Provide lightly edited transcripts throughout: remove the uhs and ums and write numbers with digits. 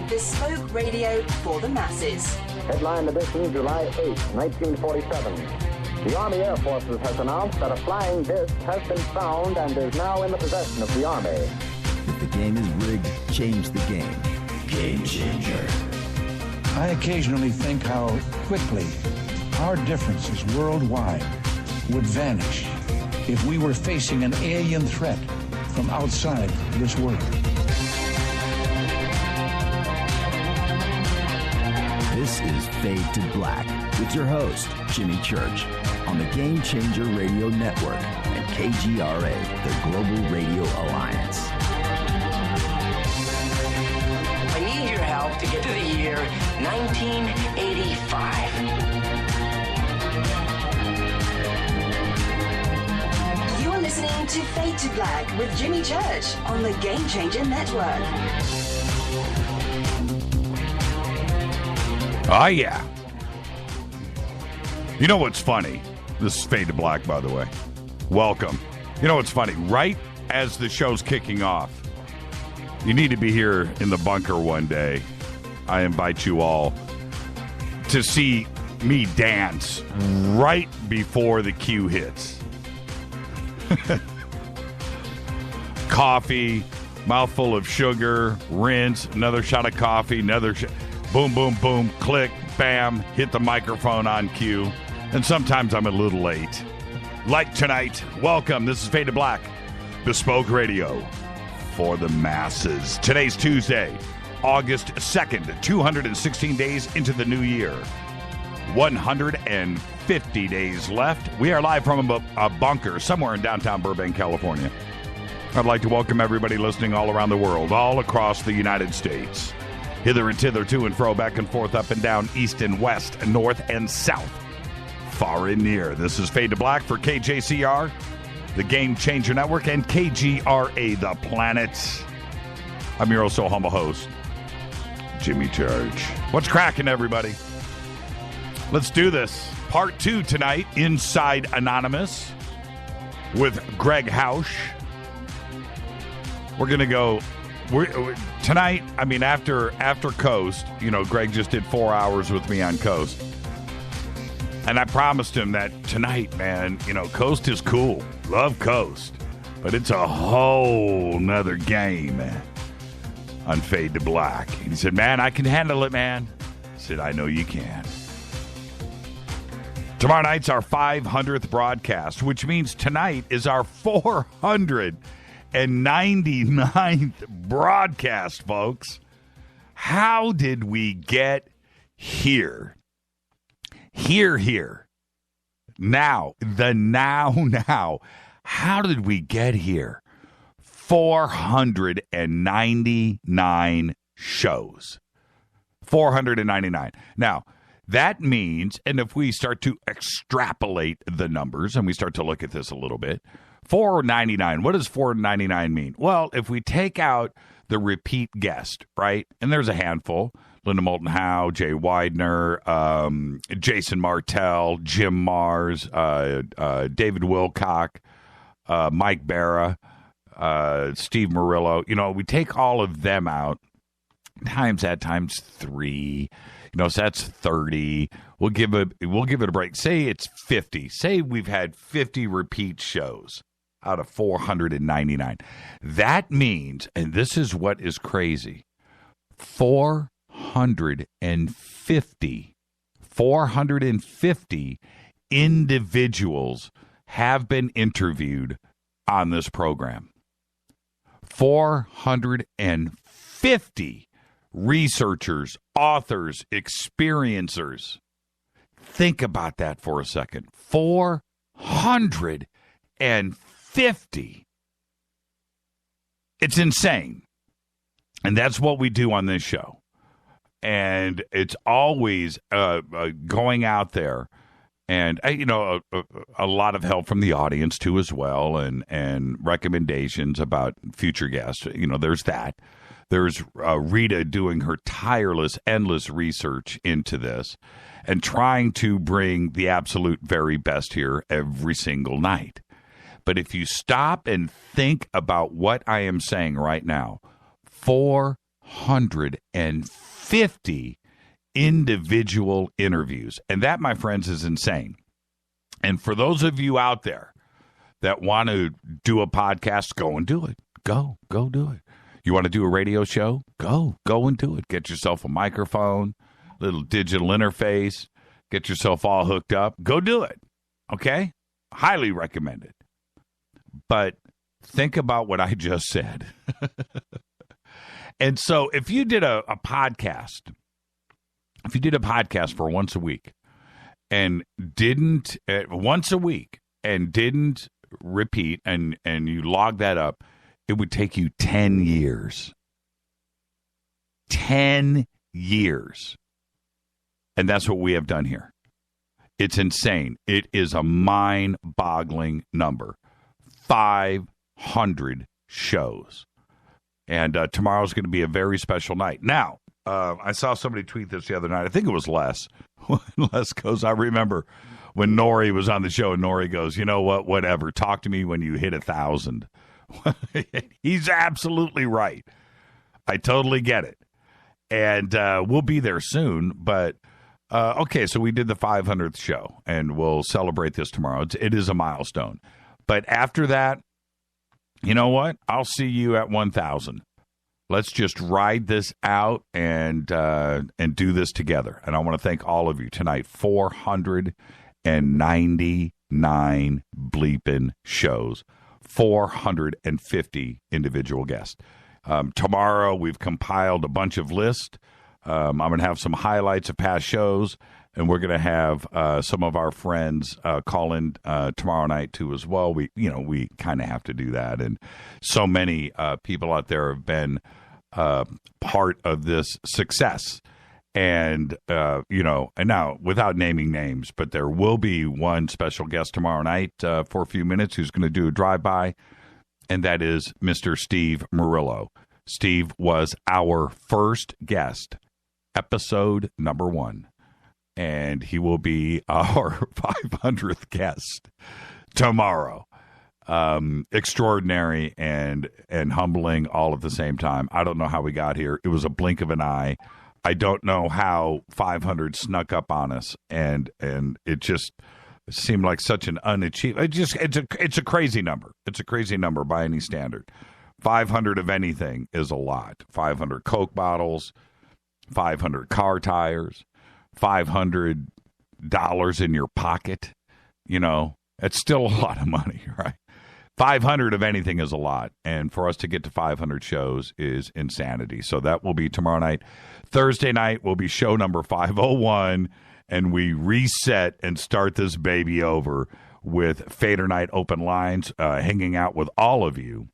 Bespoke radio for the masses. Headline edition, July 8, 1947. The Army Air Forces has announced that a flying disc has been found and is now in the possession of the Army. If the game is rigged, change the game. Game changer. I occasionally think how quickly our differences worldwide would vanish if we were facing an alien threat from outside this world. This is Fade to Black with your host, Jimmy Church, on the Game Changer Radio Network and KGRA, the Global Radio Alliance. I need your help to get to the year 1985. You are listening to Fade to Black with Jimmy Church on the Game Changer Network. Oh, yeah. You know what's funny? This is Fade to Black, by the way. Welcome. You know what's funny? Right as the show's kicking off, you need to be here in the bunker one day. I invite you all to see me dance right before the cue hits. Coffee, mouthful of sugar, rinse, another shot of coffee, another boom, boom, boom, click, bam, hit the microphone on cue. And sometimes I'm a little late. Like tonight, welcome. This is Fade to Black, Bespoke Radio for the masses. Today's Tuesday, August 2nd, 216 days into the new year. 150 days left. We are live from a bunker somewhere in downtown Burbank, California. I'd like to welcome everybody listening all around the world, all across the United States. Hither and thither, to and fro, back and forth, up and down, east and west, north and south, far and near. This is Fade to Black for KJCR, the Game Changer Network, and KGRA, the planet. I'm your also humble host, Jimmy Church. What's cracking, everybody? Let's do this. Part 2 tonight, Inside Anonymous, with Gregg Housh. We're going to go... Tonight, I mean, after Coast, you know, Greg just did 4 hours with me on Coast. And I promised him that tonight, man, you know, Coast is cool. Love Coast. But it's a whole nother game, man, on Fade to Black. He said, man, I can handle it, man. I said, I know you can. Tomorrow night's our 500th broadcast, which means tonight is our 499th broadcast, folks. How did we get here? Here. Now. How did we get here? 499 shows. 499. Now, that means, and if we start to extrapolate the numbers, and we start to look at this a little bit, 499. What does 499 mean? Well, if we take out the repeat guest, right? And there's a handful. Linda Moulton Howe, Jay Widener, Jason Martell, Jim Mars, David Wilcock, Mike Barra, Steve Murillo. You know, we take all of them out, times 3. You know, so that's 30. We'll give it a break. Say it's 50. Say we've had 50 repeat shows out of 499. That means, and this is what is crazy, 450 individuals have been interviewed on this program. 450 researchers, authors, experiencers. Think about that for a second. 450. It's insane. And that's what we do on this show. And it's always going out there. And, you know, a lot of help from the audience, too, as well, and recommendations about future guests. You know, there's that. There's Rita doing her tireless, endless research into this and trying to bring the absolute very best here every single night. But if you stop and think about what I am saying right now, 450 550 individual interviews. And that, my friends, is insane. And for those of you out there that want to do a podcast, go and do it. Go do it. You want to do a radio show? Go and do it. Get yourself a microphone, little digital interface, get yourself all hooked up. Go do it. Okay? Highly recommend it. But think about what I just said. And so if you did a podcast, for once a week and didn't repeat and you log that up, it would take you 10 years. 10 years. And that's what we have done here. It's insane. It is a mind-boggling number. 500 shows. And tomorrow's going to be a very special night. Now, I saw somebody tweet this the other night. I think it was Les. Les goes, I remember when Nori was on the show, and Nori goes, you know what, whatever. Talk to me when you hit 1,000. He's absolutely right. I totally get it. And we'll be there soon. But, okay, so we did the 500th show, and we'll celebrate this tomorrow. It is a milestone. But after that, you know what? I'll see you at 1,000. Let's just ride this out and do this together. And I want to thank all of you tonight. 499 bleeping shows. 450 individual guests. Tomorrow, we've compiled a bunch of lists. I'm going to have some highlights of past shows, and we're going to have some of our friends call in tomorrow night, too, as well. We kind of have to do that. And so many people out there have been part of this success. And, and now, without naming names, but there will be one special guest tomorrow night for a few minutes who's going to do a drive-by, and that is Mr. Steve Murillo. Steve was our first guest, episode number 1, and he will be our 500th guest tomorrow. Extraordinary and humbling all at the same time. I don't know how we got here. It was a blink of an eye. I don't know how 500 snuck up on us, and it just seemed like such an unachievable. It's a crazy number. It's a crazy number by any standard. 500 of anything is a lot. 500 Coke bottles, 500 car tires, $500 in your pocket. It's still a lot of money, right? 500 of anything is a lot, and for us to get to 500 shows is insanity. So that will be tomorrow night. Thursday night will be show number 501, and we reset and start this baby over with Fader Night open lines, hanging out with all of you.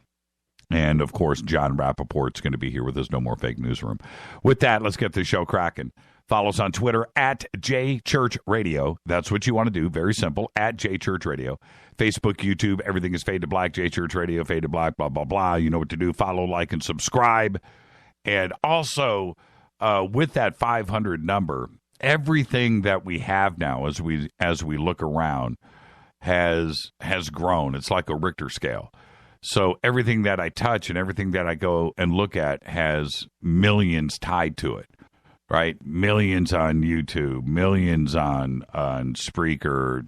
And, of course, John Rappaport's going to be here with his No More Fake Newsroom. With that, let's get the show cracking. Follow us on Twitter at JChurchRadio. That's what you want to do. Very simple, at JChurchRadio. Facebook, YouTube, everything is Fade to Black, JChurchRadio, Fade to Black, blah, blah, blah. You know what to do. Follow, like, and subscribe. And also, with that 500 number, everything that we have now as we look around has grown. It's like a Richter scale. So everything that I touch and everything that I go and look at has millions tied to it, right? Millions on YouTube, millions on Spreaker,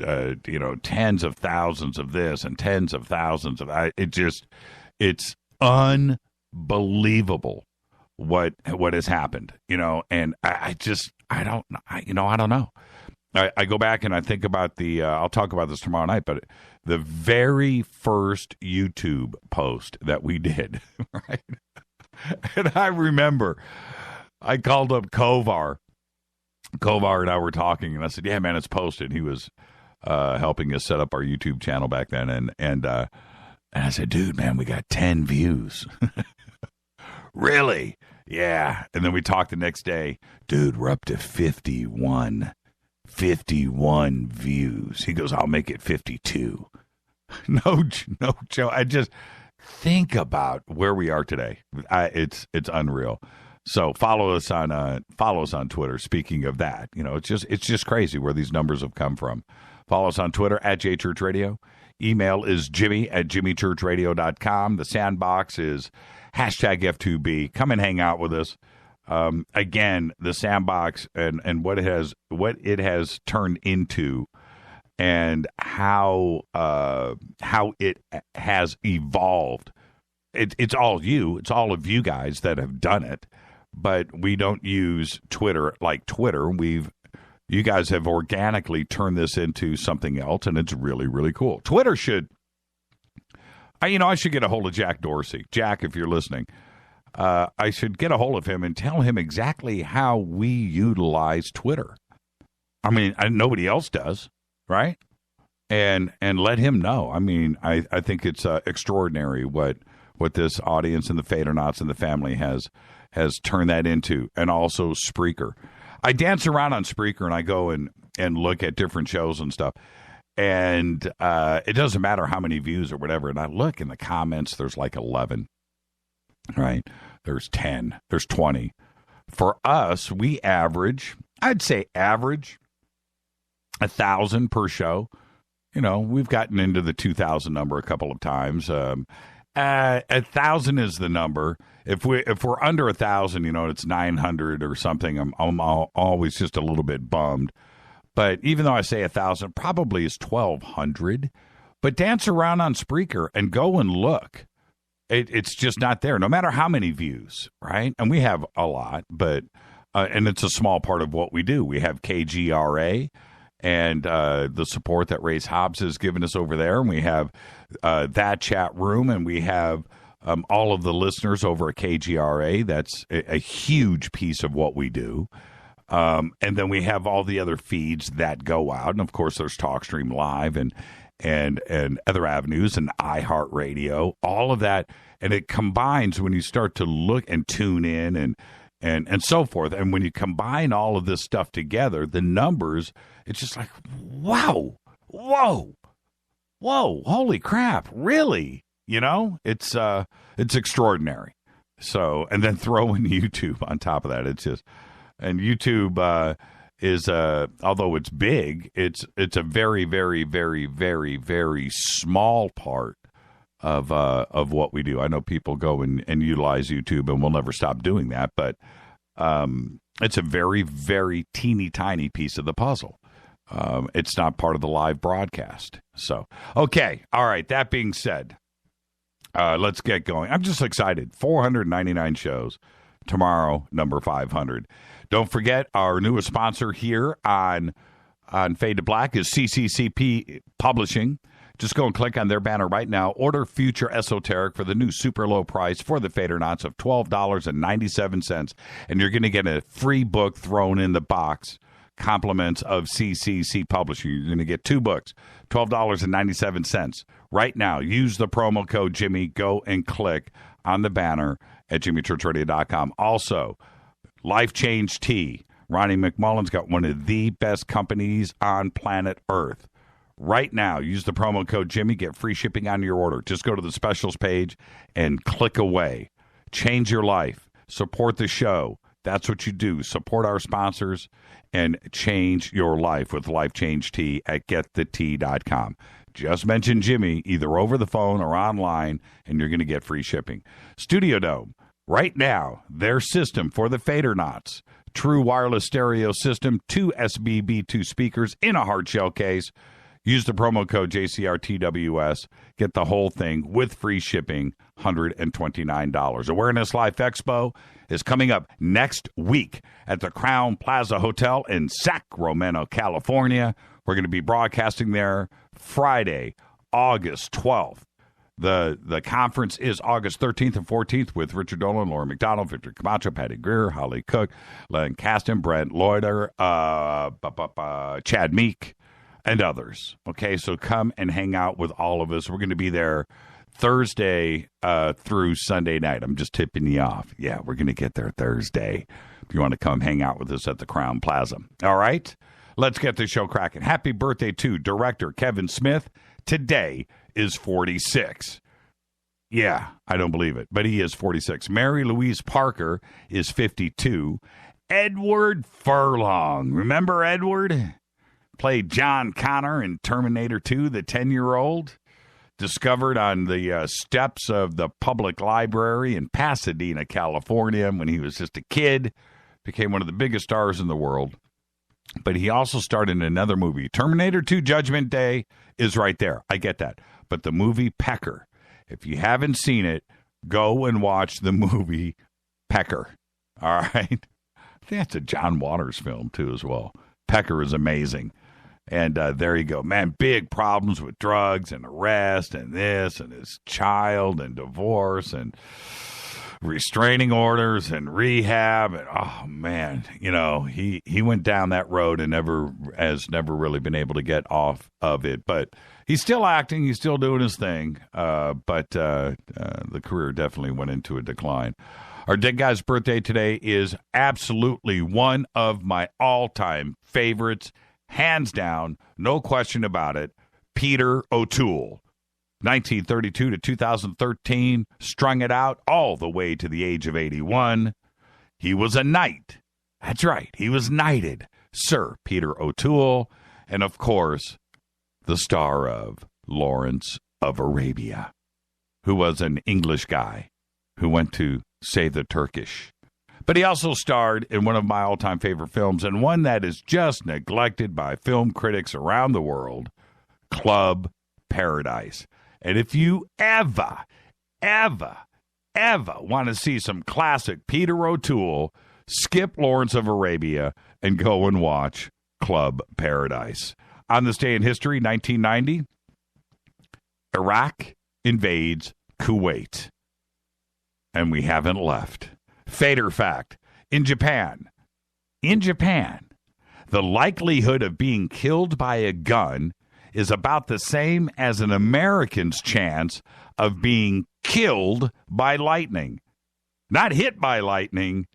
tens of thousands of this and tens of thousands of it's unbelievable what has happened, and I don't know. I go back and I think about I'll talk about this tomorrow night, but the very first YouTube post that we did, right? And I remember I called up Kovar. Kovar and I were talking, and I said, yeah, man, it's posted. He was helping us set up our YouTube channel back then. And I said, dude, man, we got 10 views. Really? Yeah. And then we talked the next day. Dude, we're up to 51 views. He goes, I'll make it 52. No joke. I just think about where we are today. It's unreal. So follow us on Twitter. Speaking of that, it's just crazy where these numbers have come from. Follow us on Twitter at JChurchRadio. Email is Jimmy@jimmychurchradio.com. The sandbox is hashtag F2B. Come and hang out with us. Again, the sandbox and what it has turned into, and how it has evolved. It's all you. It's all of you guys that have done it. But we don't use Twitter like Twitter. You guys have organically turned this into something else, and it's really, really cool. Twitter should, I should get a hold of Jack Dorsey. Jack, if you're listening, I should get a hold of him and tell him exactly how we utilize Twitter. I mean, nobody else does, right? And let him know. I mean, I think it's extraordinary what this audience and the Fadernauts and the family has turned that into, and also Spreaker. I dance around on Spreaker and I go and look at different shows and stuff. And it doesn't matter how many views or whatever. And I look in the comments, there's like 11, right? There's 10, there's 20. For us, we average, I'd say average 1,000 per show. We've gotten into the 2,000 number a couple of times. 1,000 is the number. If we're under 1,000, it's 900 or something. I'm always just a little bit bummed. But even though I say 1,000, probably is 1,200. But dance around on Spreaker and go and look. It's just not there, no matter how many views, right? And we have a lot, but and it's a small part of what we do. We have KGRA and the support that Race Hobbs has given us over there, and we have that chat room, and we have all of the listeners over at KGRA. That's a huge piece of what we do. And then we have all the other feeds that go out, and of course there's TalkStream Live and other avenues and iHeartRadio, all of that, and it combines when you start to look and tune in and so forth. And when you combine all of this stuff together, the numbers, it's just like, whoa, holy crap, really? It's extraordinary. So, and then throw in YouTube on top of that. It's just, and YouTube is although it's big, it's a very, very, very, very, very small part of what we do. I know people go and utilize YouTube, and we'll never stop doing that, but it's a very, very teeny tiny piece of the puzzle. It's not part of the live broadcast. So, okay. All right. That being said, let's get going. I'm just excited. 499 shows. Tomorrow, number 500. Don't forget, our newest sponsor here on Fade to Black is CCCP Publishing. Just go and click on their banner right now. Order Future Esoteric for the new super low price for the Fadernauts of $12.97. And you're going to get a free book thrown in the box. Compliments of CCC Publishing. You're going to get 2 books, $12.97. Right now, use the promo code Jimmy. Go and click on the banner at jimmychurchradio.com. Also, Life Change Tea. Ronnie McMullen's got one of the best companies on planet Earth. Right now, use the promo code Jimmy. Get free shipping on your order. Just go to the specials page and click away. Change your life. Support the show. That's what you do. Support our sponsors and change your life with Life Change Tea at getthetea.com. Just mention Jimmy either over the phone or online, and you're going to get free shipping. Studio Dome. Right now, their system for the Fadernauts. True wireless stereo system, 2 SBB2 speakers in a hard shell case. Use the promo code JCRTWS. Get the whole thing with free shipping, $129. Awareness Life Expo is coming up next week at the Crown Plaza Hotel in Sacramento, California. We're going to be broadcasting there Friday, August 12th. The conference is August 13th and 14th with Richard Dolan, Laura McDonald, Victor Camacho, Patty Greer, Holly Cook, Len Kasten, Brent Loiter, Chad Meek, and others. Okay, so come and hang out with all of us. We're going to be there Thursday through Sunday night. I'm just tipping you off. Yeah, we're going to get there Thursday if you want to come hang out with us at the Crown Plaza. All right, let's get the show cracking. Happy birthday to director Kevin Smith. Today is 46. Yeah, I don't believe it, but he is 46. Mary Louise Parker is 52. Edward Furlong. Remember Edward? Played John Connor in Terminator 2, the 10-year-old. discovered on the steps of the public library in Pasadena, California, when he was just a kid, became one of the biggest stars in the world. But he also starred in another movie. Terminator 2 Judgment Day is right there. I get that. But the movie Pecker, if you haven't seen it, go and watch the movie Pecker. All right? I think that's a John Waters film, too, as well. Pecker is amazing. And there you go. Man, big problems with drugs and arrest and this and his child and divorce and restraining orders and rehab. And, oh, man, you know, he went down that road and has never really been able to get off of it. But he's still acting. He's still doing his thing. But the career definitely went into a decline. Our dead guy's birthday today is absolutely one of my all-time favorites. Hands down, no question about it, Peter O'Toole. 1932 to 2013, strung it out all the way to the age of 81. He was a knight. That's right, he was knighted. Sir Peter O'Toole, and of course, the star of Lawrence of Arabia, who was an English guy who went to save the Turkish. But he also starred in one of my all-time favorite films, and one that is just neglected by film critics around the world, Club Paradise. And if you ever want to see some classic Peter O'Toole, skip Lawrence of Arabia and go and watch Club Paradise. On this day in history, 1990, Iraq invades Kuwait. And we haven't left. Fader fact, in Japan, the likelihood of being killed by a gun is about the same as an American's chance of being killed by lightning. Not hit by lightning,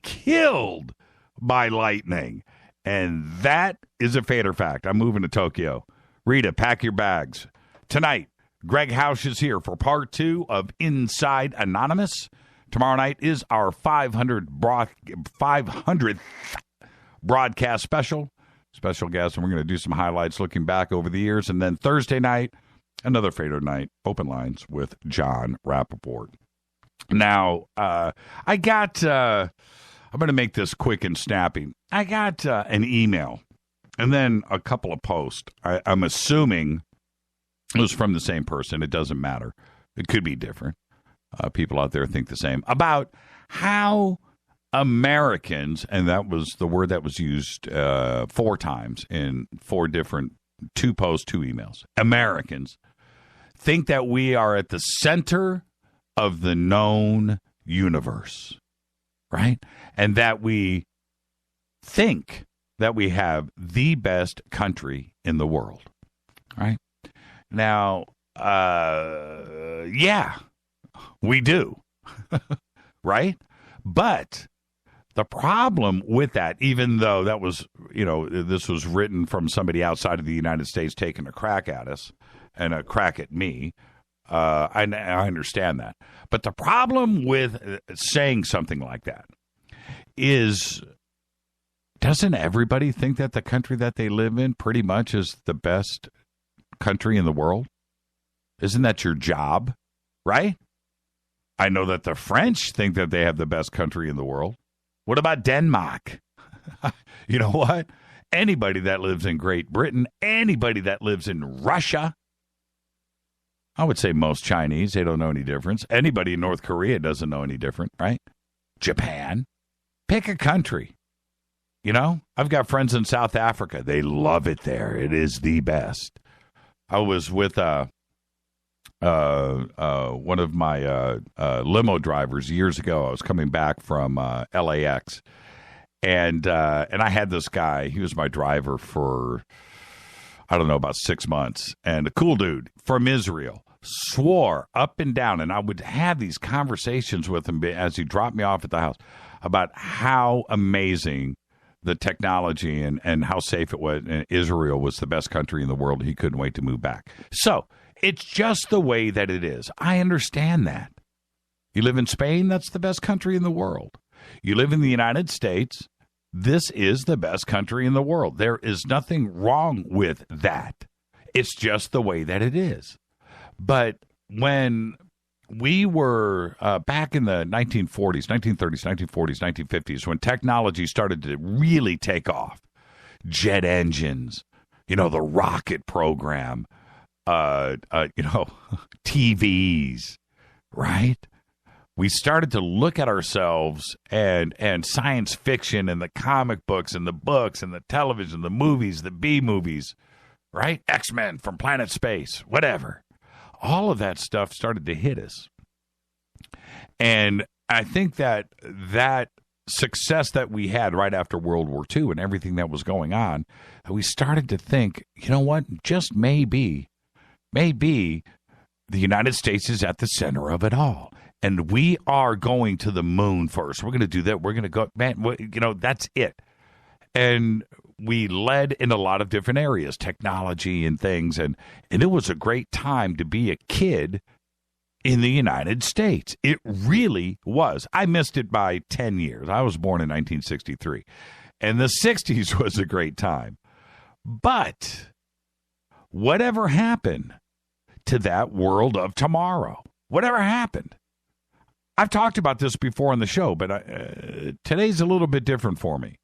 killed by lightning. And that is a Fader fact. I'm moving to Tokyo. Rita, pack your bags. Tonight, Gregg Housh is here for part 2 of Inside Anonymous. Tomorrow night is our 500th broadcast special. Special guest, and we're going to do some highlights looking back over the years. And then Thursday night, another Fader night, open lines with John Rappaport. Now, I'm going to make this quick and snappy. I got an email and then a couple of posts. I'm assuming it was from the same person. It doesn't matter. It could be different. People out there think the same about how Americans, and that was the word that was used 4 times in 4 different 2 posts, 2 emails. Americans think that we are at the center of the known universe, right? And that we think that we have the best country in the world, right? Now, yeah. We do, right? But the problem with that, even though that was, this was written from somebody outside of the United States taking a crack at us and a crack at me, I understand that. But the problem with saying something like that is, doesn't everybody think that the country that they live in pretty much is the best country in the world? Isn't that your job, right? I know that the French think that they have the best country in the world. What about Denmark? You know what? Anybody that lives in Great Britain, anybody that lives in Russia, I would say most Chinese, they don't know any difference. Anybody in North Korea doesn't know any different, right? Japan. Pick a country. I've got friends in South Africa. They love it there. It is the best. I was with one of my limo drivers years ago. I was coming back from LAX, and I had this guy. He was my driver for, I don't know, about 6 months, and a cool dude from Israel. Swore up and down, and I would have these conversations with him as he dropped me off at the house about how amazing the technology and how safe it was. And Israel was the best country in the world. He couldn't wait to move back. So it's just the way that it is. I understand that. You live in Spain, that's the best country in the world. You live in the United States, this is the best country in the world. There is nothing wrong with that. It's just the way that it is. But when we were back in the 1940s, 1930s, 1940s, 1950s, when technology started to really take off, jet engines, the rocket program, TVs, right? We started to look at ourselves and science fiction and the comic books and the books and the television, the movies, the B movies, right? X-Men from Planet Space, whatever. All of that stuff started to hit us. And I think that success that we had right after World War II and everything that was going on, we started to think, you know what, just maybe the United States is at the center of it all. And we are going to the moon first. We're going to do that. We're going to go, man, that's it. And we led in a lot of different areas, technology and things. And it was a great time to be a kid in the United States. It really was. I missed it by 10 years. I was born in 1963. And the 60s was a great time. But whatever happened to that world of tomorrow? Whatever happened? I've talked about this before on the show, but today's a little bit different for me.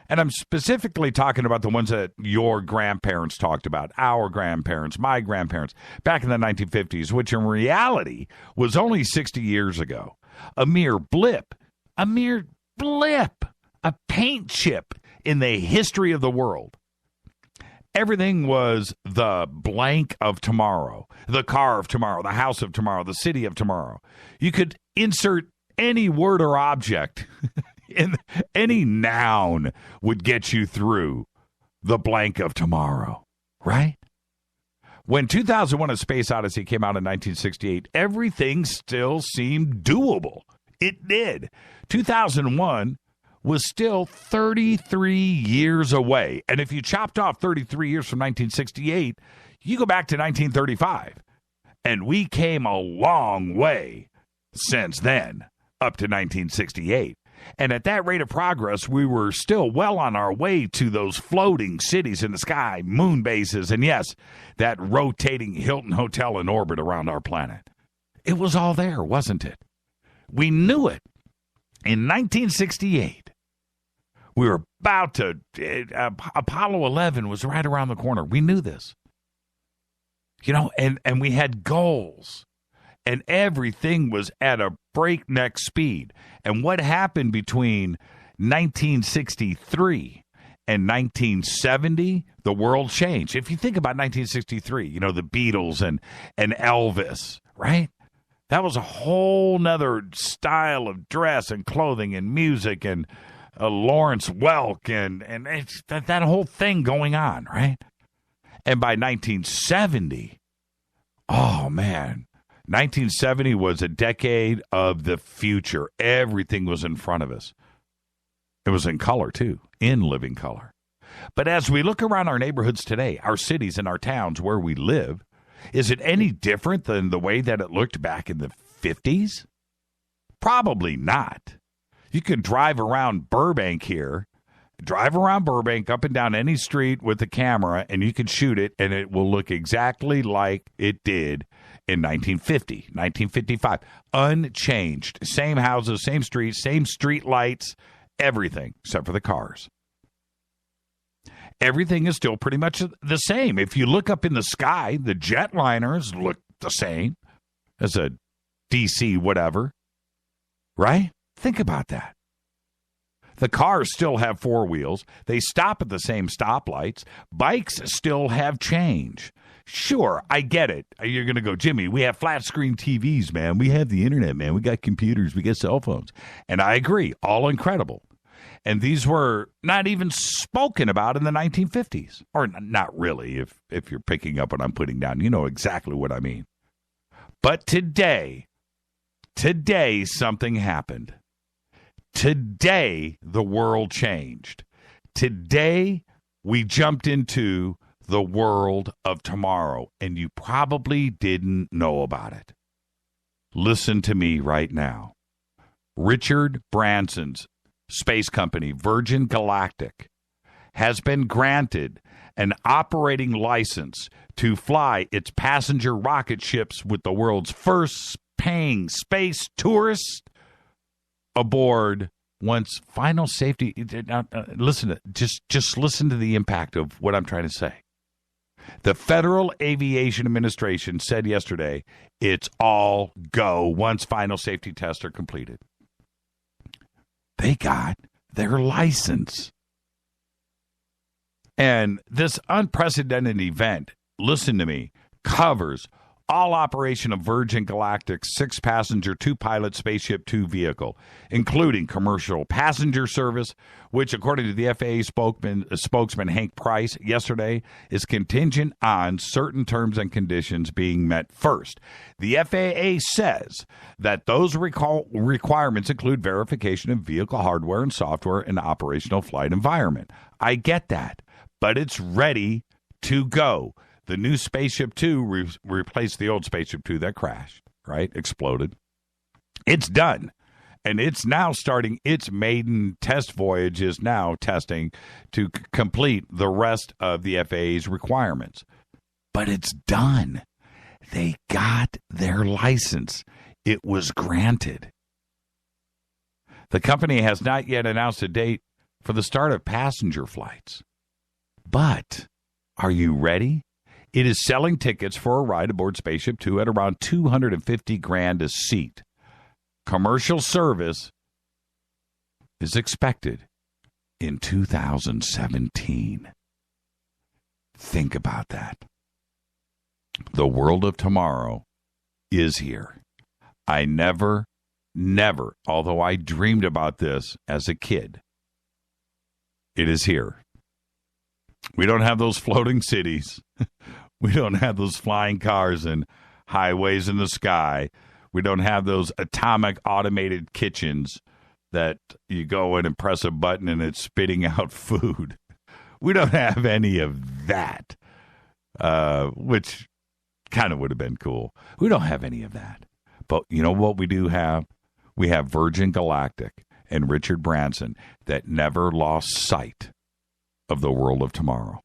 And I'm specifically talking about the ones that your grandparents talked about, our grandparents, my grandparents, back in the 1950s, which in reality was only 60 years ago. A mere blip, a paint chip in the history of the world. Everything was the blank of tomorrow, the car of tomorrow, the house of tomorrow, the city of tomorrow. You could insert any word or object, in any noun would get you through the blank of tomorrow, right? When 2001: A Space Odyssey came out in 1968, everything still seemed doable. It did. 2001 was still 33 years away. And if you chopped off 33 years from 1968, you go back to 1935. And we came a long way since then, up to 1968. And at that rate of progress, we were still well on our way to those floating cities in the sky, moon bases, and yes, that rotating Hilton hotel in orbit around our planet. It was all there, wasn't it? We knew it. In 1968, we were about to, Apollo 11 was right around the corner. We knew this. And we had goals. And everything was at a breakneck speed. And what happened between 1963 and 1970, the world changed. If you think about 1963, the Beatles and Elvis, right? That was a whole nother style of dress and clothing and music and Lawrence Welk and that whole thing going on, right? And by 1970, oh man, 1970 was a decade of the future. Everything was in front of us. It was in color, too, in living color. But as we look around our neighborhoods today, our cities and our towns where we live, is it any different than the way that it looked back in the 50s? Probably not. You can drive around Burbank here, up and down any street with a camera, and you can shoot it, and it will look exactly like it did in 1950, 1955. Unchanged. Same houses, same streets, same street lights, everything, except for the cars. Everything is still pretty much the same. If you look up in the sky, the jetliners look the same as a DC whatever, right? Think about that. The cars still have four wheels. They stop at the same stoplights. Bikes still have change. Sure, I get it. You're going to go, Jimmy, we have flat screen TVs, man. We have the internet, man. We got computers. We got cell phones. And I agree. All incredible. And these were not even spoken about in the 1950s. Or not really, if you're picking up what I'm putting down. You know exactly what I mean. But today something happened. Today, the world changed. Today, we jumped into the world of tomorrow, and you probably didn't know about it. Listen to me right now. Richard Branson's space company, Virgin Galactic, has been granted an operating license to fly its passenger rocket ships with the world's first paying space tourists aboard once final safety. Listen to the impact of what I'm trying to say. The Federal Aviation Administration said yesterday it's all go once final safety tests are completed. They got their license. And this unprecedented event, listen to me, covers all operation of Virgin Galactic's 6-passenger, 2-pilot Spaceship Two vehicle, including commercial passenger service, which, according to the FAA spokesman Hank Price yesterday, is contingent on certain terms and conditions being met first. The FAA says that those requirements include verification of vehicle hardware and software and operational flight environment. I get that, but it's ready to go. The new Spaceship Two replaced the old Spaceship Two that crashed, right? Exploded. It's done. And it's now starting its maiden test voyage, is now testing to complete the rest of the FAA's requirements. But it's done. They got their license. It was granted. The company has not yet announced a date for the start of passenger flights. But are you ready? It is selling tickets for a ride aboard Spaceship Two at around $250,000 a seat. Commercial service is expected in 2017. Think about that. The world of tomorrow is here. I never, although I dreamed about this as a kid, it is here. We don't have those floating cities. We don't have those flying cars and highways in the sky. We don't have those atomic automated kitchens that you go in and press a button and it's spitting out food. We don't have any of that, which kind of would have been cool. We don't have any of that. But you know what we do have? We have Virgin Galactic and Richard Branson that never lost sight of the world of tomorrow.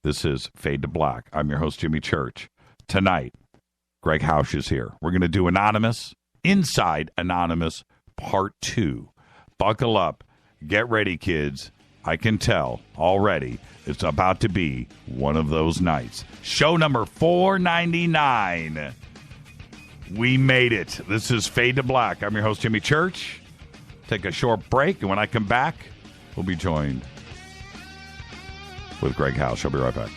This is Fade to Black. I'm your host, Jimmy Church. Tonight, Gregg Housh is here. We're going to do Anonymous, Inside Anonymous, Part 2. Buckle up. Get ready, kids. I can tell already it's about to be one of those nights. Show number 499. We made it. This is Fade to Black. I'm your host, Jimmy Church. Take a short break, and when I come back, we'll be joined with Gregg Housh. I'll be right back.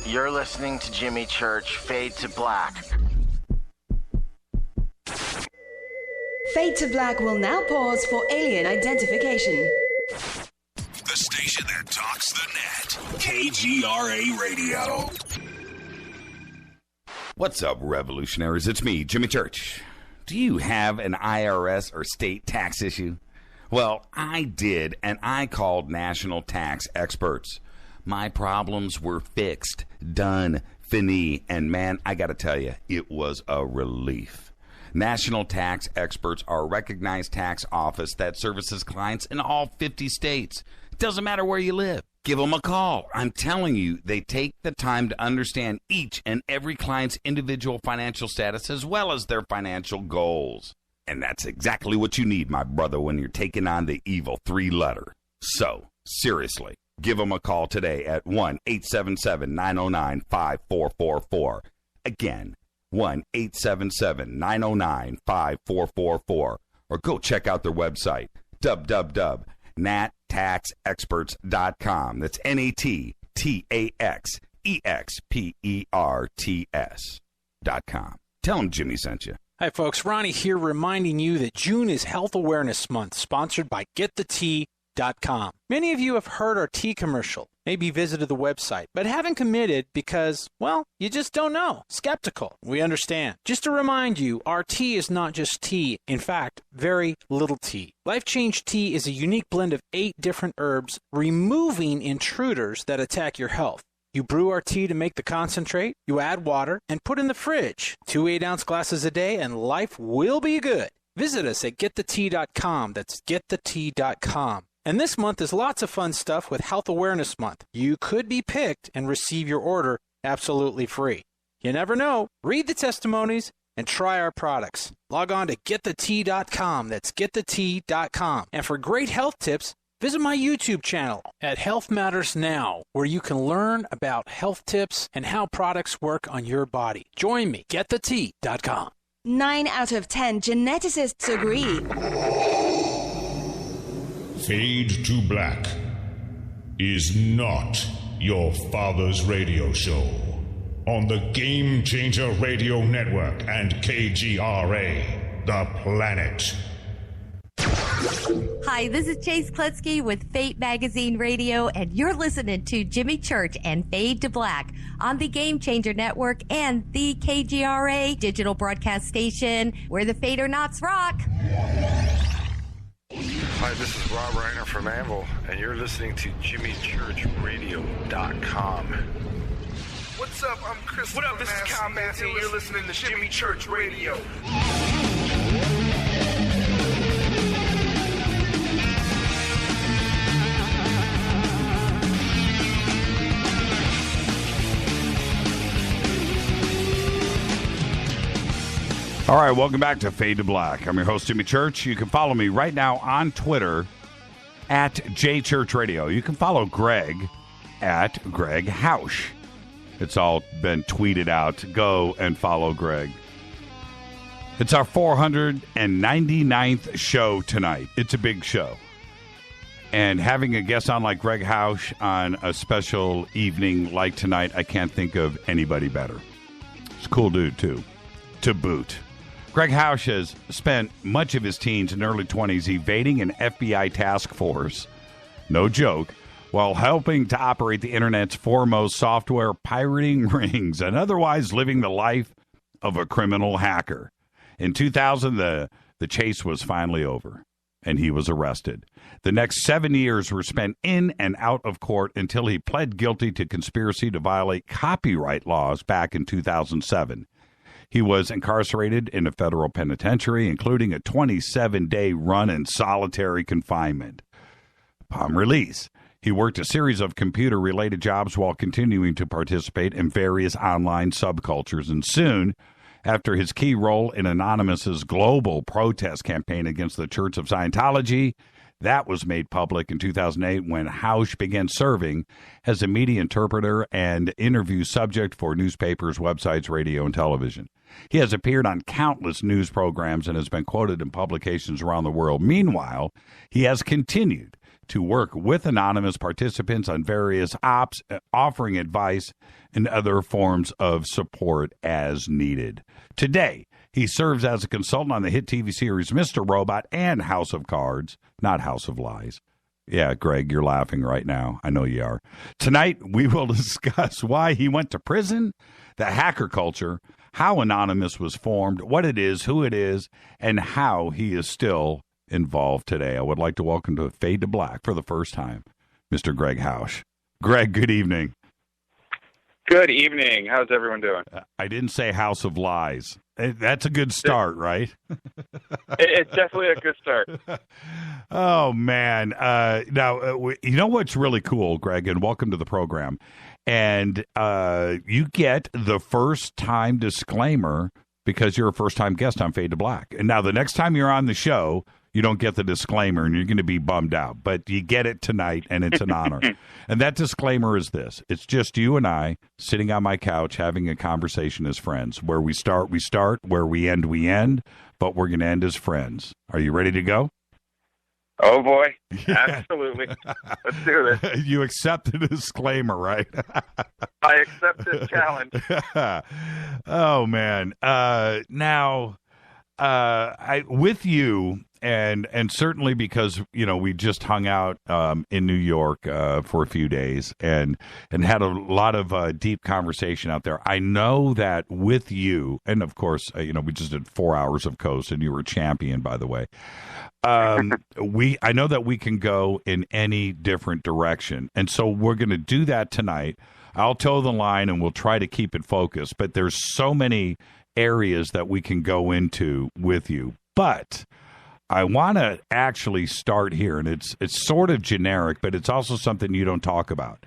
You're listening to Jimmy Church, Fade to Black. Fade to Black will now pause for alien identification. The station that talks the net. KGRA Radio. What's up, revolutionaries? It's me, Jimmy Church. Do you have an IRS or state tax issue? Well, I did, and I called national tax experts. My problems were fixed, done, fini, and man, I gotta tell you, it was a relief. National tax experts are a recognized tax office that services clients in all 50 states. It doesn't matter where you live. Give them a call. I'm telling you, they take the time to understand each and every client's individual financial status as well as their financial goals. And that's exactly what you need, my brother, when you're taking on the evil 3-letter. So, seriously. Give them a call today at 1-877-909-5444. Again, 1-877-909-5444. Or go check out their website, www.nattaxexperts.com. That's NATTAXEXPERTS.com. Tell them Jimmy sent you. Hi, folks. Ronnie here reminding you that June is Health Awareness Month, sponsored by Get the Tea tea.com. Many of you have heard our tea commercial, maybe visited the website, but haven't committed because, well, you just don't know. Skeptical. We understand. Just to remind you, our tea is not just tea. In fact, very little tea. Life Change Tea is a unique blend of 8 different herbs, removing intruders that attack your health. You brew our tea to make the concentrate, you add water, and put in the fridge. 2 8-ounce glasses a day, and life will be good. Visit us at getthetea.com. That's getthetea.com. And this month is lots of fun stuff with Health Awareness Month. You could be picked and receive your order absolutely free. You never know. Read the testimonies and try our products. Log on to getthetea.com. That's getthetea.com. And for great health tips, visit my YouTube channel at Health Matters Now, where you can learn about health tips and how products work on your body. Join me, getthetea.com. 9 out of 10 geneticists agree. Fade to Black is not your father's radio show on the Game Changer Radio Network and KGRA, The Planet. Hi, this is Chase Klutsky with Fate Magazine Radio, and you're listening to Jimmy Church and Fade to Black on the Game Changer Network and the KGRA digital broadcast station, where the Fade or Nots rock. Hi, this is Rob Reiner from Anvil, and you're listening to JimmyChurchRadio.com. What's up? I'm Chris. What up? This is Kyle Massey, and you're listening to Jimmy Church Radio. All right, welcome back to Fade to Black. I'm your host, Jimmy Church. You can follow me right now on Twitter at JChurchRadio. You can follow Greg at Gregg Housh. It's all been tweeted out. Go and follow Greg. It's our 499th show tonight. It's a big show. And having a guest on like Gregg Housh on a special evening like tonight, I can't think of anybody better. He's a cool dude, too, to boot. Gregg Housh has spent much of his teens and early 20s evading an FBI task force, no joke, while helping to operate the internet's foremost software pirating rings and otherwise living the life of a criminal hacker. In 2000, the chase was finally over, and he was arrested. The next 7 years were spent in and out of court until he pled guilty to conspiracy to violate copyright laws back in 2007. He was incarcerated in a federal penitentiary, including a 27-day run in solitary confinement. Upon release, he worked a series of computer-related jobs while continuing to participate in various online subcultures. And soon, after his key role in Anonymous's global protest campaign against the Church of Scientology, that was made public in 2008 when Housh began serving as a media interpreter and interview subject for newspapers, websites, radio, and television. He has appeared on countless news programs and has been quoted in publications around the world. Meanwhile, he has continued to work with anonymous participants on various ops, offering advice and other forms of support as needed. Today, he serves as a consultant on the hit TV series Mr. Robot and House of Cards, not House of Lies. Yeah, Greg, you're laughing right now. I know you are. Tonight, we will discuss why he went to prison, the hacker culture, how Anonymous was formed, what it is, who it is, and how he is still involved today. I would like to welcome to Fade to Black for the first time, Mr. Gregg Housh. Greg, good evening. Good evening. How's everyone doing? I didn't say House of Lies. That's a good start, right? It's definitely a good start. Oh, man. Now, you know what's really cool, Greg, and welcome to the program. And you get the first-time disclaimer because you're a first-time guest on Fade to Black. And now the next time you're on the show, you don't get the disclaimer, and you're going to be bummed out. But you get it tonight, and it's an honor. And that disclaimer is this. It's just you and I sitting on my couch having a conversation as friends. Where we start, we start. Where we end, but we're going to end as friends. Are you ready to go? Oh, boy. Absolutely. Let's do this. You accept the disclaimer, right? I accept this challenge. Oh, man. Now, with you, And certainly because we just hung out in New York for a few days and had a lot of deep conversation out there. I know that with you, and of course we just did 4 hours of Coast, and you were a champion, by the way. I know that we can go in any different direction, and so we're going to do that tonight. I'll toe the line, and we'll try to keep it focused. But there's so many areas that we can go into with you, but I want to actually start here, and it's sort of generic, but it's also something you don't talk about.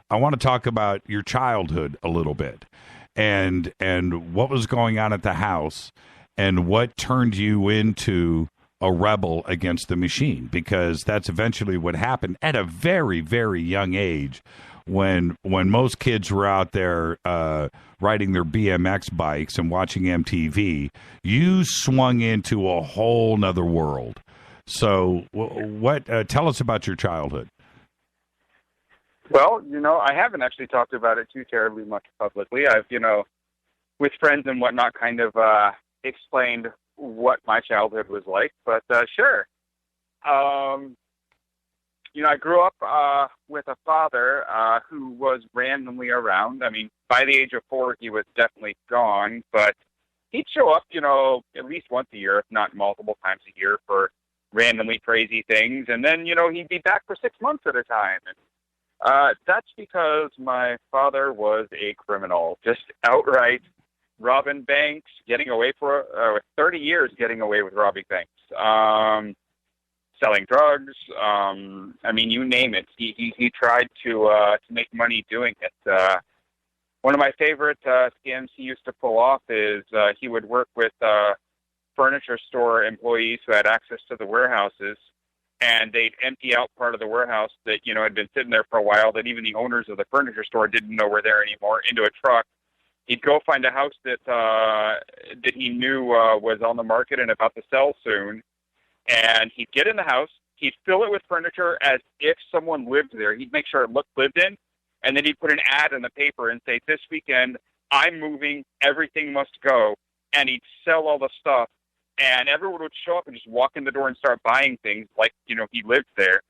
I want to talk about your childhood a little bit, and what was going on at the house, and what turned you into a rebel against the machine, because that's eventually what happened at a very, very young age. When most kids were out there riding their BMX bikes and watching MTV, you swung into a whole nother world. So, what? Tell us about your childhood. Well, I haven't actually talked about it too terribly much publicly. I've, with friends and whatnot, kind of explained what my childhood was like. But sure. I grew up with a father who was randomly around. I mean, by the age of 4, he was definitely gone, but he'd show up, at least once a year, if not multiple times a year, for randomly crazy things. And then, he'd be back for 6 months at a time. And that's because my father was a criminal, just outright robbing banks, getting away for 30 years getting away with robbing banks. Selling drugs, I mean, you name it. He tried to make money doing it. One of my favorite scams he used to pull off is he would work with furniture store employees who had access to the warehouses, and they'd empty out part of the warehouse that had been sitting there for a while, that even the owners of the furniture store didn't know were there anymore, into a truck. He'd go find a house that he knew was on the market and about to sell soon. And he'd get in the house, he'd fill it with furniture as if someone lived there. He'd make sure it looked lived in, and then he'd put an ad in the paper and say, "This weekend, I'm moving, everything must go." And he'd sell all the stuff, and everyone would show up and just walk in the door and start buying things like, he lived there.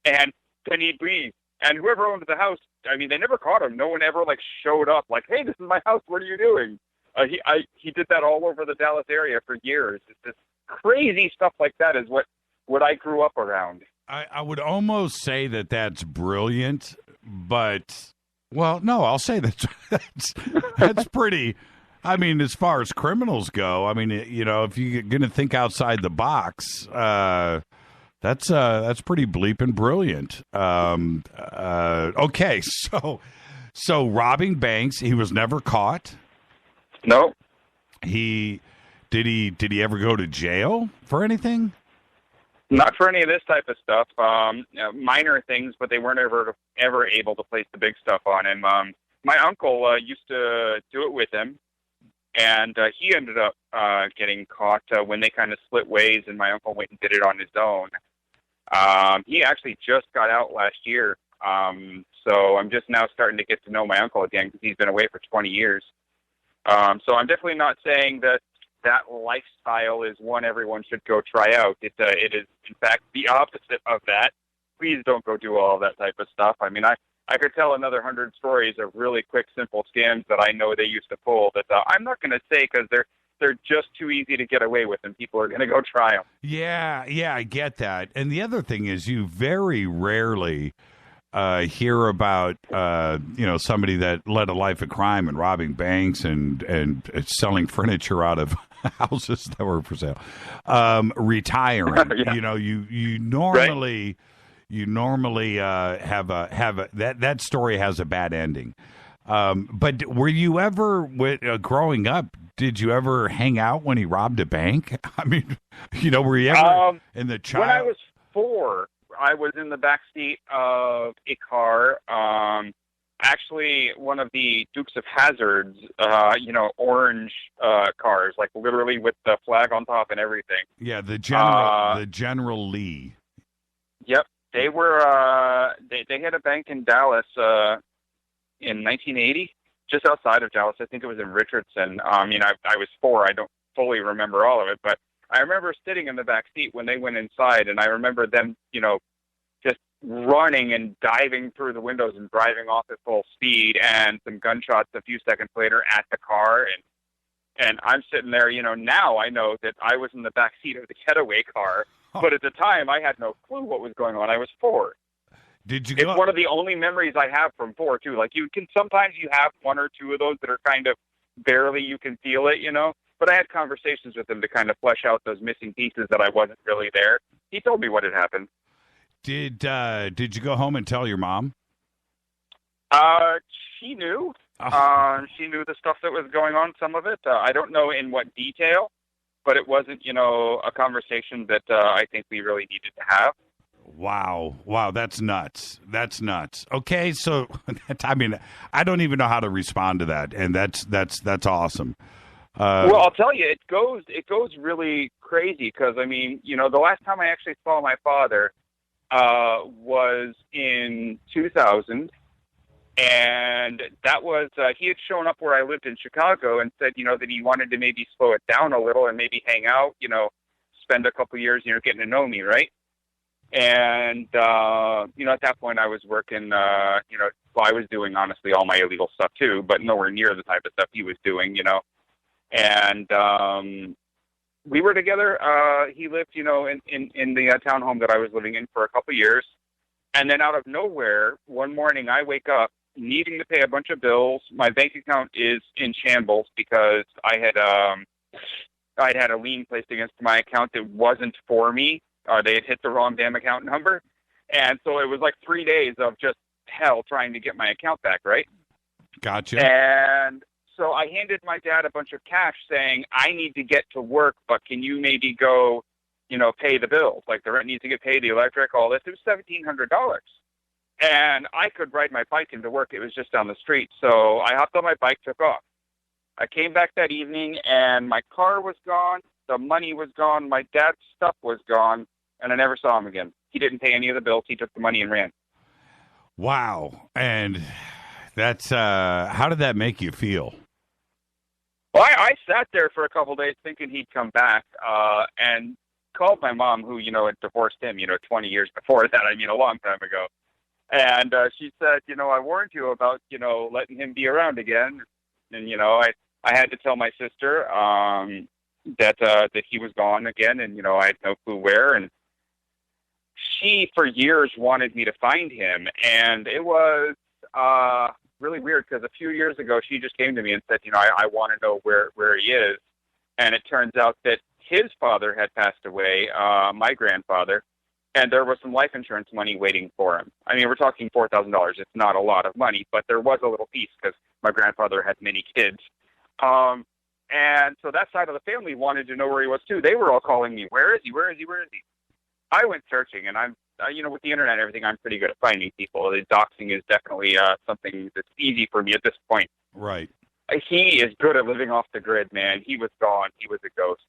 And then he'd leave. And whoever owned the house, I mean, they never caught him. No one ever, showed up, like, "Hey, this is my house, what are you doing?" He did that all over the Dallas area for years. It's just crazy stuff like that is what I grew up around. I would almost say that that's brilliant, but, well, no, I'll say that's pretty. I mean, as far as criminals go, I mean, if you're going to think outside the box, that's pretty bleeping brilliant. Okay, so robbing banks, he was never caught. No. Did he ever go to jail for anything? Not for any of this type of stuff. Minor things, but they weren't ever able to place the big stuff on him. My uncle used to do it with him, and he ended up getting caught when they kind of split ways, and my uncle went and did it on his own. He actually just got out last year, so I'm just now starting to get to know my uncle again because he's been away for 20 years. So I'm definitely not saying that lifestyle is one everyone should go try out. It is, in fact, the opposite of that. Please don't go do all of that type of stuff. I mean, I could tell another 100 stories of really quick, simple scams that I know they used to pull that I'm not going to say because they're just too easy to get away with, and people are going to go try them. Yeah, I get that. And the other thing is, you very rarely hear about somebody that led a life of crime and robbing banks and selling furniture out of houses that were for sale, retiring. Yeah. You normally. Right. You normally have that story has a bad ending. But were you ever, growing up, did you ever hang out when he robbed a bank? I mean, were you ever in the child? When I was 4, I was in the back seat of a car. Actually, one of the Dukes of Hazzard's, orange cars, like literally with the flag on top and everything. Yeah, the General Lee. Yep. They were they had a bank in Dallas in 1980, just outside of Dallas. I think it was in Richardson. I was 4. I don't fully remember all of it, but I remember sitting in the back seat when they went inside, and I remember them, just running and diving through the windows and driving off at full speed, and some gunshots a few seconds later at the car. And I'm sitting there, now I know that I was in the back seat of the getaway car, but at the time I had no clue what was going on. I was 4. It's one of the only memories I have from 4 too. Like sometimes you have 1 or 2 of those that are kind of barely you can feel it, But I had conversations with him to kind of flesh out those missing pieces that I wasn't really there. He told me what had happened. Did you go home and tell your mom? She knew. She knew the stuff that was going on. Some of it, I don't know in what detail, but it wasn't, a conversation that I think we really needed to have. Wow, that's nuts. Okay, so I don't even know how to respond to that, and that's awesome. Well, I'll tell you, it goes really crazy because the last time I actually saw my father was in 2000, and that was he had shown up where I lived in Chicago and said that he wanted to maybe slow it down a little and maybe hang out, spend a couple years getting to know me, right? And, at that point I was working, I was doing honestly all my illegal stuff too, but nowhere near the type of stuff he was doing, and, we were together. He lived, in the townhome that I was living in for a couple years. And then out of nowhere, one morning I wake up needing to pay a bunch of bills. My bank account is in shambles because I'd had a lien placed against my account that wasn't for me. They had hit the wrong damn account number. And so it was like 3 days of just hell trying to get my account back, right? Gotcha. And so I handed my dad a bunch of cash saying, I need to get to work, but can you maybe go, pay the bills? Like the rent needs to get paid, the electric, all this. It was $1,700. And I could ride my bike into work. It was just down the street. So I hopped on my bike, took off. I came back that evening and my car was gone. The money was gone. My dad's stuff was gone. And I never saw him again. He didn't pay any of the bills. He took the money and ran. Wow. And that's, how did that make you feel? Well, I sat there for a couple of days thinking he'd come back, and called my mom, who, had divorced him, 20 years before that, a long time ago. And she said, I warned you about, letting him be around again. And, I had to tell my sister that he was gone again, and, I had no clue where. And she, for years, wanted me to find him. And it was really weird because a few years ago, she just came to me and said, I want to know where he is. And it turns out that his father had passed away, my grandfather, and there was some life insurance money waiting for him. We're talking $4,000. It's not a lot of money, but there was a little piece because my grandfather had many kids. And so that side of the family wanted to know where he was too. They were all calling me, where is he? Where is he? Where is he? I went searching, and I'm, with the internet and everything, I'm pretty good at finding people. The doxing is definitely something that's easy for me at this point. Right. He is good at living off the grid, man. He was gone. He was a ghost.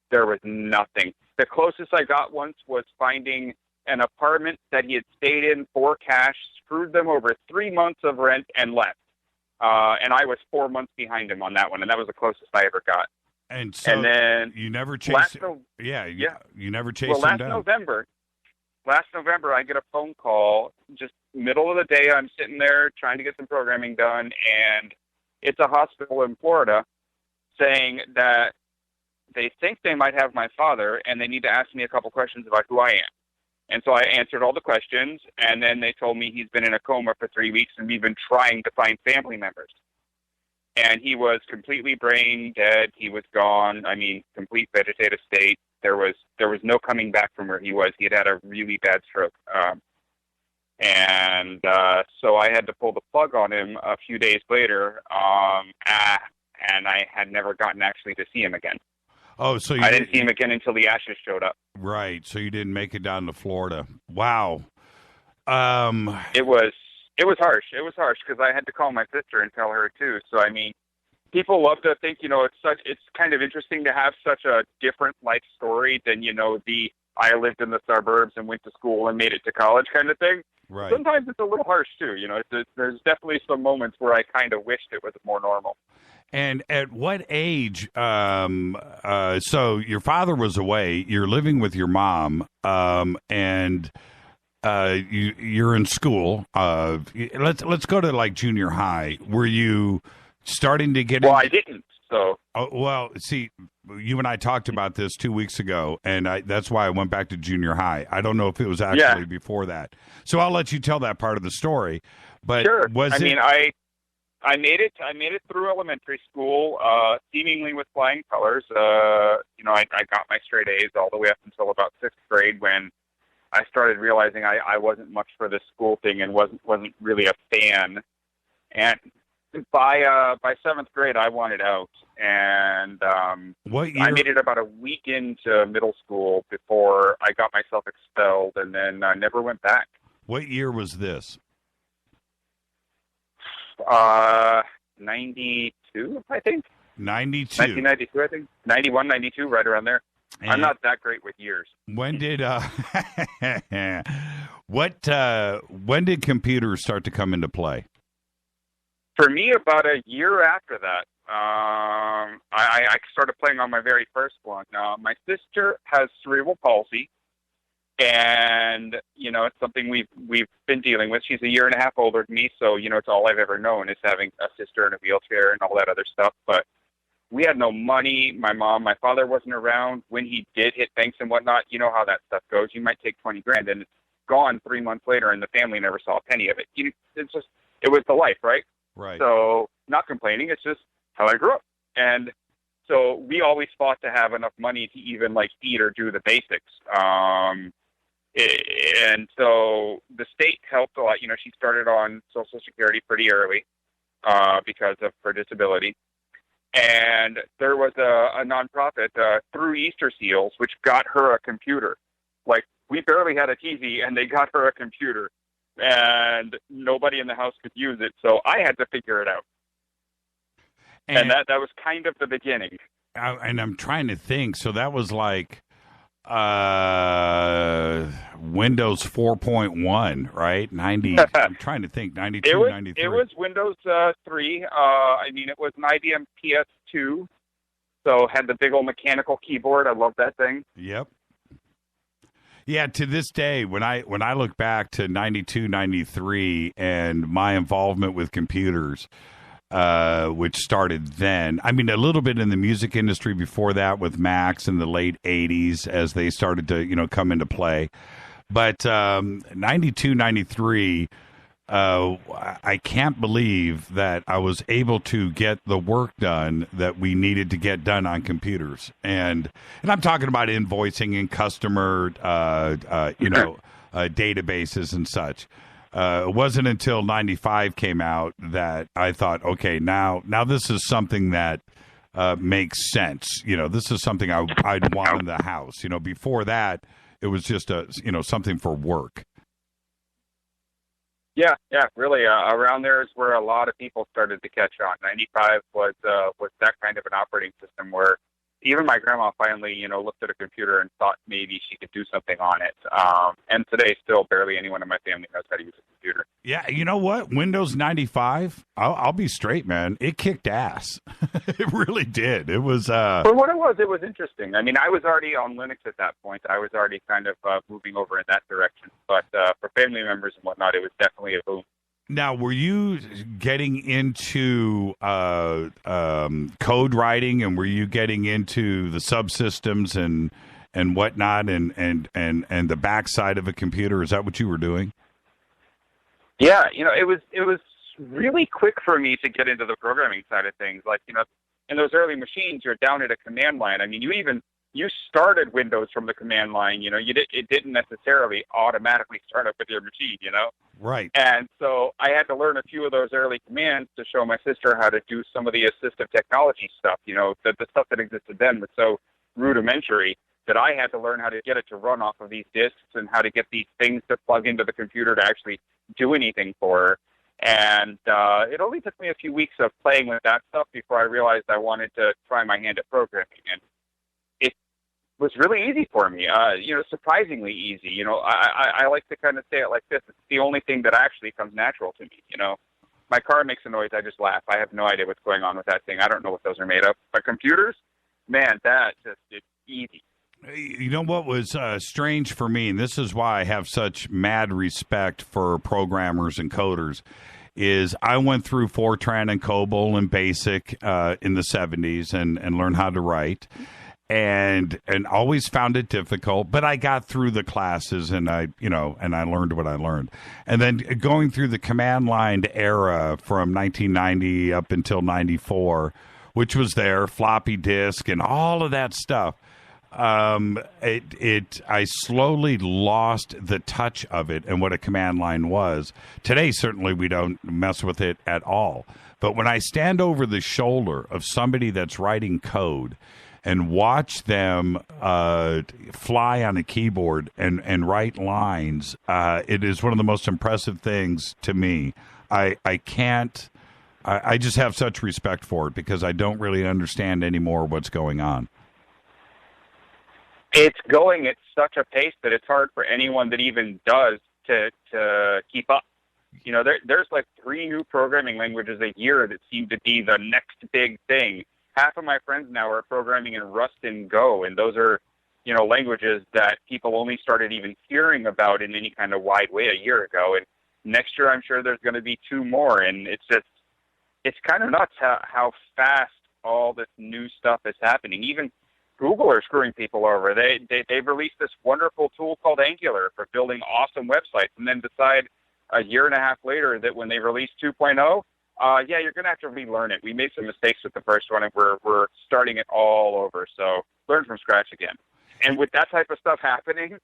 There was nothing. The closest I got once was finding an apartment that he had stayed in for cash, screwed them over 3 months of rent, and left. And I was 4 months behind him on that one, and that was the closest I ever got. And so then you never chased him. You never chased him down. Last November, I get a phone call, just middle of the day. I'm sitting there trying to get some programming done, and it's a hospital in Florida saying that they think they might have my father, and they need to ask me a couple questions about who I am. And so I answered all the questions, and then they told me he's been in a coma for 3 weeks, and we've been trying to find family members. And he was completely brain dead. He was gone. Complete vegetative state. There was no coming back from where he was. He had a really bad stroke. So I had to pull the plug on him a few days later, and I had never gotten actually to see him again. Oh, so I didn't see him again until the ashes showed up. Right, so you didn't make it down to Florida. Wow. It was harsh. It was harsh because I had to call my sister and tell her too. So people love to think it's kind of interesting to have such a different life story than I lived in the suburbs and went to school and made it to college kind of thing. Right. Sometimes it's a little harsh too. There's definitely some moments where I kind of wished it was more normal. And at what age? So your father was away. You're living with your mom, and you're in school. Let's go to like junior high. Were you starting to get? Well, I didn't. So. Oh, well, see, you and I talked about this 2 weeks ago, and that's why I went back to junior high. I don't know if it was actually before that. So I'll let you tell that part of the story. But sure. I made it through elementary school, seemingly with flying colors. I got my straight A's all the way up until about 6th grade when I started realizing I wasn't much for this school thing and wasn't really a fan. And by 7th grade, I wanted out. And what year? I made it about a week into middle school before I got myself expelled, and then I never went back. What year was this? 92, I think. 92. 1992, I think. 91, 92, right around there. And I'm not that great with years. When did when did computers start to come into play? For me, about a year after that, I started playing on my very first one. My sister has cerebral palsy. And, it's something we've been dealing with. She's a year and a half older than me, so, it's all I've ever known is having a sister in a wheelchair and all that other stuff. But we had no money. My father wasn't around. When he did hit banks and whatnot, you know how that stuff goes. You might take 20 grand and it's gone 3 months later and the family never saw a penny of it. It was the life, right? Right. So, not complaining. It's just how I grew up. And so we always fought to have enough money to even, eat or do the basics. And so the state helped a lot. She started on Social Security pretty early because of her disability. And there was a nonprofit, Thru Easter Seals, which got her a computer. We barely had a TV, and they got her a computer. And nobody in the house could use it, so I had to figure it out. And that was kind of the beginning. And I'm trying to think. So that was Windows 4.1, right? 90. I'm trying to think. 92, 93. It was Windows 3. It was an IBM PS2, so had the big old mechanical keyboard. I love that thing. Yep. Yeah, to this day, when I look back to 92, 93 and my involvement with computers, which started then. A little bit in the music industry before that with Macs in the late 80s as they started to, come into play. But 92, 93, I can't believe that I was able to get the work done that we needed to get done on computers. And I'm talking about invoicing and customer, databases and such. It wasn't until 95 came out that I thought, okay, now this is something that makes sense. This is something I'd want in the house. Before that, it was just something for work. Yeah, really. Around there is where a lot of people started to catch on. 95 was that kind of an operating system where even my grandma finally, looked at a computer and thought maybe she could do something on it. And today, still barely anyone in my family knows how to use a computer. Yeah, you know what? Windows 95, I'll be straight, man. It kicked ass. It really did. It was... For what it was interesting. I was already on Linux at that point. I was already kind of moving over in that direction. But for family members and whatnot, it was definitely a boom. Now, were you getting into code writing, and were you getting into the subsystems and whatnot, and the backside of a computer? Is that what you were doing? Yeah, it was really quick for me to get into the programming side of things. In those early machines, you're down at a command line. You started Windows from the command line. It didn't necessarily automatically start up with your machine. Right. And so I had to learn a few of those early commands to show my sister how to do some of the assistive technology stuff. The stuff that existed then was so rudimentary that I had to learn how to get it to run off of these disks and how to get these things to plug into the computer to actually do anything for her. And it only took me a few weeks of playing with that stuff before I realized I wanted to try my hand at programming. And it was really easy for me, surprisingly easy. I like to kind of say it like this. It's the only thing that actually comes natural to me, my car makes a noise, I just laugh. I have no idea what's going on with that thing. I don't know what those are made of. But computers, man, it's easy. You know what was strange for me, and this is why I have such mad respect for programmers and coders, is I went through Fortran and COBOL and BASIC in the 70s and learned how to write. And always found it difficult, but I got through the classes and I learned what I learned. And then going through the command line era from 1990 up until 94, which was there, floppy disk and all of that stuff. I slowly lost the touch of it and what a command line was. Today, certainly we don't mess with it at all. But when I stand over the shoulder of somebody that's writing code and watch them fly on a keyboard and write lines, it is one of the most impressive things to me. I just have such respect for it because I don't really understand anymore what's going on. It's going at such a pace that it's hard for anyone that even does to keep up. You know, there's like 3 new programming languages a year that seem to be the next big thing. Half of my friends now are programming in Rust and Go, and those are, you know, languages that people only started even hearing about in any kind of wide way a year ago. And next year, I'm sure there's going to be 2 more. And it's kind of nuts how fast all this new stuff is happening. Even Google are screwing people over. They've released this wonderful tool called Angular for building awesome websites, and then decide a year and a half later that when they release 2.0, you're going to have to relearn it. We made some mistakes with the first one, and we're starting it all over. So learn from scratch again. And with that type of stuff happening,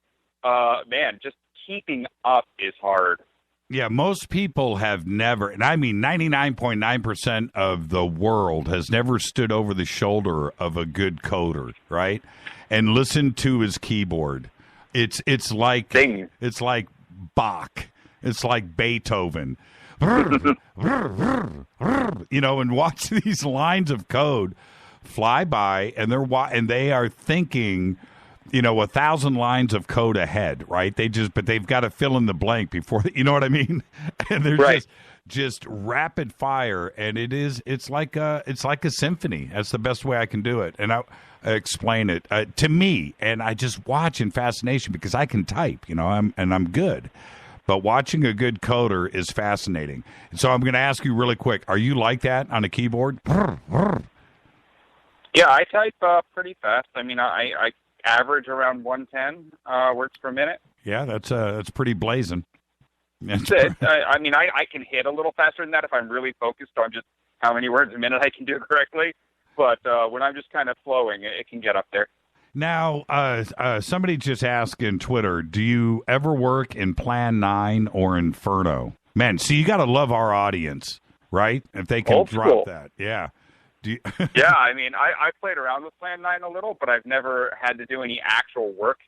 just keeping up is hard. Yeah, most people have never, and I mean 99.9% of the world has never stood over the shoulder of a good coder, right? And listened to his keyboard. It's like Bach. It's like Beethoven. You know, and watch these lines of code fly by, and they are thinking, you know, 1,000 lines of code ahead, right? But they've got to fill in the blank before, you know what I mean? And they're just rapid fire, and it's like a symphony. That's the best way I can do it, and I explain it to me, and I just watch in fascination because I can type, you know, I'm good. But watching a good coder is fascinating. And so I'm going to ask you really quick, are you like that on a keyboard? Yeah, I type pretty fast. I mean, I average around 110 words per minute. Yeah, that's pretty blazing. I mean, I can hit a little faster than that if I'm really focused on just how many words a minute I can do correctly. But when I'm just kind of flowing, it can get up there. Now, somebody just asked in Twitter, do you ever work in Plan 9 or Inferno? Man, see, you got to love our audience, right? If they can drop that. Yeah. Yeah, I mean, I played around with Plan 9 a little, but I've never had to do any actual work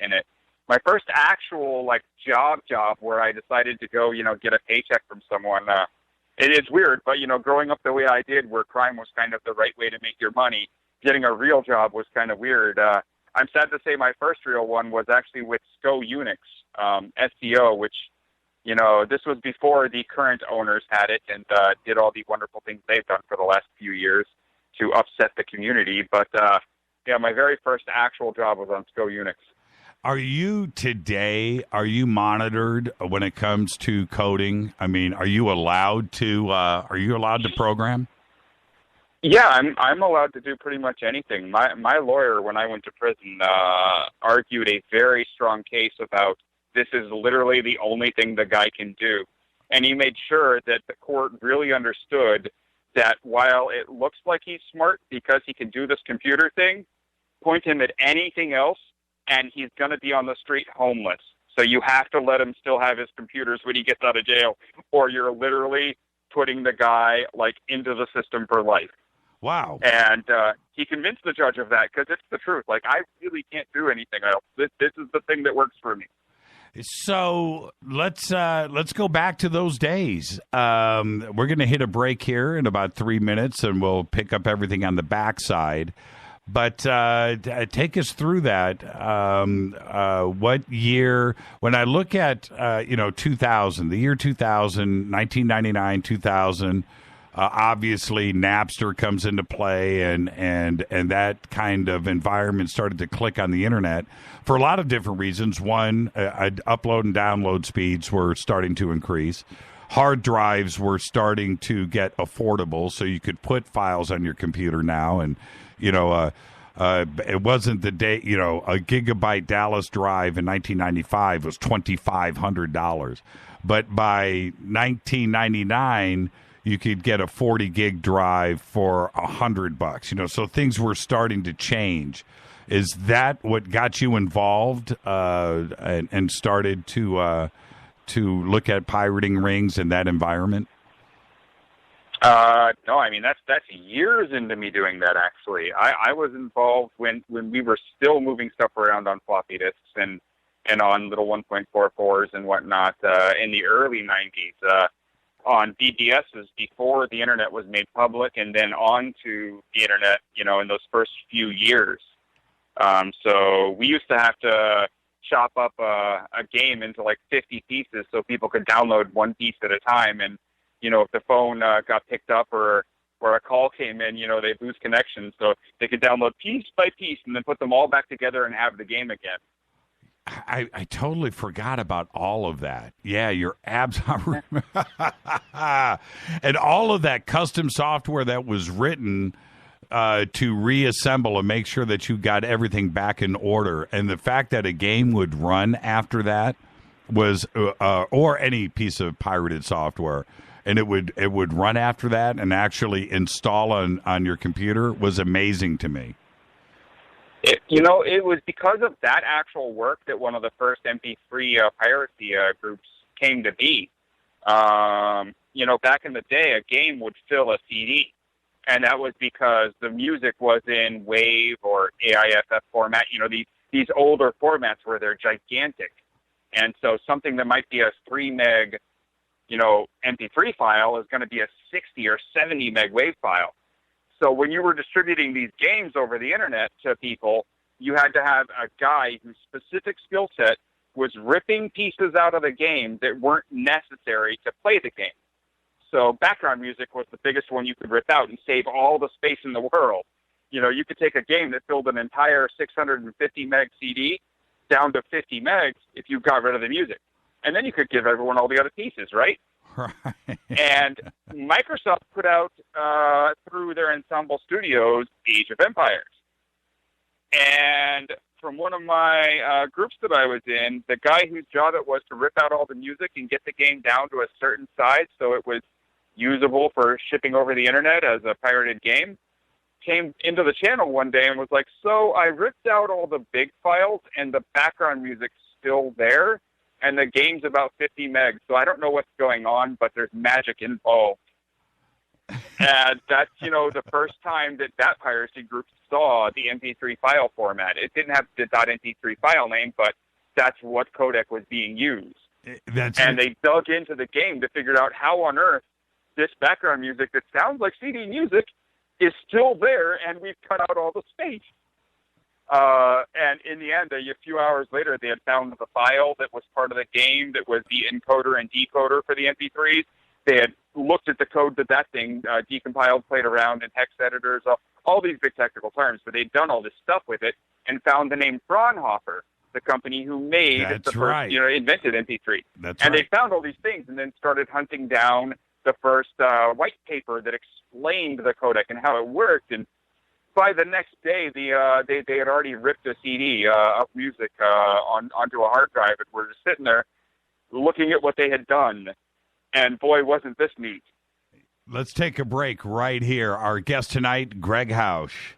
in it. My first actual, job where I decided to go, get a paycheck from someone, it is weird, but, growing up the way I did, where crime was kind of the right way to make your money, getting a real job was kind of weird. I'm sad to say my first real one was actually with SCO Unix, SCO, which, this was before the current owners had it and did all the wonderful things they've done for the last few years to upset the community. But, my very first actual job was on SCO Unix. Are you monitored when it comes to coding? I mean, are you allowed to program? Yeah, I'm allowed to do pretty much anything. My lawyer, when I went to prison, argued a very strong case about this is literally the only thing the guy can do. And he made sure that the court really understood that while it looks like he's smart because he can do this computer thing, point him at anything else, and he's going to be on the street homeless. So you have to let him still have his computers when he gets out of jail, or you're literally putting the guy, into the system for life. Wow. And he convinced the judge of that because it's the truth. I really can't do anything else. This is the thing that works for me. So let's go back to those days. We're going to hit a break here in about 3 minutes, and we'll pick up everything on the backside. But take us through that. What year? When I look at 2000, the year 2000, 1999, 2000. Obviously, Napster comes into play, and that kind of environment started to click on the internet for a lot of different reasons. One, upload and download speeds were starting to increase. Hard drives were starting to get affordable, so you could put files on your computer now, and it wasn't the day, a gigabyte Dallas drive in 1995 was $2,500. But by 1999, you could get a 40 gig drive for $100. So things were starting to change. Is that what got you involved and started to look at pirating rings in that environment? No, I mean, that's years into me doing that, actually. I was involved when we were still moving stuff around on floppy disks and on little 1.44s and whatnot in the early 90s, on BBSs before the internet was made public, and then onto the internet, in those first few years. So we used to have to chop up a game into like 50 pieces so people could download one piece at a time, and if the phone got picked up or a call came in, they'd lose connection. So they could download piece by piece and then put them all back together and have the game again. I totally forgot about all of that. Yeah, you're absolutely... And all of that custom software that was written to reassemble and make sure that you got everything back in order. And the fact that a game would run after that was, or any piece of pirated software, and it would run after that and actually install on your computer was amazing to me. It was because of that actual work that one of the first MP3 piracy groups came to be. Back in the day, a game would fill a CD, and that was because the music was in WAV or AIFF format. These older formats where they're gigantic, and so something that might be a 3 meg MP3 file is going to be a 60 or 70 meg WAV file. So when you were distributing these games over the internet to people, you had to have a guy whose specific skill set was ripping pieces out of the game that weren't necessary to play the game. So background music was the biggest one you could rip out and save all the space in the world. You could take a game that filled an entire 650 meg CD down to 50 megs if you got rid of the music. And then you could give everyone all the other pieces, right? Right. And Microsoft put out, through their Ensemble Studios, Age of Empires. And from one of my groups that I was in, the guy whose job it was to rip out all the music and get the game down to a certain size so it was usable for shipping over the internet as a pirated game, came into the channel one day and was like, so I ripped out all the big files and the background music's still there, and the game's about 50 megs, so I don't know what's going on, but there's magic involved. And that's, the first time that piracy group saw the MP3 file format. It didn't have the .mp3 file name, but that's what codec was being used. And they dug into the game to figure out how on earth this background music that sounds like CD music is still there, and we've cut out all the space. And in the end, a few hours later, they had found the file that was part of the game that was the encoder and decoder for the MP3s. They had looked at the code that thing decompiled, played around in hex editors, all these big technical terms, but they'd done all this stuff with it and found the name Fraunhofer, the company who made first, invented MP3. And they found all these things and then started hunting down the first white paper that explained the codec and how it worked. And by the next day, they had already ripped a CD of music onto a hard drive and were just sitting there looking at what they had done. And boy, wasn't this neat. Let's take a break right here. Our guest tonight, Gregg Housh.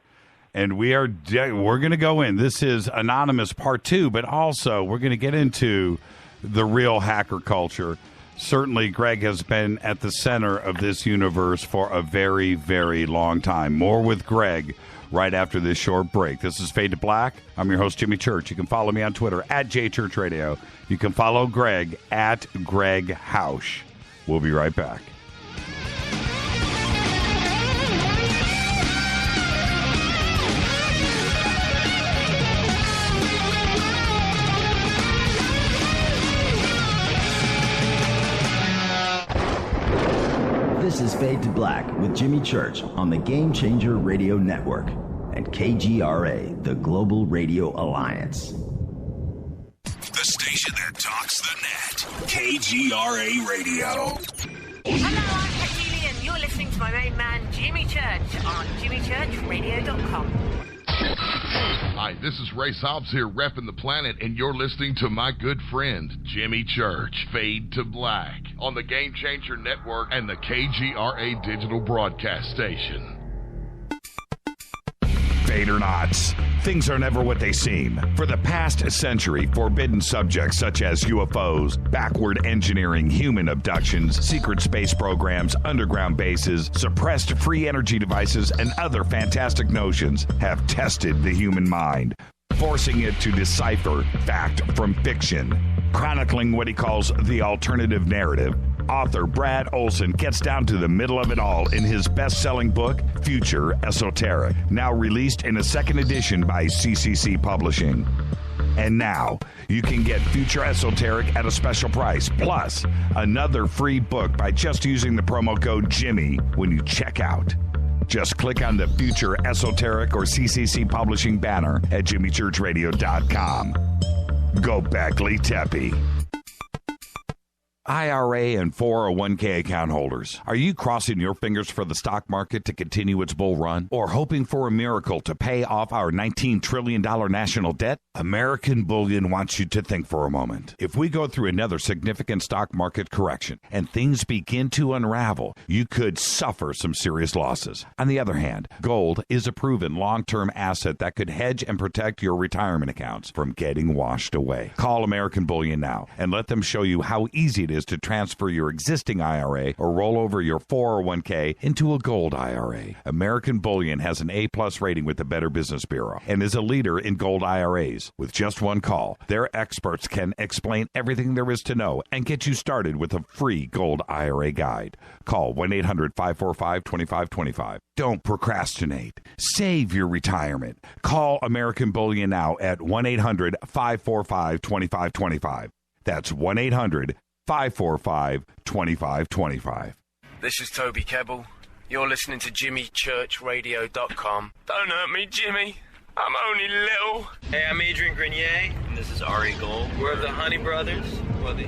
And we're going to go in. This is Anonymous Part 2, but also we're going to get into the real hacker culture. Certainly, Gregg has been at the center of this universe for a very, very long time. More with Gregg right after this short break. This is Fade to Black. I'm your host, Jimmy Church. You can follow me on Twitter at JChurchRadio. You can follow Gregg at Gregg Housh. We'll be right back. This is Fade to Black with Jimmy Church on the Game Changer Radio Network and KGRA, the Global Radio Alliance. The station that talks the net. KGRA Radio. Hello, I'm Katie, and you're listening to my main man, Jimmy Church, on jimmychurchradio.com. Hi, this is Ray Hobbs here, repping the planet, and you're listening to my good friend, Jimmy Church, Fade to Black, on the Game Changer Network and the KGRA digital broadcast station. Fadernauts. Things are never what they seem. For the past century, forbidden subjects such as UFOs, backward engineering, human abductions, secret space programs, underground bases, suppressed free energy devices, and other fantastic notions have tested the human mind, forcing it to decipher fact from fiction. Chronicling what he calls the alternative narrative, author Brad Olson gets down to the middle of it all in his best-selling book, Future Esoteric, now released in a second edition by CCC Publishing. And now, you can get Future Esoteric at a special price, plus another free book by just using the promo code JIMMY when you check out. Just click on the Future Esoteric or CCC Publishing banner at jimmychurchradio.com. Go back, Lee Tepe. IRA and 401k account holders, are you crossing your fingers for the stock market to continue its bull run? Or hoping for a miracle to pay off our $19 trillion national debt? American Bullion wants you to think for a moment. If we go through another significant stock market correction and things begin to unravel, you could suffer some serious losses. On the other hand, gold is a proven long-term asset that could hedge and protect your retirement accounts from getting washed away. Call American Bullion now and let them show you how easy it is to transfer your existing IRA or roll over your 401k into a gold IRA. American Bullion has an A+ rating with the Better Business Bureau and is a leader in gold IRAs. With just one call, their experts can explain everything there is to know and get you started with a free gold IRA guide. Call 1-800-545-2525. Don't procrastinate. Save your retirement. Call American Bullion now at 1-800-545-2525. That's 1-800-545-2525. This is Toby Kebbell. You're listening to jimmychurchradio.com. Don't hurt me, Jimmy. I'm only little. Hey, I'm Adrian Grenier. And this is Ari Gold. We're the Honey Brothers. We're of the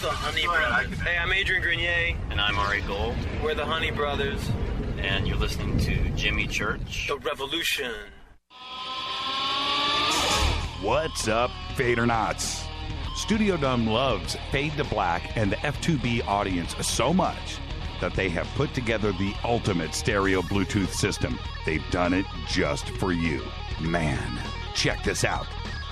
Honey Brothers. Hey, I'm Adrian Grenier. And I'm Ari Gold. We're the Honey Brothers. And you're listening to Jimmy Church. The Revolution. What's up, Fadernauts? Studio Dome loves Fade to Black and the F2B audience so much that they have put together the ultimate stereo Bluetooth system. They've done it just for you. Man, check this out.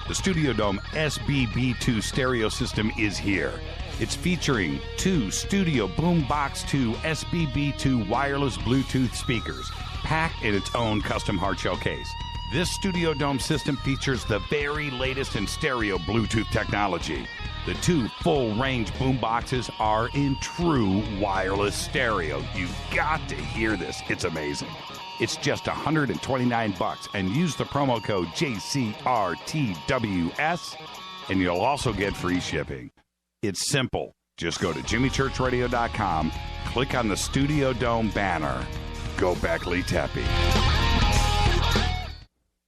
The Studio Dome SBB2 stereo system is here. It's featuring two Studio Boombox 2 SBB2 wireless Bluetooth speakers, packed in its own custom hardshell case. This Studio Dome system features the very latest in stereo Bluetooth technology. The two full-range boomboxes are in true wireless stereo. You've got to hear this. It's amazing. It's just $129 and use the promo code JCRTWS and you'll also get free shipping. It's simple. Just go to jimmychurchradio.com, click on the Studio Dome banner. Go back, Lee Tepe.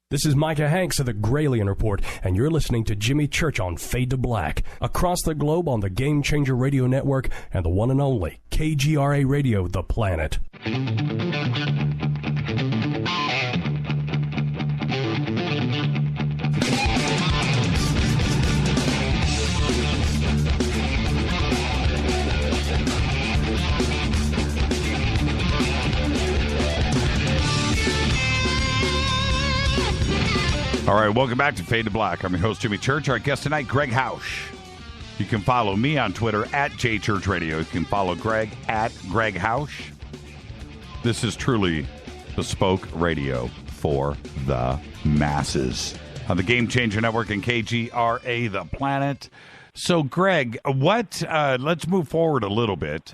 This is Micah Hanks of the Gralien Report, and you're listening to Jimmy Church on Fade to Black, across the globe on the Game Changer Radio Network and the one and only KGRA Radio, The Planet. All right, welcome back to Fade to Black. I'm your host, Jimmy Church. Our guest tonight, Gregg Housh. You can follow me on Twitter at JChurchRadio. You can follow Greg at Gregg Housh. This is truly bespoke radio for the masses on the Game Changer Network and KGRA, The Planet. So, Greg, let's move forward a little bit.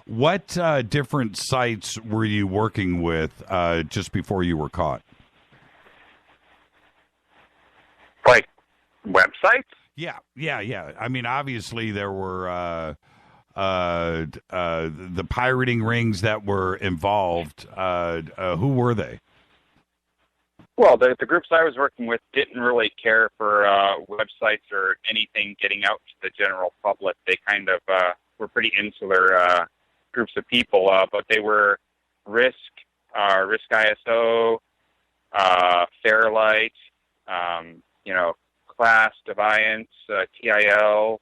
What different sites were you working with just before you were caught? Like websites? Yeah. I mean, obviously there were the pirating rings that were involved, who were they? Well, the groups I was working with didn't really care for websites or anything getting out to the general public. They kind of were pretty insular groups of people, but they were Risk ISO, Fairlight, Class, Deviance, TIL.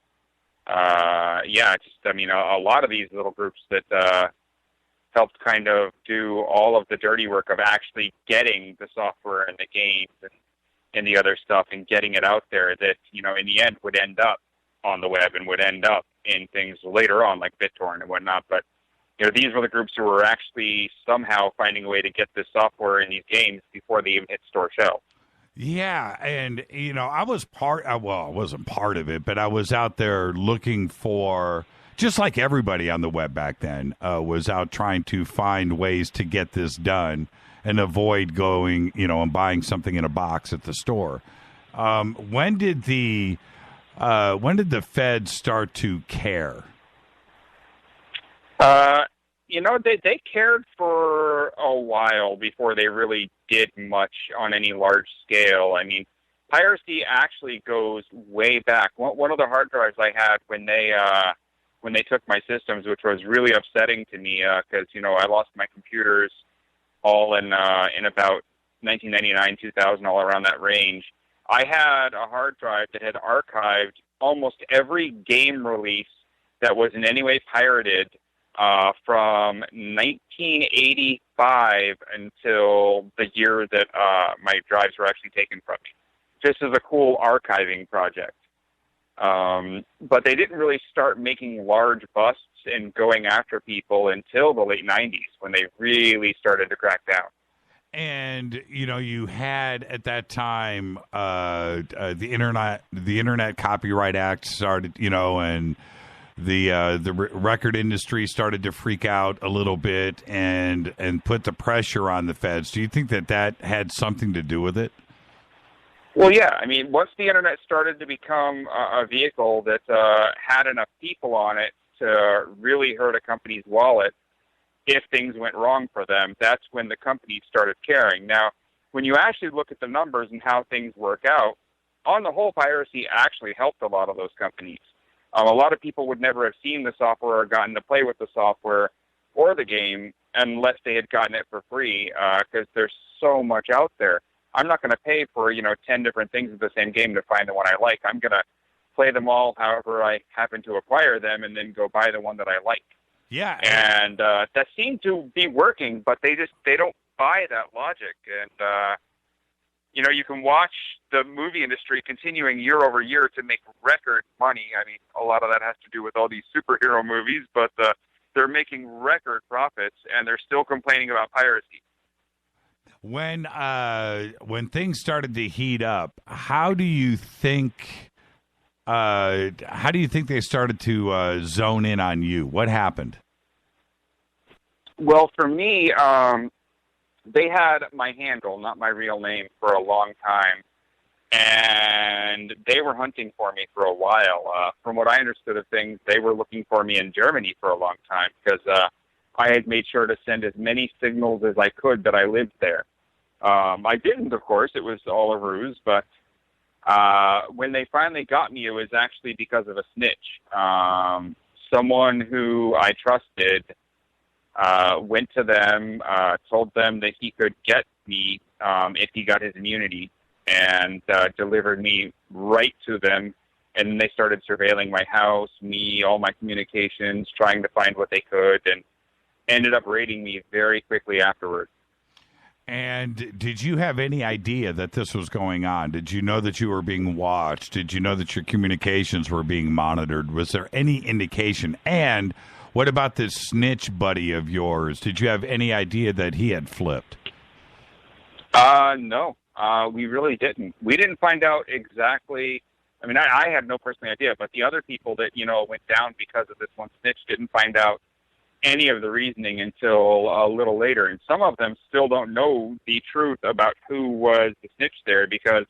A lot of these little groups that helped kind of do all of the dirty work of actually getting the software and the games and the other stuff and getting it out there that, in the end would end up on the web and would end up in things later on like BitTorrent and whatnot. But, these were the groups who were actually somehow finding a way to get this software in these games before they even hit store shelves. Yeah, and, I was I wasn't part of it, but I was out there looking for, just like everybody on the web back then, was out trying to find ways to get this done and avoid going, and buying something in a box at the store. When did the feds start to care? They cared for a while before they really did much on any large scale. I mean, piracy actually goes way back. One of the hard drives I had when they took my systems, which was really upsetting to me because, I lost my computers all in about 1999, 2000, all around that range. I had a hard drive that had archived almost every game release that was in any way pirated from 1985 until the year that my drives were actually taken from me, just as a cool archiving project. But they didn't really start making large busts and going after people until the late 90s when they really started to crack down. And, you had at that time the Internet Copyright Act started, and the record industry started to freak out a little bit and put the pressure on the feds. Do you think that had something to do with it? Well, yeah. I mean, once the Internet started to become a vehicle that had enough people on it to really hurt a company's wallet if things went wrong for them, that's when the companies started caring. Now, when you actually look at the numbers and how things work out, on the whole, piracy actually helped a lot of those companies. A lot of people would never have seen the software or gotten to play with the software or the game unless they had gotten it for free because there's so much out there. I'm not going to pay for, 10 different things of the same game to find the one I like. I'm going to play them all however I happen to acquire them and then go buy the one that I like. Yeah. And that seemed to be working, but they don't buy that logic. And, you can watch the movie industry continuing year over year to make record money. I mean, a lot of that has to do with all these superhero movies, but they're making record profits, and they're still complaining about piracy. When things started to heat up, how do you think they started to zone in on you? What happened? Well, for me, they had my handle, not my real name, for a long time, and they were hunting for me for a while. From what I understood of things, they were looking for me in Germany for a long time because I had made sure to send as many signals as I could that I lived there. I didn't, of course. It was all a ruse, but when they finally got me, it was actually because of a snitch. Someone who I trusted went to them, told them that he could get me if he got his immunity, and delivered me right to them. And they started surveilling my house, me, all my communications, trying to find what they could, and ended up raiding me very quickly afterwards. And did you have any idea that this was going on? Did you know that you were being watched? Did you know that your communications were being monitored? Was there any indication? And what about this snitch buddy of yours? Did you have any idea that he had flipped? No, we really didn't. We didn't find out exactly. I mean, I had no personal idea, but the other people that, went down because of this one snitch didn't find out any of the reasoning until a little later. And some of them still don't know the truth about who was the snitch there, because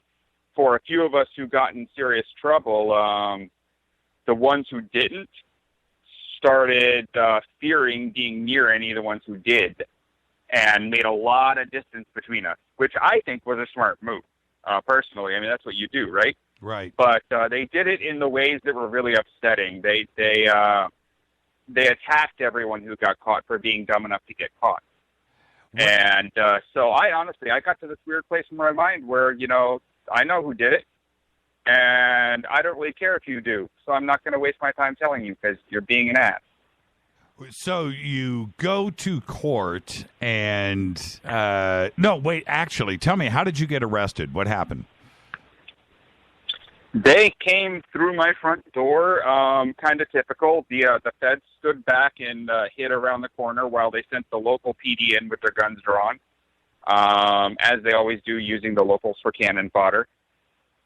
for a few of us who got in serious trouble, the ones who didn't started fearing being near any of the ones who did, and made a lot of distance between us, which I think was a smart move, personally. I mean, that's what you do, right? Right. But they did it in the ways that were really upsetting. They attacked everyone who got caught for being dumb enough to get caught. What? And so I got to this weird place in my mind where, I know who did it, and I don't really care if you do. So I'm not going to waste my time telling you because you're being an ass. So you go to court and no, wait, actually, tell me, how did you get arrested? What happened? They came through my front door, kind of typical. The feds stood back and hid around the corner while they sent the local PD in with their guns drawn, as they always do, using the locals for cannon fodder.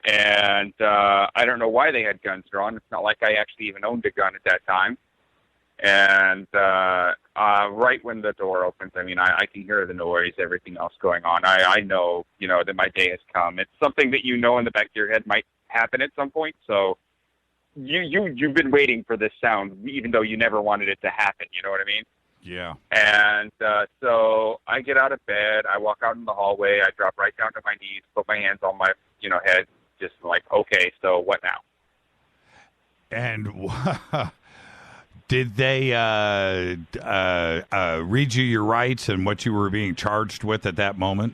And I don't know why they had guns drawn. It's not like I actually even owned a gun at that time. And right when the door opens, I mean, I can hear the noise, everything else going on. I know, that my day has come. It's something that in the back of your head might happen at some point. So you've been waiting for this sound, even though you never wanted it to happen. You know what I mean? Yeah. And so I get out of bed. I walk out in the hallway. I drop right down to my knees, put my hands on my, head, just like, okay, so what now? And did they read you your rights and what you were being charged with at that moment?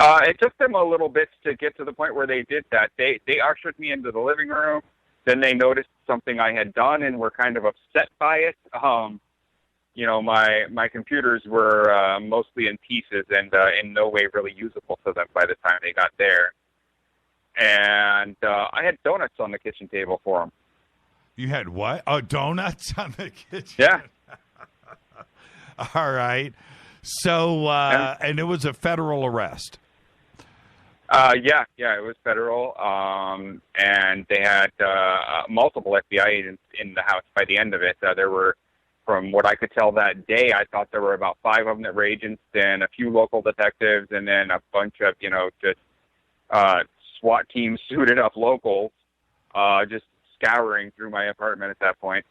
It took them a little bit to get to the point where they did that. They ushered me into the living room. Then they noticed something I had done and were kind of upset by it. My computers were mostly in pieces and in no way really usable to them by the time they got there. And I had donuts on the kitchen table for them. You had what? Oh, donuts on the kitchen? Yeah. All right. So, and it was a federal arrest. Yeah, it was federal. And they had multiple FBI agents in the house by the end of it. There were, from what I could tell that day, I thought there were about 5 of them that were agents, and a few local detectives, and then a bunch of, just SWAT teams suited up locals, just scouring through my apartment at that point.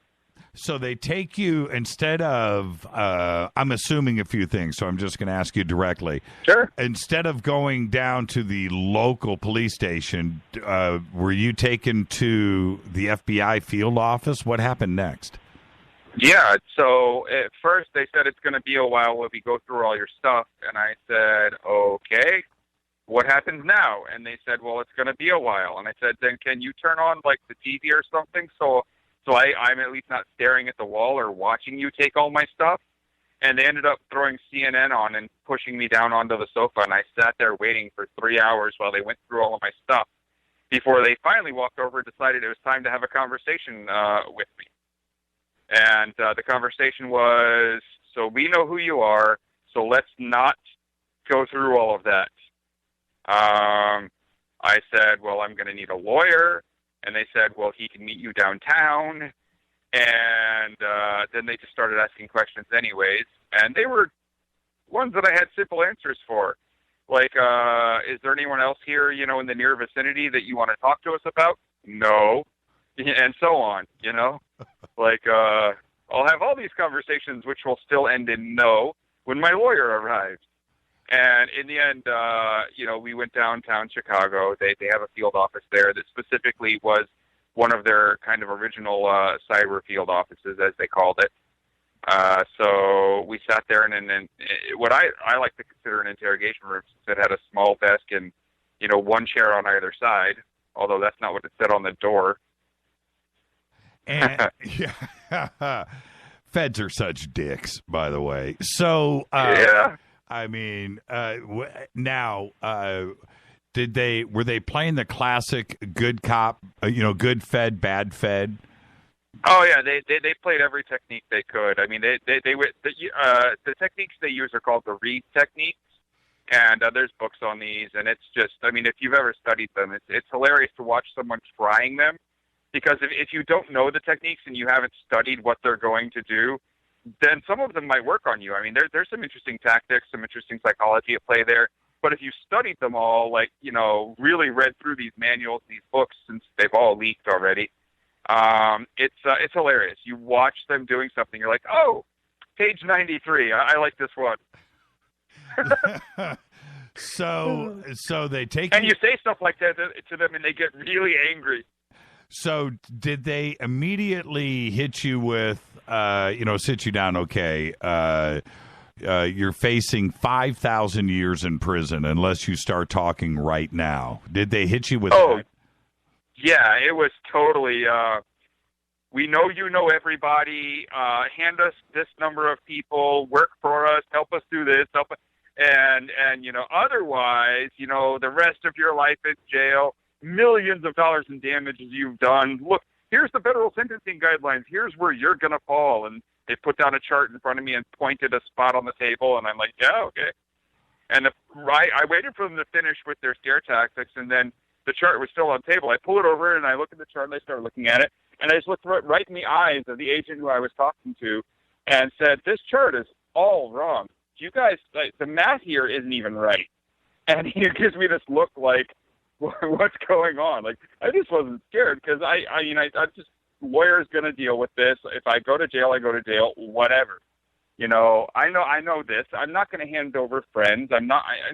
So they take you, instead of, I'm assuming a few things, so I'm just going to ask you directly. Sure. Instead of going down to the local police station, were you taken to the FBI field office? What happened next? Yeah, so at first they said it's going to be a while while we go through all your stuff, and I said, okay, what happens now? And they said, well, it's going to be a while. And I said, then can you turn on, like, the TV or something so I'm at least not staring at the wall or watching you take all my stuff? And they ended up throwing CNN on and pushing me down onto the sofa, and I sat there waiting for 3 hours while they went through all of my stuff before they finally walked over and decided it was time to have a conversation with me. And the conversation was, so we know who you are, so let's not go through all of that. I said, well, I'm going to need a lawyer. And they said, well, he can meet you downtown. And then they just started asking questions anyways. And they were ones that I had simple answers for. Like, is there anyone else here, in the near vicinity that you want to talk to us about? No. And so on, Like, I'll have all these conversations which will still end in no when my lawyer arrives. And in the end, we went downtown Chicago. They have a field office there that specifically was one of their kind of original cyber field offices, as they called it. So we sat there, and then what I like to consider an interrogation room, since it had a small desk and, one chair on either side, although that's not what it said on the door. And yeah, feds are such dicks, by the way. So, yeah. I mean, now, were they playing the classic good cop, good fed, bad fed? Oh yeah, they played every technique they could. I mean, the techniques they use are called the Reed techniques, and there's books on these, and it's just, I mean, if you've ever studied them, it's hilarious to watch someone trying them, because if you don't know the techniques and you haven't studied what they're going to do, then some of them might work on you. I mean, there's some interesting tactics, some interesting psychology at play there. But if you studied them all, like, really read through these manuals, these books, since they've all leaked already, It's hilarious. You watch them doing something, you're like, oh, page 93. I like this one. So they take and you say stuff like that to them, and they get really angry. So did they immediately hit you with, sit you down? Okay, you're facing 5,000 years in prison unless you start talking right now. Did they hit you with that? Yeah, it was totally, we know you know everybody, hand us this number of people, work for us, help us do this, and otherwise, the rest of your life in jail, millions of dollars in damages you've done. Look, here's the federal sentencing guidelines. Here's where you're going to fall. And they put down a chart in front of me and pointed a spot on the table, and I'm like, yeah, okay. And I waited for them to finish with their scare tactics, and then the chart was still on the table. I pull it over, and I look at the chart, and I start looking at it, and I just looked right in the eyes of the agent who I was talking to and said, this chart is all wrong. You guys, the math here isn't even right. And he gives me this look like, what's going on? Like, I just wasn't scared because I'm just, lawyer's going to deal with this. If I go to jail, I go to jail, whatever. I know this. I'm not going to hand over friends.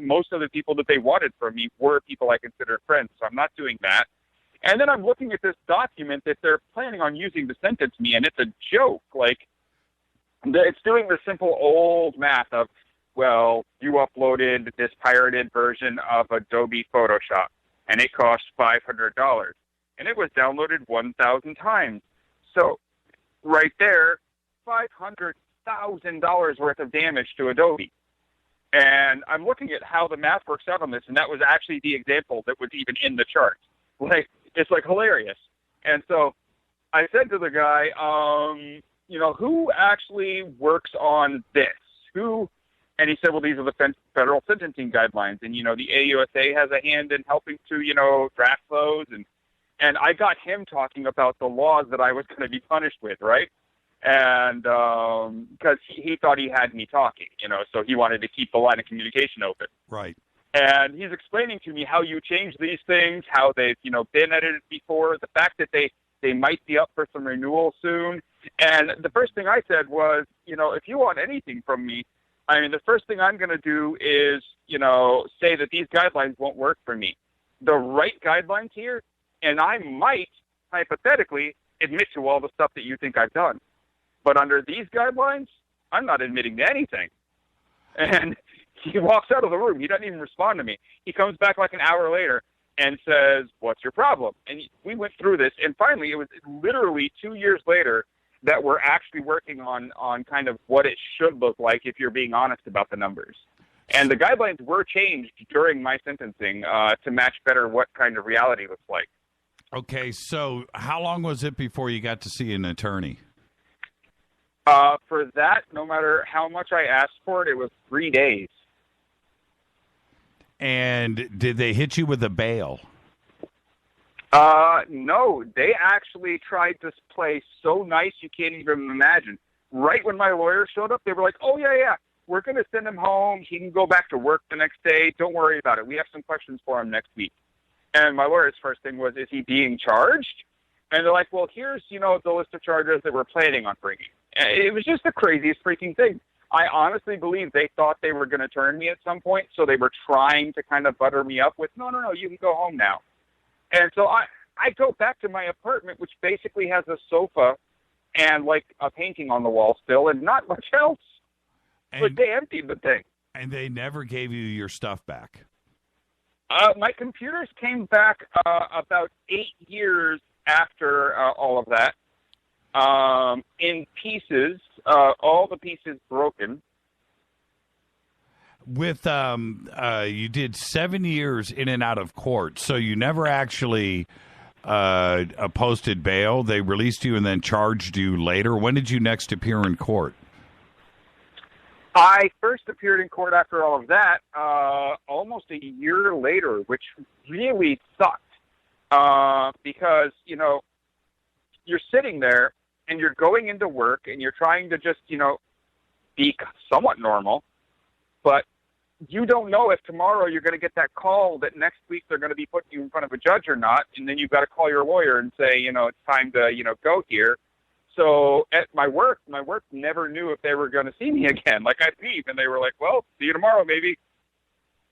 Most of the people that they wanted from me were people I considered friends, so I'm not doing that. And then I'm looking at this document that they're planning on using to sentence me, and it's a joke. Like, it's doing the simple old math of, well, you uploaded this pirated version of Adobe Photoshop, and it cost $500, and it was downloaded 1,000 times. So right there, $500,000 worth of damage to Adobe. And I'm looking at how the math works out on this, and that was actually the example that was even in the chart. Like, it's like hilarious. And so I said to the guy, who actually works on this? And he said, well, these are the federal sentencing guidelines. And, the AUSA has a hand in helping to, draft those. And I got him talking about the laws that I was going to be punished with, right? And because he thought he had me talking, so he wanted to keep the line of communication open. Right. And he's explaining to me how you change these things, how they've, been edited before, the fact that they might be up for some renewal soon. And the first thing I said was, if you want anything from me, the first thing I'm going to do is, say that these guidelines won't work for me. The right guidelines here, and I might, hypothetically, admit to all the stuff that you think I've done. But under these guidelines, I'm not admitting to anything. And he walks out of the room. He doesn't even respond to me. He comes back like an hour later and says, what's your problem? And we went through this, and finally, it was literally 2 years later that we're actually working on kind of what it should look like if you're being honest about the numbers. And the guidelines were changed during my sentencing to match better what kind of reality looks like. Okay, so how long was it before you got to see an attorney? For that, no matter how much I asked for it, it was 3 days. And did they hit you with a bail? No, they actually tried to play so nice you can't even imagine. Right when my lawyer showed up, they were like, oh, yeah, we're going to send him home. He can go back to work the next day. Don't worry about it. We have some questions for him next week. And my lawyer's first thing was, is he being charged? And they're like, well, here's, the list of charges that we're planning on bringing. It was just the craziest freaking thing. I honestly believe they thought they were going to turn me at some point, so they were trying to kind of butter me up with, no, you can go home now. And so I go back to my apartment, which basically has a sofa and, like, a painting on the wall still and not much else. But they emptied the thing. And they never gave you your stuff back? My computers came back about 8 years after all of that. In pieces, all the pieces broken. With you did 7 years in and out of court, so you never actually posted bail. They released you and then charged you later. When did you next appear in court? I first appeared in court after all of that, almost a year later, which really sucked because you're sitting there and you're going into work and you're trying to just, be somewhat normal, but you don't know if tomorrow you're going to get that call that next week they're going to be putting you in front of a judge or not, and then you've got to call your lawyer and say, it's time to, go here. So at my work never knew if they were going to see me again. Like, I'd leave, and they were like, well, see you tomorrow, maybe.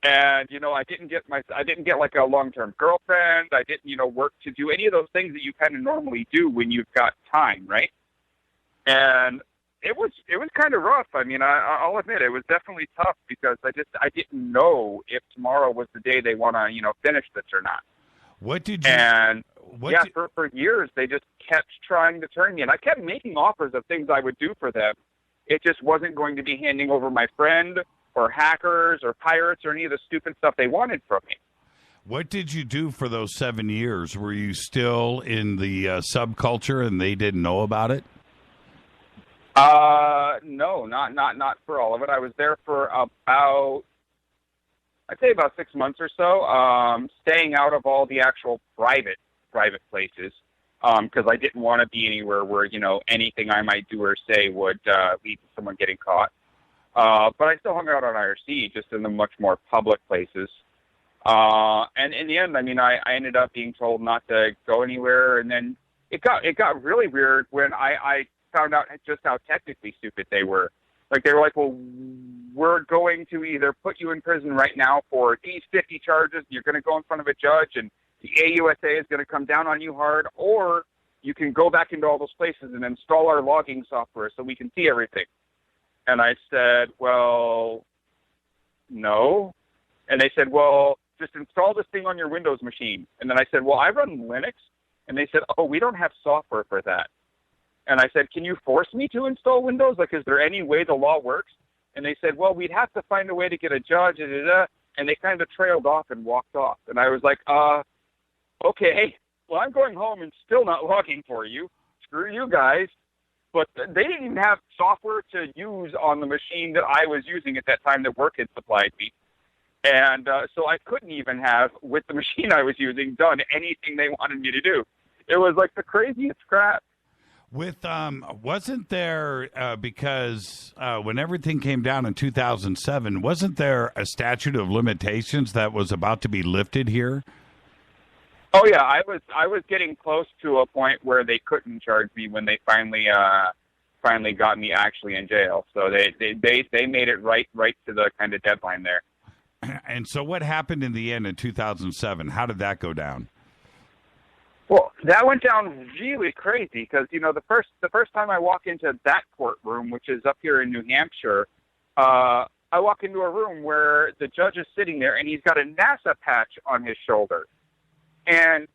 And, I didn't get like a long-term girlfriend. I didn't, work to do any of those things that you kind of normally do when you've got time, right? And it was kind of rough. I mean, I'll admit it was definitely tough because I didn't know if tomorrow was the day they want to, finish this or not. What did you? And for years they just kept trying to turn me, and I kept making offers of things I would do for them. It just wasn't going to be handing over my friend or hackers or pirates or any of the stupid stuff they wanted from me. What did you do for those 7 years? Were you still in the subculture and they didn't know about it? No, not for all of it. I was there for about 6 months or so, staying out of all the actual private places, because I didn't want to be anywhere where, anything I might do or say would lead to someone getting caught. But I still hung out on IRC, just in the much more public places. And in the end, I mean, I ended up being told not to go anywhere, and then it got really weird when I found out just how technically stupid they were. Like, they were like, well, we're going to either put you in prison right now for these 50 charges, you're going to go in front of a judge, and the AUSA is going to come down on you hard, or you can go back into all those places and install our logging software so we can see everything. And I said, well, no. And they said, well, just install this thing on your Windows machine. And then I said, well, I run Linux. And they said, oh, we don't have software for that. And I said, can you force me to install Windows? Like, is there any way the law works? And they said, well, we'd have to find a way to get a judge. And they kind of trailed off and walked off. And I was like, okay, well, I'm going home and still not logging for you. Screw you guys. But they didn't even have software to use on the machine that I was using at that time that work had supplied me. And so I couldn't even have, with the machine I was using, done anything they wanted me to do. It was like the craziest crap. With wasn't there because when everything came down in 2007, wasn't there a statute of limitations that was about to be lifted here? Oh yeah, I was getting close to a point where they couldn't charge me when they finally got me actually in jail. So they made it right to the kind of deadline there. And so what happened in the end in 2007? How did that go down? Well, that went down really crazy because, the first time I walk into that courtroom, which is up here in New Hampshire, I walk into a room where the judge is sitting there and he's got a NASA patch on his shoulder. And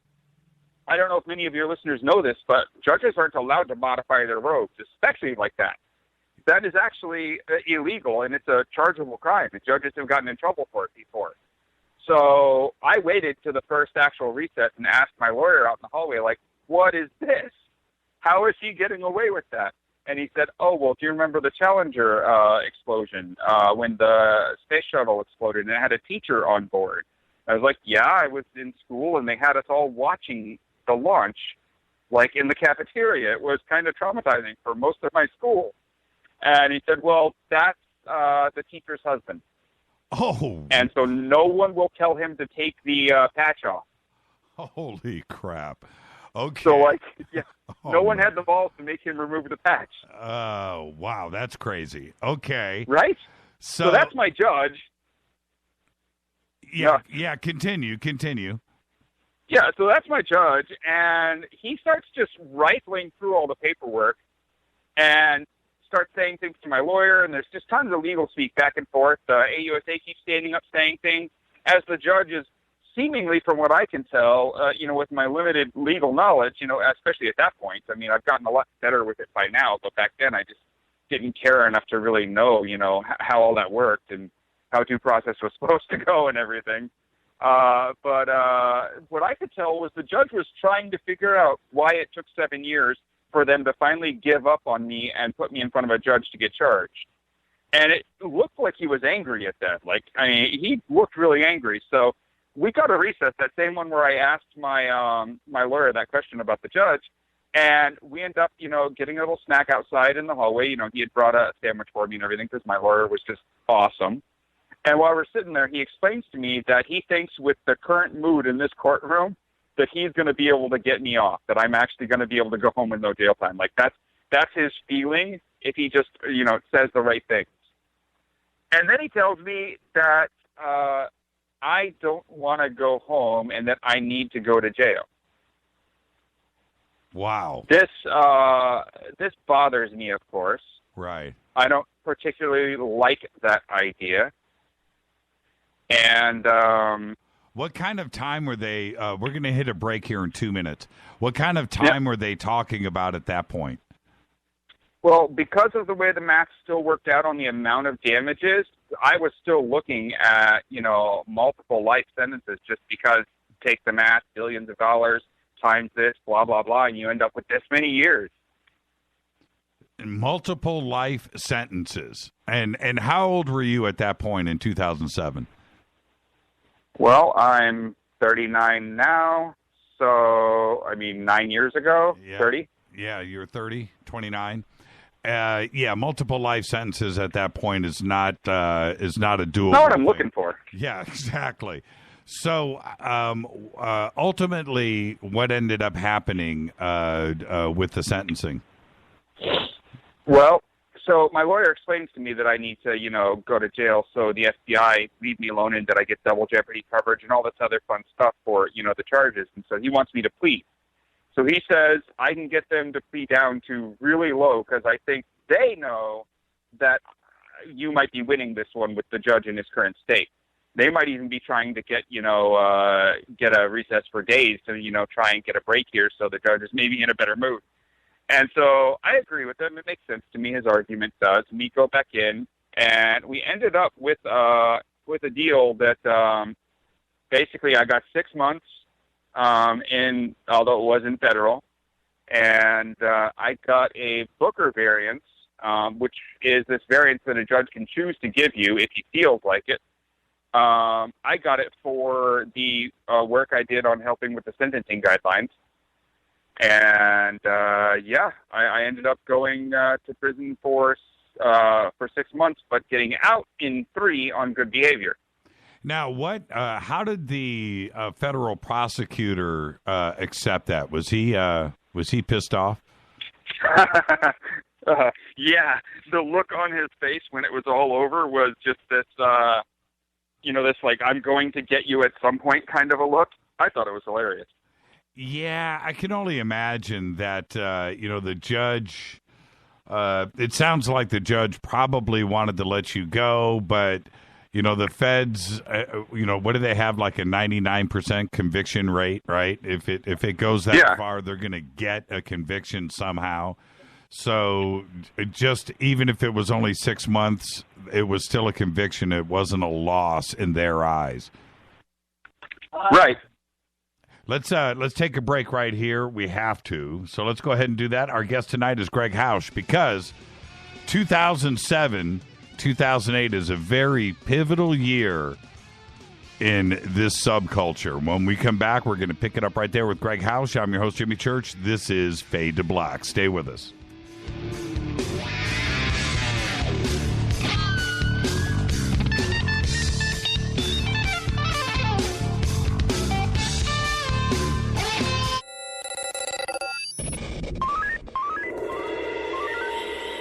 I don't know if many of your listeners know this, but judges aren't allowed to modify their robes, especially like that. That is actually illegal, and it's a chargeable crime. The judges have gotten in trouble for it before. So I waited to the first actual recess and asked my lawyer out in the hallway, like, what is this? How is he getting away with that? And he said, oh, well, do you remember the Challenger explosion when the space shuttle exploded and it had a teacher on board? I was like, yeah, I was in school, and they had us all watching the launch, like, in the cafeteria. It was kind of traumatizing for most of my school. And he said, well, that's the teacher's husband. Oh. And so no one will tell him to take the patch off. Holy crap. Okay. So, yeah, Oh, no one had the balls to make him remove the patch. Oh, wow, that's crazy. Okay. Right? So that's my judge. Yeah, continue. Yeah, so that's my judge, and he starts just rifling through all the paperwork and starts saying things to my lawyer, and there's just tons of legal speak back and forth. AUSA keeps standing up saying things, as the judge is seemingly, from what I can tell, with my limited legal knowledge, especially at that point. I mean, I've gotten a lot better with it by now, but back then I just didn't care enough to really know, how all that worked and how due process was supposed to go and everything. But what I could tell was the judge was trying to figure out why it took 7 years for them to finally give up on me and put me in front of a judge to get charged. And it looked like he was angry at that. He looked really angry. So we got a recess, that same one where I asked my my lawyer that question about the judge. And we ended up, getting a little snack outside in the hallway. He had brought a sandwich for me and everything because my lawyer was just awesome. And while we're sitting there, he explains to me that he thinks with the current mood in this courtroom that he's going to be able to get me off, that I'm actually going to be able to go home with no jail time. Like, that's his feeling if he just, says the right things. And then he tells me that I don't want to go home and that I need to go to jail. Wow. This bothers me, of course. Right. I don't particularly like that idea. And what kind of time were they? We're going to hit a break here in 2 minutes. What kind of time were they talking about at that point? Well, because of the way the math still worked out on the amount of damages, I was still looking at, multiple life sentences just because take the math, billions of dollars times this, blah, blah, blah, and you end up with this many years. Multiple life sentences. And how old were you at that point in 2007? Well, I'm 39 now, so, 9 years ago, 30. Yeah, you're 30, 29. Multiple life sentences at that point is not a doable. Not what I'm looking for. Yeah, exactly. So ultimately, what ended up happening with the sentencing? Well, so my lawyer explains to me that I need to, go to jail so the FBI leave me alone and that I get double jeopardy coverage and all this other fun stuff for, the charges. And so he wants me to plead. So he says I can get them to plead down to really low because I think they know that you might be winning this one with the judge in his current state. They might even be trying to get, get a recess for days to, try and get a break here so the judge is maybe in a better mood. And so I agree with him. It makes sense to me. His argument does. We go back in, and we ended up with a deal that basically I got 6 months. Although it wasn't federal, and I got a Booker variance, which is this variance that a judge can choose to give you if he feels like it. I got it for the work I did on helping with the sentencing guidelines, and I ended up going to prison for 6 months, but getting out in 3 on good behavior. Now, how did the federal prosecutor accept that? Was he pissed off? Yeah, the look on his face when it was all over was just this, this like I'm going to get you at some point kind of a look. I thought it was hilarious. Yeah, I can only imagine that. The judge. It sounds like the judge probably wanted to let you go, but. The feds, what do they have, like a 99% conviction rate, right? If it goes that far, they're going to get a conviction somehow. So even if it was only 6 months, it was still a conviction. It wasn't a loss in their eyes. Right. Let's take a break right here. We have to. So let's go ahead and do that. Our guest tonight is Gregg Housh because 2008 is a very pivotal year in this subculture. When we come back, we're going to pick it up right there with Gregg Housh. I'm your host, Jimmy Church. This is Fade to Black. Stay with us.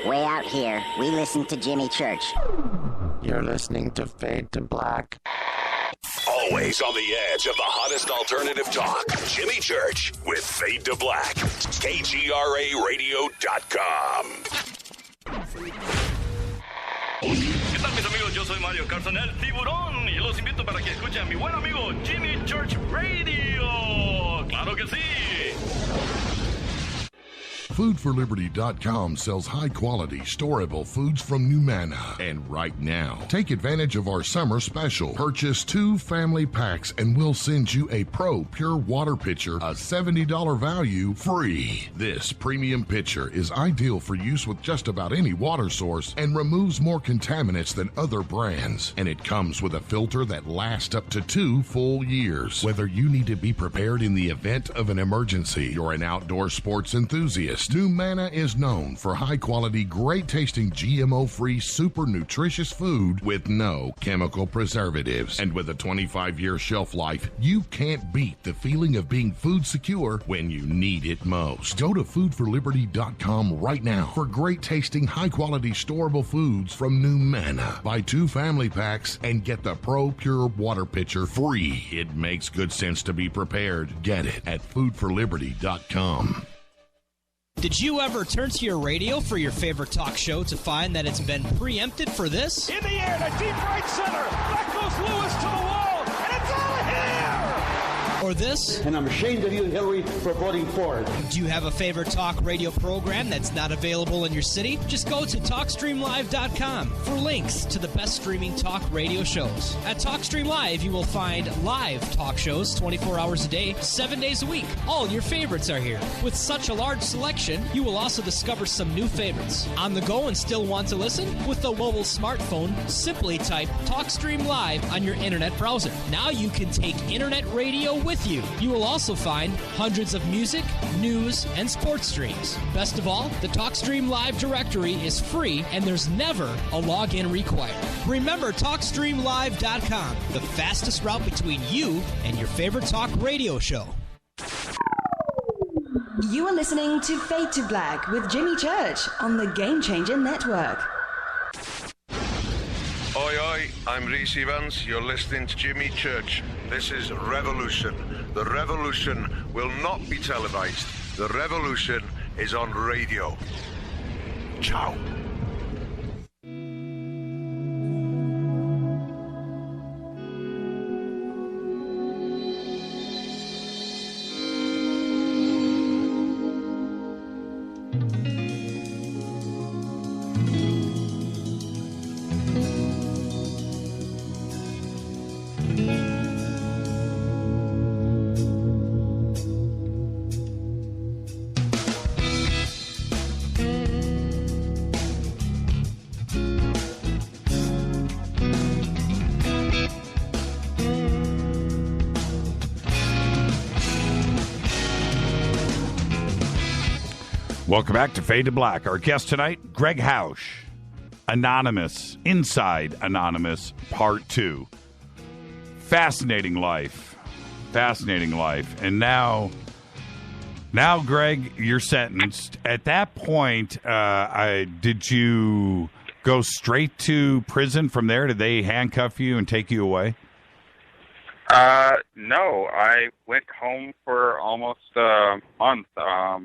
Way out here, we listen to Jimmy Church. You're listening to Fade to Black. Always on the edge of the hottest alternative talk. Jimmy Church with Fade to Black. KGRARadio.com. ¿Qué tal, mis amigos? Yo soy Mario Carson, el tiburón, y los invito para que escuchen a mi buen amigo Jimmy Church Radio. ¡Claro que sí! Foodforliberty.com sells high-quality, storable foods from Numana. And right now, take advantage of our summer special. Purchase 2 family packs and we'll send you a Pro Pure Water Pitcher, a $70 value, free. This premium pitcher is ideal for use with just about any water source and removes more contaminants than other brands. And it comes with a filter that lasts up to 2 full years. Whether you need to be prepared in the event of an emergency, you're an outdoor sports enthusiast, New Manna is known for high-quality, great-tasting, GMO-free, super nutritious food with no chemical preservatives. And with a 25-year shelf life, you can't beat the feeling of being food secure when you need it most. Go to foodforliberty.com right now for great-tasting, high-quality, storable foods from New Manna. Buy 2 family packs and get the Pro Pure water pitcher free. It makes good sense to be prepared. Get it at foodforliberty.com. Did you ever turn to your radio for your favorite talk show to find that it's been preempted for this? In the air to deep right center. Back goes Lewis to the wall, and it's all here. Or this? And I'm ashamed of you, Hillary, for voting for it. Do you have a favorite talk radio program that's not available in your city? Just go to TalkStreamLive.com for links to the best streaming talk radio shows. At TalkStream Live, you will find live talk shows 24 hours a day, 7 days a week. All your favorites are here. With such a large selection, you will also discover some new favorites. On the go and still want to listen? With a mobile smartphone, simply type TalkStream Live on your internet browser. Now you can take internet radio with you. You will also find hundreds of music, news, and sports streams. Best of all, the TalkStream Live directory is free and there's never a login required. Remember TalkStreamLive.com, the fastest route between you and your favorite talk radio show. You are listening to Fade to Black with Jimmy Church on the Game Changer Network. Oi, oi, I'm Reese Evans. You're listening to Jimmy Church. This is Revolution. The revolution will not be televised. The revolution is on radio. Ciao. Welcome back to Fade to Black. Our guest tonight, Gregg Housh, Anonymous, Inside Anonymous, Part 2. Fascinating life. Fascinating life. And now, Gregg, you're sentenced. At that point, did you go straight to prison from there? Did they handcuff you and take you away? No, I went home for almost a month of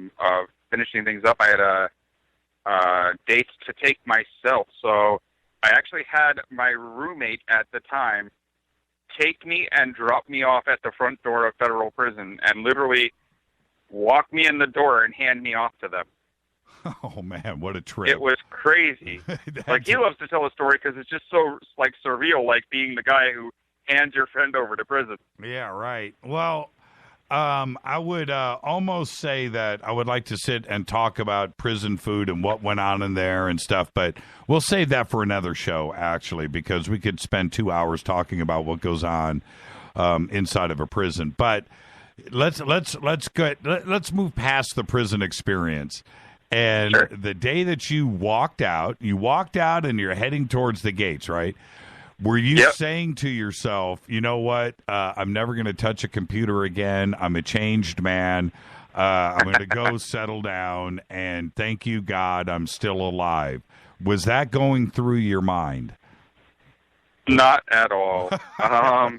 finishing things up. I had dates to take myself, so I actually had my roommate at the time take me and drop me off at the front door of federal prison and literally walk me in the door and hand me off to them. Oh, man, what a trip. It was crazy. Like, he loves to tell a story because it's just so, like, surreal, like being the guy who hands your friend over to prison. Yeah, right. Well, I would almost say that I would like to sit and talk about prison food and what went on in there and stuff, but we'll save that for another show, actually, because we could spend 2 hours talking about what goes on inside of a prison. But let's move past the prison experience. And sure. The day that you walked out and you're heading towards the gates, right? Were you saying to yourself, you know what, I'm never going to touch a computer again. I'm a changed man. I'm going to go settle down, and thank you, God, I'm still alive. Was that going through your mind? Not at all. All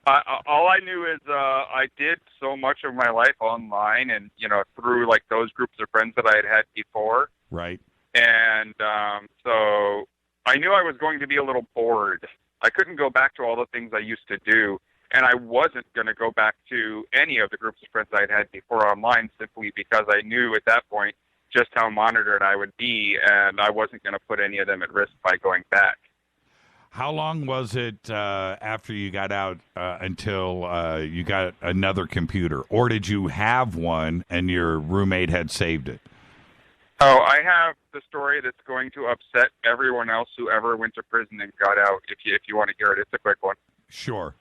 I knew is I did so much of my life online and, through, like, those groups of friends that I had before. Right. And so I knew I was going to be a little bored. I couldn't go back to all the things I used to do, and I wasn't going to go back to any of the groups of friends I'd had before online simply because I knew at that point just how monitored I would be, and I wasn't going to put any of them at risk by going back. How long was it after you got out until you got another computer? Or did you have one and your roommate had saved it? Oh, I have the story that's going to upset everyone else who ever went to prison and got out, if you want to hear it. It's a quick one. Sure.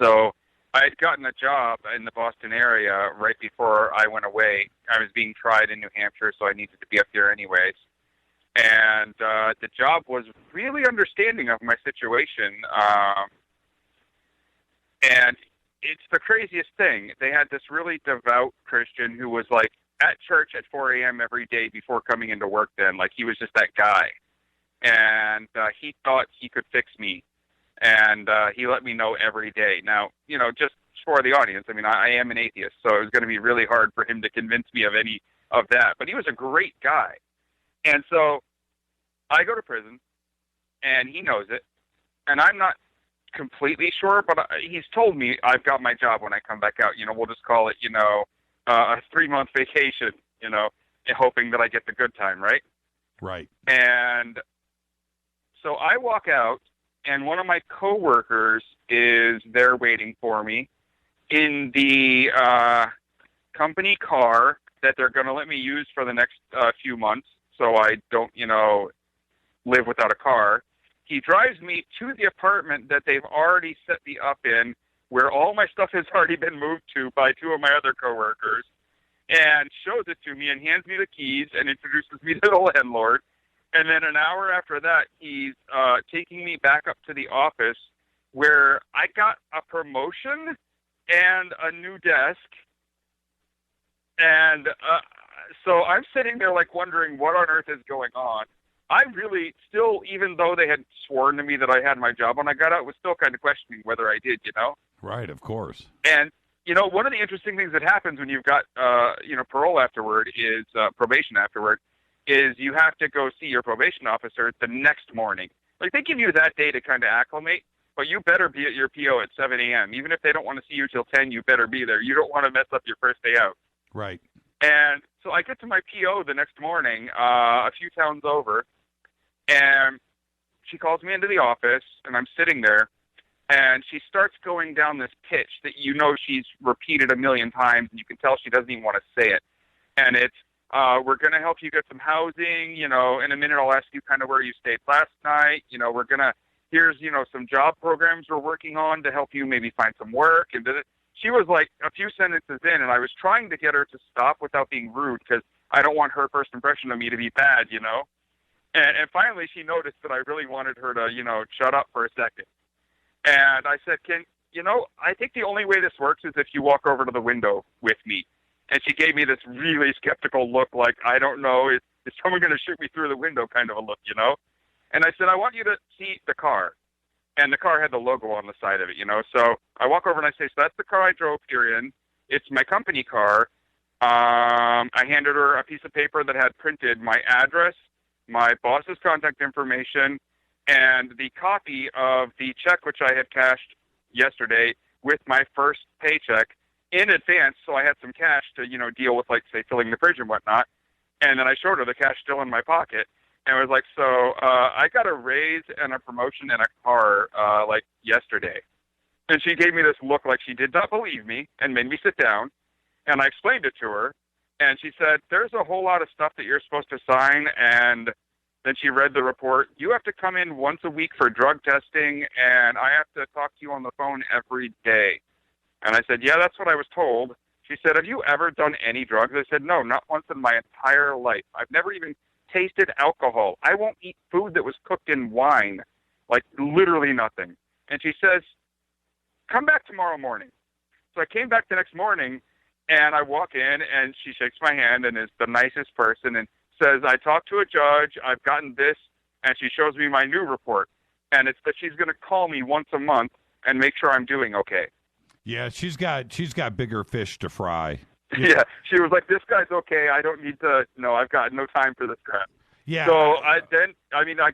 So I had gotten a job in the Boston area right before I went away. I was being tried in New Hampshire, so I needed to be up here anyways. And the job was really understanding of my situation. And it's the craziest thing. They had this really devout Christian who was like at church at 4 a.m. every day before coming into work then. Like he was just that guy. And he thought he could fix me. And he let me know every day. Now, you know, just for the audience, I mean, I am an atheist, so it was going to be really hard for him to convince me of any of that. But he was a great guy. And so I go to prison, and he knows it. And I'm not completely sure, but he's told me I've got my job when I come back out. You know, we'll just call it, you know, a 3-month vacation, you know, hoping that I get the good time, right? Right. And so I walk out, and one of my coworkers is there waiting for me in the company car that they're going to let me use for the next few months so I don't, you know, live without a car. He drives me to the apartment that they've already set me up in, where all my stuff has already been moved to by 2 of my other coworkers, and shows it to me and hands me the keys and introduces me to the landlord. And then an hour after that, he's taking me back up to the office where I got a promotion and a new desk. And so I'm sitting there like wondering what on earth is going on. I really still, even though they had sworn to me that I had my job when I got out, was still kind of questioning whether I did, you know? Right, of course. And, you know, one of the interesting things that happens when you've got, you know, parole afterward is probation afterward, is you have to go see your probation officer the next morning. Like, they give you that day to kind of acclimate, but you better be at your PO at 7 a.m. Even if they don't want to see you till 10, you better be there. You don't want to mess up your first day out. Right. And so I get to my PO the next morning, a few towns over, and she calls me into the office, and I'm sitting there, and she starts going down this pitch that you know she's repeated a million times, and you can tell she doesn't even want to say it. And it's, we're going to help you get some housing, you know, in a minute I'll ask you kind of where you stayed last night, you know, here's, you know, some job programs we're working on to help you maybe find some work. And she was like a few sentences in, and I was trying to get her to stop without being rude because I don't want her first impression of me to be bad, you know. And finally she noticed that I really wanted her to, you know, shut up for a second. And I said, you know, I think the only way this works is if you walk over to the window with me. And she gave me this really skeptical look like, I don't know, is someone going to shoot me through the window kind of a look, you know? And I said, I want you to see the car. And the car had the logo on the side of it, you know? So I walk over and I say, so that's the car I drove here in. It's my company car. I handed her a piece of paper that had printed my address, my boss's contact information, and the copy of the check which I had cashed yesterday with my first paycheck in advance, so I had some cash to, you know, deal with, like, say, filling the fridge and whatnot. And then I showed her the cash still in my pocket, and I was like, so I got a raise and a promotion and a car, like, yesterday. And she gave me this look like she did not believe me and made me sit down, and I explained it to her, and she said, there's a whole lot of stuff that you're supposed to sign, and then she read the report. You have to come in once a week for drug testing, and I have to talk to you on the phone every day. And I said, yeah, that's what I was told. She said, have you ever done any drugs? I said, no, not once in my entire life. I've never even tasted alcohol. I won't eat food that was cooked in wine, like literally nothing. And she says, come back tomorrow morning. So I came back the next morning, and I walk in, and she shakes my hand and is the nicest person and says, I talked to a judge, I've gotten this, and she shows me my new report. And it's that she's going to call me once a month and make sure I'm doing okay. Yeah, she's got bigger fish to fry. Yeah, she was like, this guy's okay. I don't need to, no, I've got no time for this crap. Yeah. So I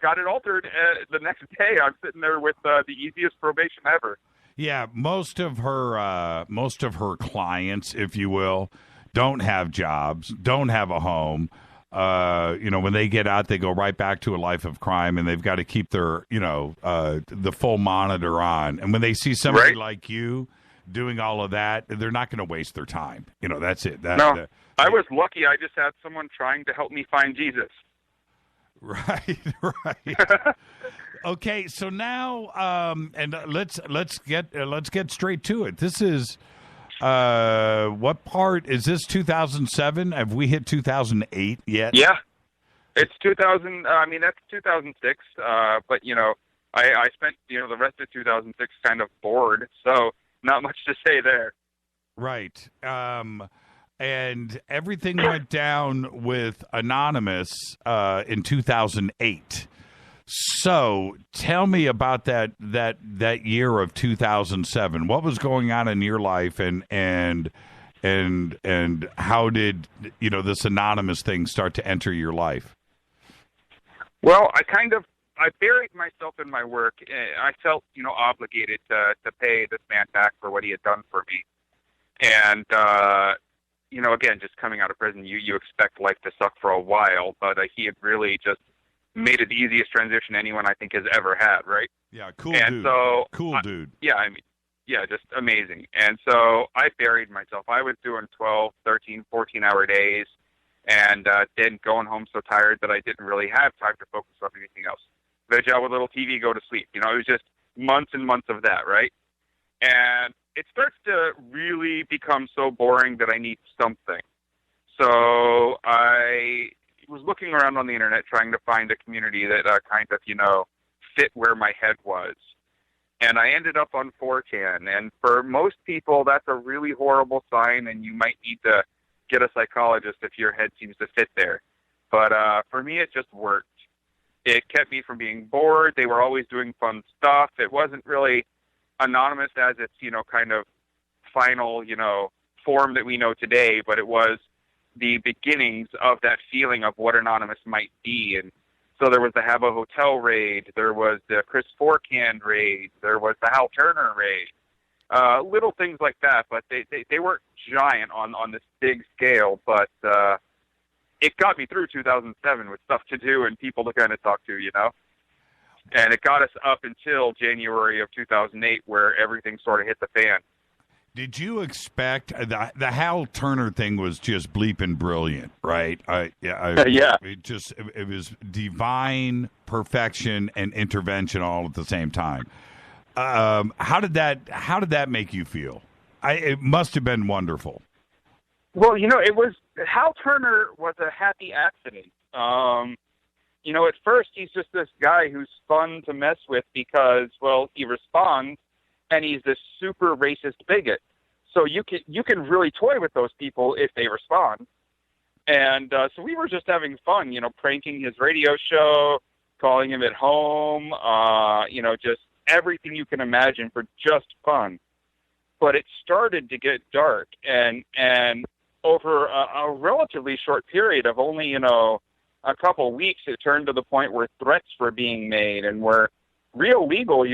got it altered the next day. I'm sitting there with the easiest probation ever. Yeah, most of her clients, if you will, don't have jobs, don't have a home. You know, when they get out, they go right back to a life of crime, and they've got to keep their, you know, the full monitor on. And when they see somebody like you doing all of that, they're not going to waste their time. You know, that's it. I was lucky. I just had someone trying to help me find Jesus. Right. Okay, so now, and let's get straight to it. This is what part is this? 2007? Have we hit 2008 yet? Yeah, it's 2000. I mean, that's 2006. But I spent the rest of 2006 kind of bored, so not much to say there. Right. And everything went down with Anonymous in 2008. So tell me about that year of 2007. What was going on in your life, and how did this Anonymous thing start to enter your life? Well, I buried myself in my work. I felt obligated to pay this man back for what he had done for me, and again, just coming out of prison, you expect life to suck for a while, but he had really just made it the easiest transition anyone I think has ever had, right? Yeah, cool dude. Yeah, I mean, yeah, just amazing. And so I buried myself. I was doing 12, 13, 14-hour days, and then going home so tired that I didn't really have time to focus on anything else. Veg out with a little TV, go to sleep. It was just months and months of that, right? And it starts to really become so boring that I need something. So I was looking around on the internet trying to find a community that kind of, fit where my head was. And I ended up on 4chan. And for most people, that's a really horrible sign, and you might need to get a psychologist if your head seems to fit there. But for me, it just worked. It kept me from being bored. They were always doing fun stuff. It wasn't really Anonymous as its, kind of final, form that we know today, but it was the beginnings of that feeling of what Anonymous might be. And so there was the Habbo Hotel raid, there was the Chris Forkand raid, there was the Hal Turner raid, little things like that, but they weren't giant on this big scale, but it got me through 2007 with stuff to do and people to kind of talk to, and it got us up until January of 2008 where everything sort of hit the fan. Did you expect the Hal Turner thing was just bleeping brilliant, right? Yeah. It was divine perfection and intervention all at the same time. How did that make you feel? It must have been wonderful. Well, it was Hal Turner was a happy accident. At first he's just this guy who's fun to mess with because, well, he responds. And he's this super racist bigot. So you can really toy with those people if they respond. And so we were just having fun, pranking his radio show, calling him at home, just everything you can imagine for just fun. But it started to get dark, and over a relatively short period of only, a couple weeks, it turned to the point where threats were being made and where real legal,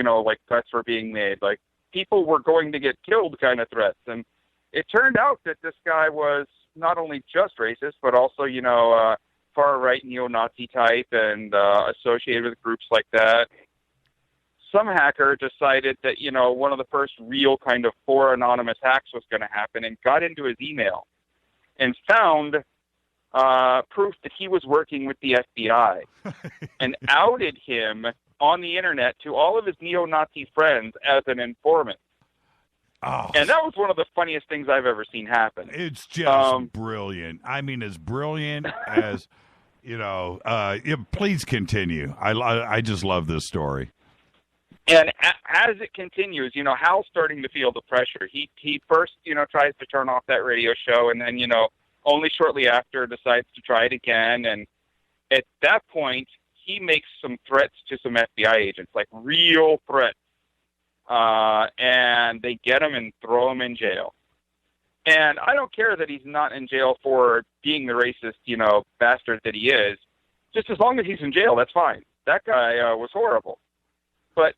threats were being made, like people were going to get killed kind of threats. And it turned out that this guy was not only just racist, but also, far-right neo-Nazi type and associated with groups like that. Some hacker decided that, one of the first real kind of 4 anonymous hacks was going to happen and got into his email and found proof that he was working with the FBI and outed him on the internet to all of his neo-Nazi friends as an informant. Oh. And that was one of the funniest things I've ever seen happen. It's just brilliant. I mean, as brilliant as, please continue. I just love this story. And as it continues, Hal's starting to feel the pressure. He first, tries to turn off that radio show, and then, only shortly after decides to try it again. And at that point, he makes some threats to some FBI agents, like real threats. And they get him and throw him in jail. And I don't care that he's not in jail for being the racist, bastard that he is. Just as long as he's in jail, that's fine. That guy was horrible. But,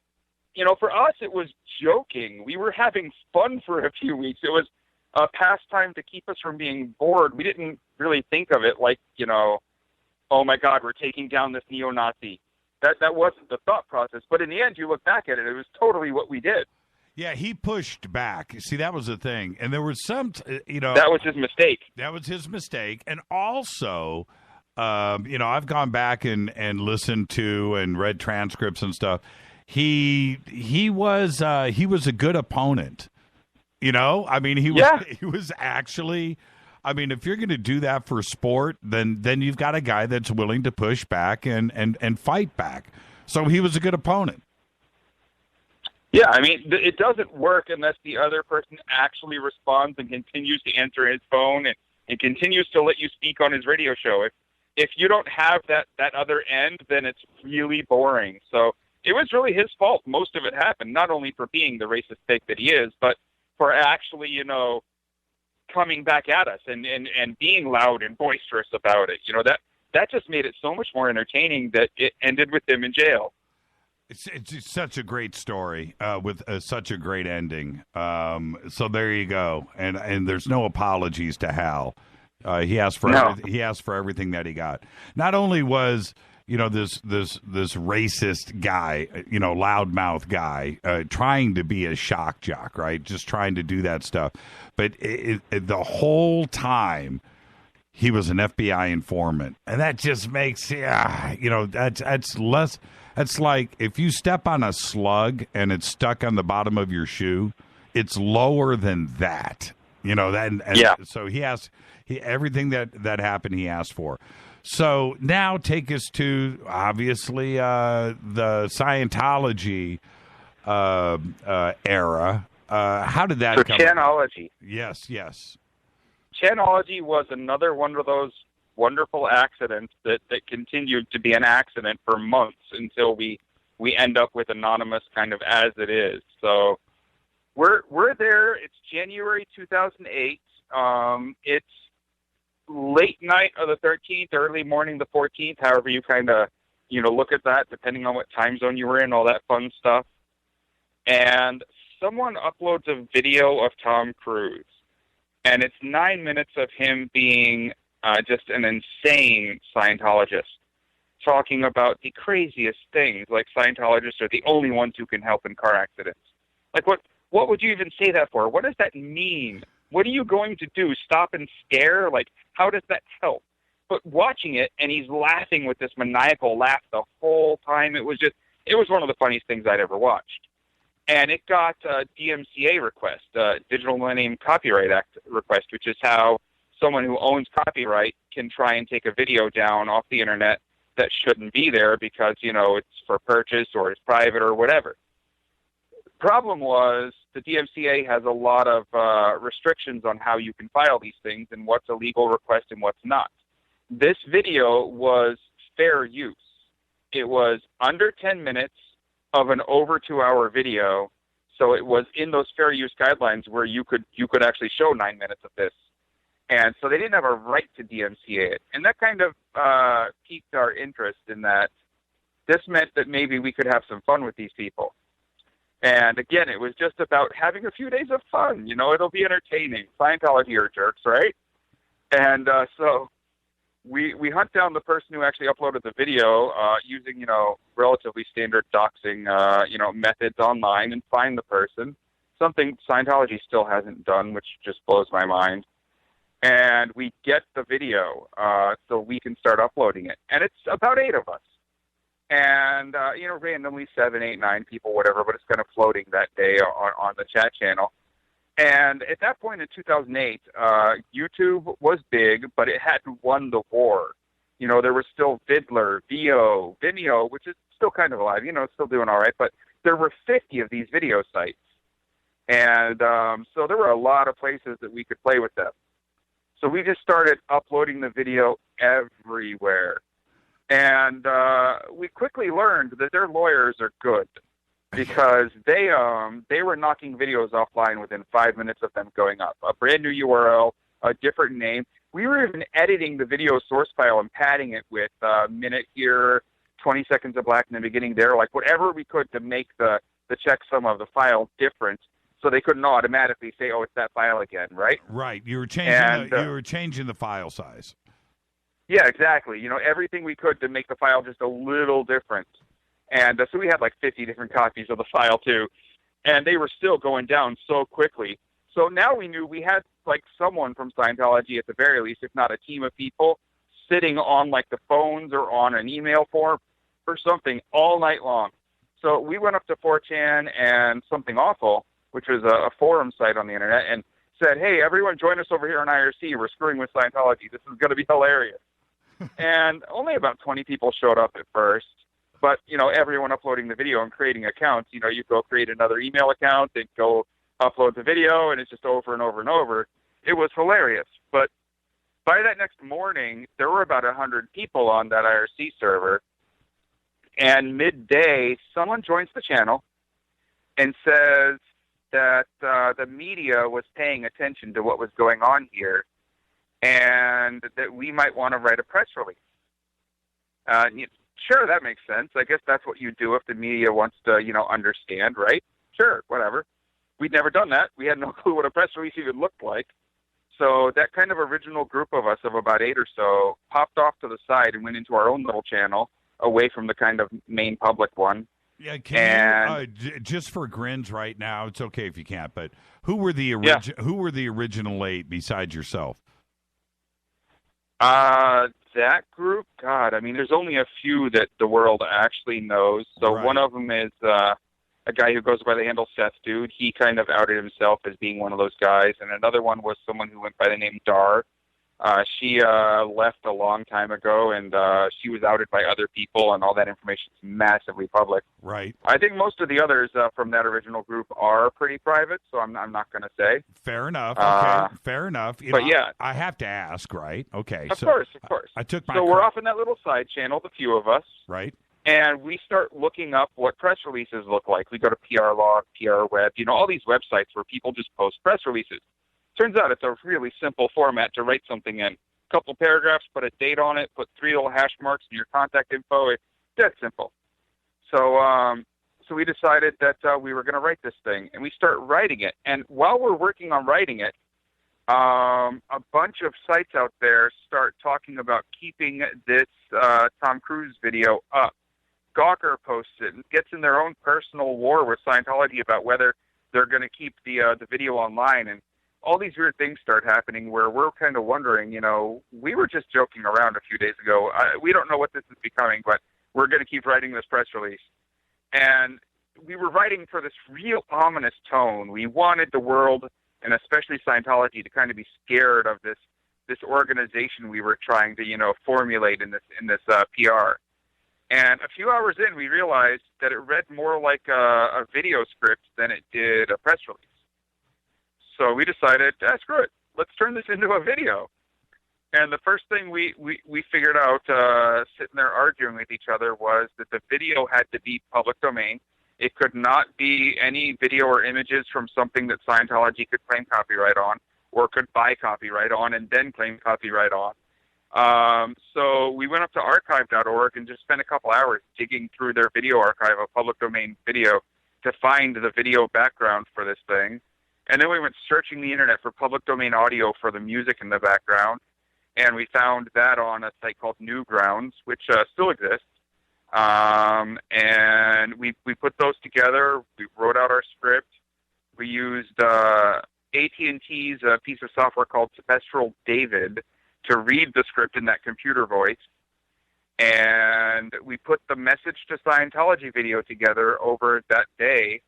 for us, it was joking. We were having fun for a few weeks. It was a pastime to keep us from being bored. We didn't really think of it like, oh, my God, we're taking down this neo-Nazi. That wasn't the thought process. But in the end, you look back at it, it was totally what we did. Yeah, he pushed back. See, that was the thing. And there was some, That was his mistake. That was his mistake. And also, I've gone back and listened to and read transcripts and stuff. He was a good opponent. He was actually. I mean, if you're going to do that for sport, then you've got a guy that's willing to push back and fight back. So he was a good opponent. Yeah, I mean, it doesn't work unless the other person actually responds and continues to answer his phone and continues to let you speak on his radio show. If you don't have that other end, then it's really boring. So it was really his fault. Most of it happened, not only for being the racist pig that he is, but for actually, coming back at us and being loud and boisterous about it. That just made it so much more entertaining that it ended with him in jail. It's such a great story with such a great ending. So there you go. And there's no apologies to Hal. He asked for everything that he got. Not only was this racist guy, loudmouth guy, trying to be a shock jock, right? Just trying to do that stuff, but the whole time he was an FBI informant, and that just makes that's less. It's like if you step on a slug and it's stuck on the bottom of your shoe, it's lower than that. So everything that happened, he asked for. So now take us to, obviously, the Scientology era. How did that come? Chanology. Yes. Chanology was another one of those wonderful accidents that continued to be an accident for months until we end up with anonymous kind of as it is. So we're there. It's January 2008. It's late night of the 13th, early morning the 14th, however you kind of, look at that, depending on what time zone you were in, all that fun stuff. And someone uploads a video of Tom Cruise, and it's 9 minutes of him being just an insane Scientologist, talking about the craziest things, like Scientologists are the only ones who can help in car accidents. Like, what would you even say that for? What does that mean? What are you going to do? Stop and scare? Like, how does that help? But watching it, and he's laughing with this maniacal laugh the whole time, it was one of the funniest things I'd ever watched. And it got a DMCA request, Digital Millennium Copyright Act request, which is how someone who owns copyright can try and take a video down off the internet that shouldn't be there because, it's for purchase or it's private or whatever. Problem was the DMCA has a lot of restrictions on how you can file these things and what's a legal request and what's not. This video was fair use. It was under 10 minutes of an over 2-hour video, so it was in those fair use guidelines where you could actually show 9 minutes of this. And so they didn't have a right to DMCA it. And that kind of piqued our interest in that this meant that maybe we could have some fun with these people. And again, it was just about having a few days of fun. It'll be entertaining. Scientology are jerks, right? And so we hunt down the person who actually uploaded the video using, relatively standard doxing, methods online and find the person. Something Scientology still hasn't done, which just blows my mind. And we get the video so we can start uploading it. And it's about 8 of us. And, randomly 7, 8, 9 people, whatever, but it's kind of floating that day on the chat channel. And at that point in 2008, YouTube was big, but it hadn't won the war. There was still Vidler, Vimeo, which is still kind of alive, still doing all right, but there were 50 of these video sites. And so there were a lot of places that we could play with them. So we just started uploading the video everywhere. And we quickly learned that their lawyers are good because they were knocking videos offline within 5 minutes of them going up. A brand new URL, a different name. We were even editing the video source file and padding it with a minute here, 20 seconds of black in the beginning there, like whatever we could to make the checksum of the file different so they couldn't automatically say, oh, it's that file again, right? Right. You were changing the file size. Yeah, exactly. Everything we could to make the file just a little different. And so we had like 50 different copies of the file too. And they were still going down so quickly. So now we knew we had like someone from Scientology at the very least, if not a team of people, sitting on like the phones or on an email form or something all night long. So we went up to 4chan and Something Awful, which was a forum site on the internet, and said, hey, everyone join us over here on IRC. We're screwing with Scientology. This is going to be hilarious. And only about 20 people showed up at first. But, you know, everyone uploading the video and creating accounts, you know, you go create another email account, then go upload the video, and it's just over and over and over. It was hilarious. But by that next morning, there were about 100 people on that IRC server. And midday, someone joins the channel and says that the media was paying attention to what was going on here and that we might want to write a press release. Sure, that makes sense. I guess that's what you do if the media wants to, you know, understand, right? Sure, whatever. We'd never done that. We had no clue what a press release even looked like. So that kind of original group of us of about 8 or so popped off to the side and went into our own little channel away from the kind of main public one. Yeah, can you, just for grins right now, it's okay if you can't, but who were the original 8 besides yourself? That group, God, I mean, there's only a few that the world actually knows. So one of them is a guy who goes by the handle Seth Dude. He kind of outed himself as being one of those guys. And another one was someone who went by the name Dar. She left a long time ago, and she was outed by other people, and all that information is massively public. Right. I think most of the others from that original group are pretty private, so I'm not going to say. Fair enough. Okay, fair enough. You but know, yeah. I have to ask, right? Okay. Of course. I took my... So we're off in that little side channel, the few of us. Right. And we start looking up what press releases look like. We go to PR Log, PR Web, you know, all these websites where people just post press releases. Turns out it's a really simple format to write something in. A couple paragraphs, put a date on it, put 3 little hash marks in your contact info. It's dead simple. So so we decided that we were going to write this thing, and we start writing it. And while we're working on writing it, a bunch of sites out there start talking about keeping this Tom Cruise video up. Gawker posts it and gets in their own personal war with Scientology about whether they're going to keep the video online, and all these weird things start happening where we're kind of wondering, you know, we were just joking around a few days ago. We don't know what this is becoming, but we're going to keep writing this press release. And we were writing for this real ominous tone. We wanted the world, and especially Scientology, to kind of be scared of this organization we were trying to, you know, formulate in this PR. And a few hours in, we realized that it read more like a video script than it did a press release. So we decided, screw it, let's turn this into a video. And the first thing we figured out sitting there arguing with each other was that the video had to be public domain. It could not be any video or images from something that Scientology could claim copyright on or could buy copyright on and then claim copyright on. So we went up to archive.org and just spent a couple hours digging through their video archive of public domain video to find the video background for this thing. And then we went searching the internet for public domain audio for the music in the background, and we found that on a site called Newgrounds, which still exists. And we put those together. We wrote out our script. We used AT&T's piece of software called Sepestral David to read the script in that computer voice. And we put the Message to Scientology video together over that day,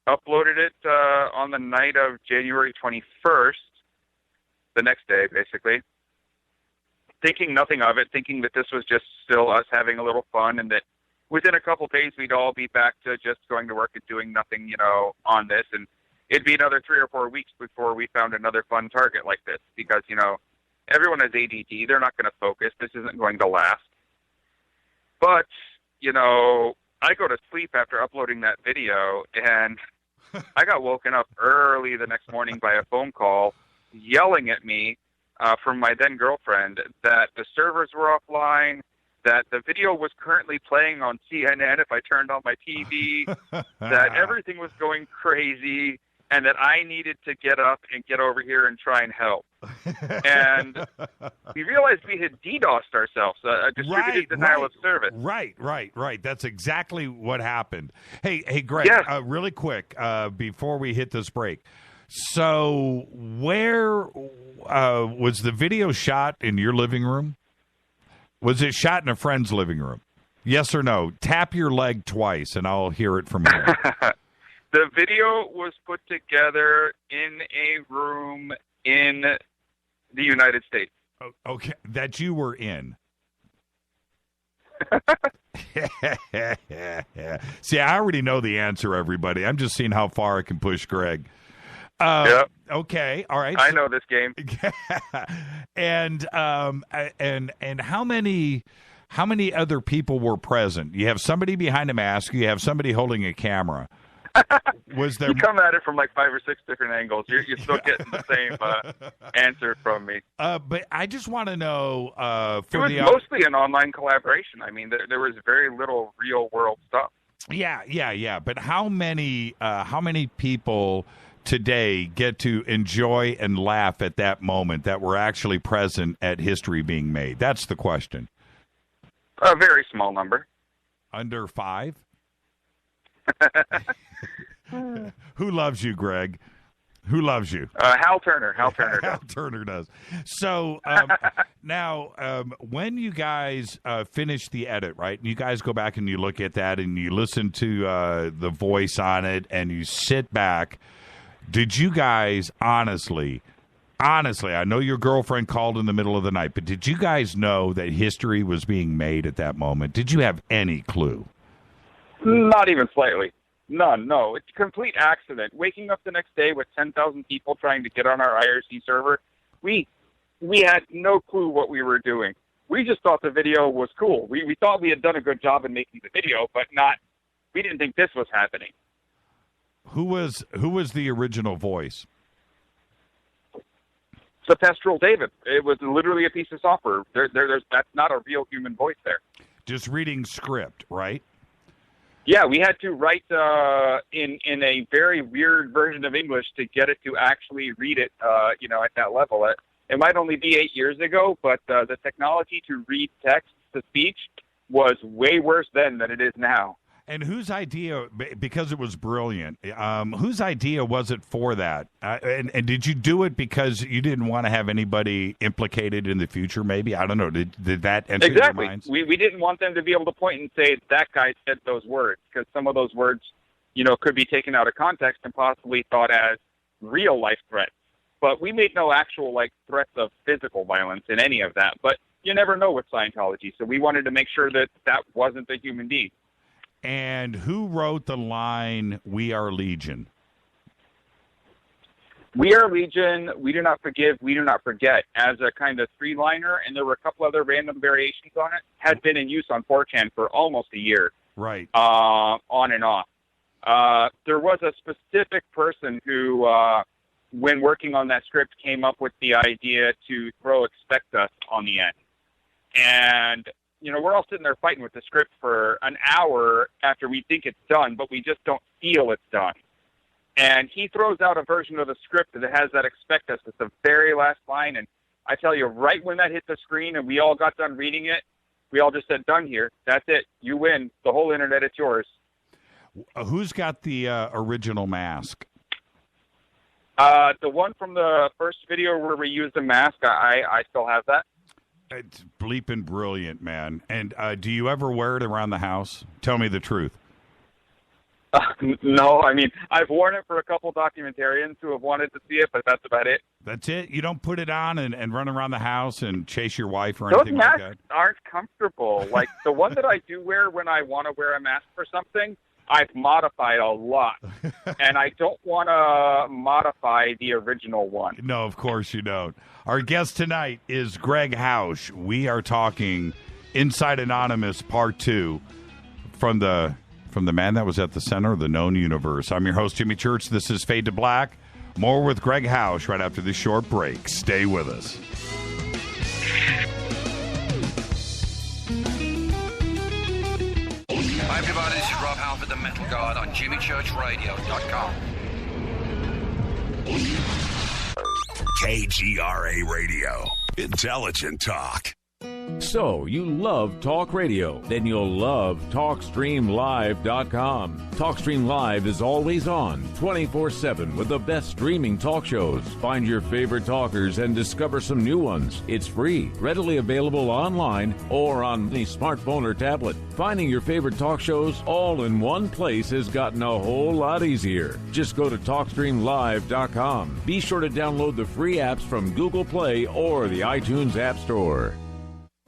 uploaded it on the night of January 21st, the next day, basically, thinking nothing of it, thinking that this was just still us having a little fun, and that within a couple days we'd all be back to just going to work and doing nothing, you know, on this. And it'd be another 3 or 4 weeks before we found another fun target like this, because, you know, everyone has ADD. They're not going to focus. This isn't going to last. But, you know, I go to sleep after uploading that video, and I got woken up early the next morning by a phone call yelling at me from my then girlfriend that the servers were offline, that the video was currently playing on CNN if I turned on my TV, that everything was going crazy, and that I needed to get up and get over here and try and help. And we realized we had DDoSed ourselves, a distributed denial of service. Right. That's exactly what happened. Hey, Greg, really quick, before we hit this break. So where was the video shot in your living room? Was it shot in a friend's living room? Yes or no? Tap your leg twice, and I'll hear it from you. The video was put together in a room in the United States. Okay, that you were in. See, I already know the answer, everybody. I'm just seeing how far I can push Greg. Yep. Okay. All right. I know this game. And how many other people were present? You have somebody behind a mask. You have somebody holding a camera. Was there? You come at it from like 5 or 6 different angles. You're still getting the same answer from me. But I just want to know. It was mostly an online collaboration. I mean, there was very little real world stuff. Yeah. But how many people today get to enjoy and laugh at that moment that were actually present at history being made? That's the question. A very small number. Under 5? Who loves you, Greg? Who loves you? Hal Turner. Hal Turner does. So now, when you guys finish the edit, right, and you guys go back and you look at that and you listen to the voice on it and you sit back, did you guys honestly, I know your girlfriend called in the middle of the night, but did you guys know that history was being made at that moment? Did you have any clue? Not even slightly. None, no. It's a complete accident. Waking up the next day with 10,000 people trying to get on our IRC server, we had no clue what we were doing. We just thought the video was cool. We thought we had done a good job in making the video, but we didn't think this was happening. Who was the original voice? Sepestral David. It was literally a piece of software. That's not a real human voice there. Just reading script, right? Yeah, we had to write in a very weird version of English to get it to actually read it, at that level. It might only be 8 years ago, but the technology to read text to speech was way worse then than it is now. And whose idea, because it was brilliant, whose idea was it for that? And did you do it because you didn't want to have anybody implicated in the future, maybe? I don't know. Did that enter your minds? We didn't want them to be able to point and say, that guy said those words, because some of those words, could be taken out of context and possibly thought as real-life threats. But we made no actual, threats of physical violence in any of that. But you never know with Scientology, so we wanted to make sure that that wasn't a human being. And who wrote the line, "We are Legion"? We are Legion, we do not forgive, we do not forget, as a kind of 3-liner, and there were a couple other random variations on it, had been in use on 4chan for almost a year. Right. On and off. There was a specific person who, when working on that script, came up with the idea to throw "expect us" on the end. And we're all sitting there fighting with the script for an hour after we think it's done, but we just don't feel it's done. And he throws out a version of the script that has that "expect us." It's the very last line. And I tell you, right when that hit the screen and we all got done reading it, we all just said, "Done here. That's it. You win. The whole internet, it's yours." Who's got the original mask? The one from the first video where we used the mask, I still have that. It's bleeping brilliant, man. And do you ever wear it around the house? Tell me the truth. No, I mean, I've worn it for a couple documentarians who have wanted to see it, but that's about it. That's it? You don't put it on and run around the house and chase your wife or anything like that? Those masks aren't comfortable. Like, the one that I do wear when I want to wear a mask for something, I've modified a lot. And I don't want to modify the original one. No, of course you don't. Our guest tonight is Gregg Housh. We are talking Inside Anonymous Part 2 from the man that was at the center of the known universe. I'm your host, Jimmy Church. This is Fade to Black. More with Gregg Housh right after this short break. Stay with us. Hi, everybody. This is Rob Halford, the Metal Guard, on jimmychurchradio.com. KGRA Radio. Intelligent talk. So, you love talk radio? Then you'll love TalkStreamLive.com. TalkStream Live is always on, 24/7 with the best streaming talk shows. Find your favorite talkers and discover some new ones. It's free, readily available online or on any smartphone or tablet. Finding your favorite talk shows all in one place has gotten a whole lot easier. Just go to TalkStreamLive.com. Be sure to download the free apps from Google Play or the iTunes App Store.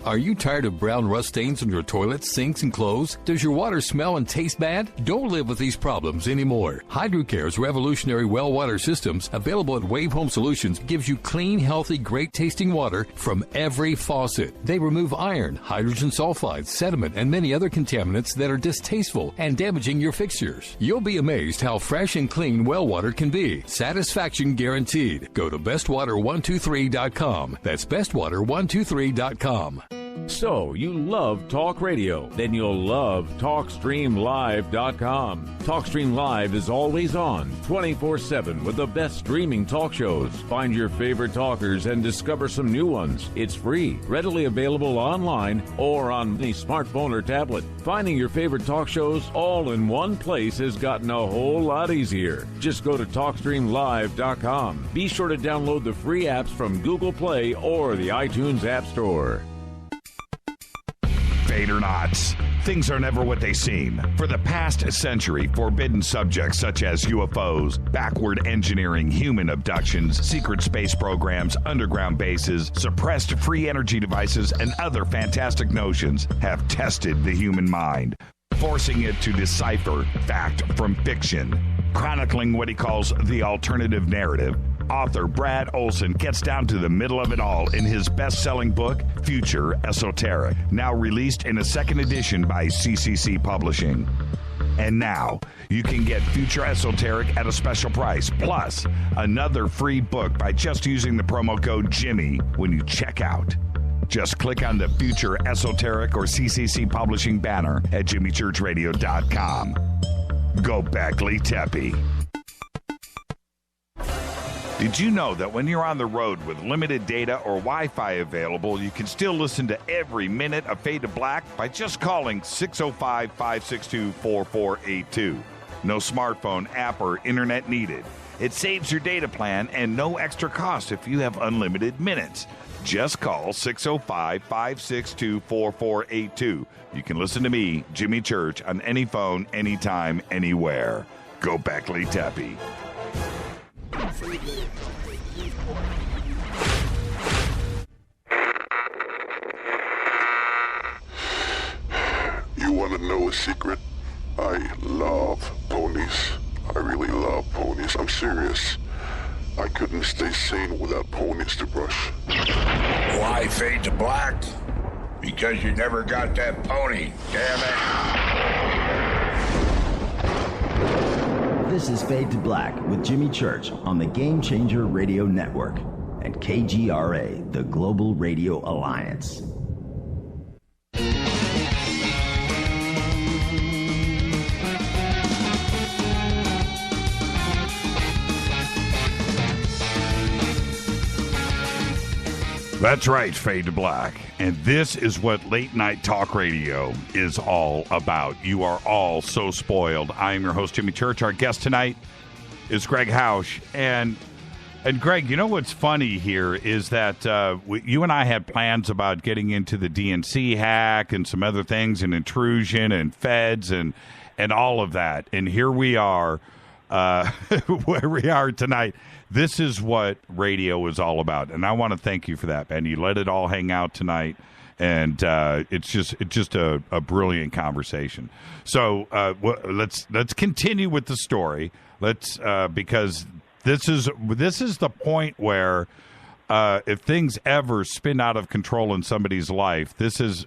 Are you tired of brown rust stains on your toilets, sinks, and clothes? Does your water smell and taste bad? Don't live with these problems anymore. HydroCare's revolutionary well water systems, available at Wave Home Solutions, gives you clean, healthy, great-tasting water from every faucet. They remove iron, hydrogen sulfide, sediment, and many other contaminants that are distasteful and damaging your fixtures. You'll be amazed how fresh and clean well water can be. Satisfaction guaranteed. Go to bestwater123.com. That's bestwater123.com. So, you love talk radio? Then you'll love TalkStreamLive.com. TalkStream Live is always on, 24/7 with the best streaming talk shows. Find your favorite talkers and discover some new ones. It's free, readily available online or on any smartphone or tablet. Finding your favorite talk shows all in one place has gotten a whole lot easier. Just go to TalkStreamLive.com. Be sure to download the free apps from Google Play or the iTunes App Store. Fate or not, things are never what they seem. For the past century, forbidden subjects such as UFOs, backward engineering, human abductions, secret space programs, underground bases, suppressed free energy devices, and other fantastic notions have tested the human mind, forcing it to decipher fact from fiction. Chronicling what he calls the alternative narrative, author Brad Olson gets down to the middle of it all in his best-selling book, Future Esoteric, now released in a second edition by CCC Publishing. And now, you can get Future Esoteric at a special price, plus another free book by just using the promo code Jimmy when you check out. Just click on the Future Esoteric or CCC Publishing banner at jimmychurchradio.com. Go Beckley Teppy. Did you know that when you're on the road with limited data or Wi-Fi available, you can still listen to every minute of Fade to Black by just calling 605-562-4482. No smartphone, app, or internet needed. It saves your data plan and no extra cost if you have unlimited minutes. Just call 605-562-4482. You can listen to me, Jimmy Church, on any phone, anytime, anywhere. Go Beckley Teppy. You want to know a secret? I love ponies. I really love ponies. I'm serious. I couldn't stay sane without ponies to brush. Why Fade to Black? Because you never got that pony, damn it. This is Fade to Black with Jimmy Church on the Game Changer Radio Network and KGRA, the Global Radio Alliance. That's right, Fade to Black. And this is what late night talk radio is all about. You are all so spoiled. I am your host, Jimmy Church. Our guest tonight is Gregg Housh. And Greg, you know what's funny here is that you and I had plans about getting into the DNC hack and some other things and intrusion and feds and all of that. And here we are where we are tonight. This is what radio is all about, and I want to thank you for that, man. You let it all hang out tonight, and it's just a brilliant conversation. So let's continue with the story. Let's because this is the point where if things ever spin out of control in somebody's life, this is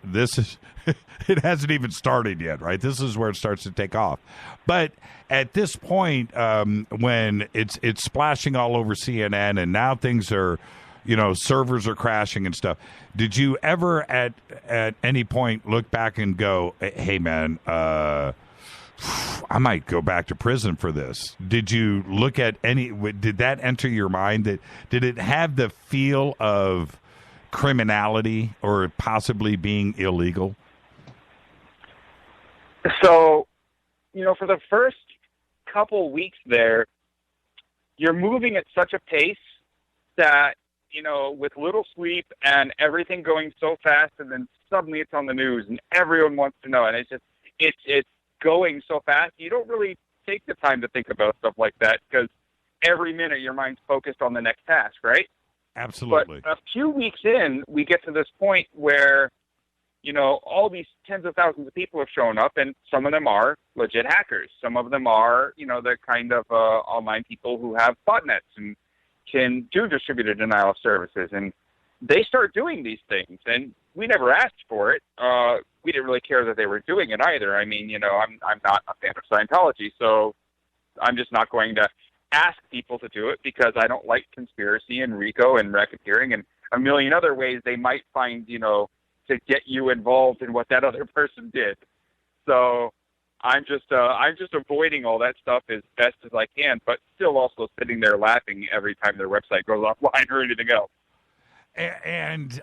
it hasn't even started yet, right? This is where it starts to take off. But at this point, when it's splashing all over CNN, and now things are, servers are crashing and stuff. Did you ever at any point look back and go, "Hey, man, I might go back to prison for this"? Did you look at did that enter your mind? Did it have the feel of criminality or possibly being illegal? So, for the first couple weeks there, you're moving at such a pace that, with little sleep and everything going so fast, and then suddenly it's on the news and everyone wants to know. And it's going so fast. You don't really take the time to think about stuff like that because every minute your mind's focused on the next task, right? Absolutely. But a few weeks in, we get to this point where, all these tens of thousands of people have shown up, and some of them are legit hackers. Some of them are, the kind of online people who have botnets and can do distributed denial of services. And they start doing these things, and we never asked for it. We didn't really care that they were doing it either. I mean, I'm not a fan of Scientology, so I'm just not going to ask people to do it because I don't like conspiracy and RICO and racketeering and a million other ways they might find, to get you involved in what that other person did. So I'm just avoiding all that stuff as best as I can, but still also sitting there laughing every time their website goes offline or anything else. And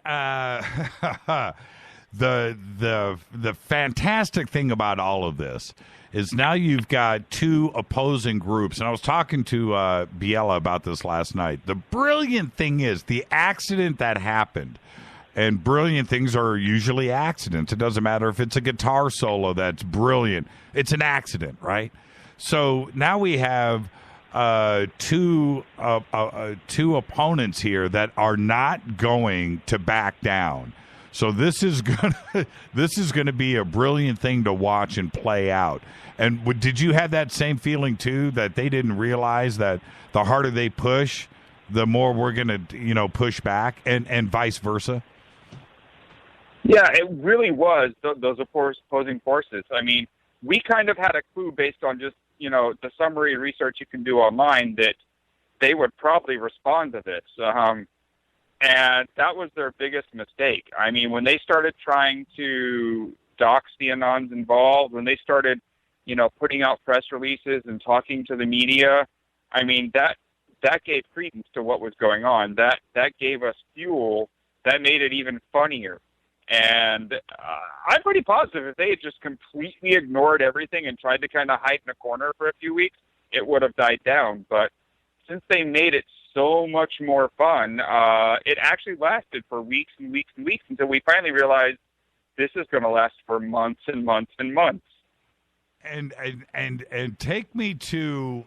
the fantastic thing about all of this is now you've got two opposing groups. And I was talking to Biela about this last night. The brilliant thing is the accident that happened, and brilliant things are usually accidents. It doesn't matter if it's a guitar solo that's brilliant. It's an accident, right? So now we have two opponents here that are not going to back down. So this is gonna be a brilliant thing to watch and play out. And did you have that same feeling too, that they didn't realize that the harder they push, the more we're gonna push back, and vice versa? Yeah, it really was those opposing forces. I mean, we kind of had a clue based on just the summary research you can do online that they would probably respond to this. And that was their biggest mistake. I mean, when they started trying to dox the Anons involved, when they started, putting out press releases and talking to the media, I mean, that gave credence to what was going on. That gave us fuel. That made it even funnier. And I'm pretty positive if they had just completely ignored everything and tried to kind of hide in a corner for a few weeks, it would have died down. But since they made it so much more fun, it actually lasted for weeks and weeks and weeks until we finally realized this is going to last for months and months and months. And take me to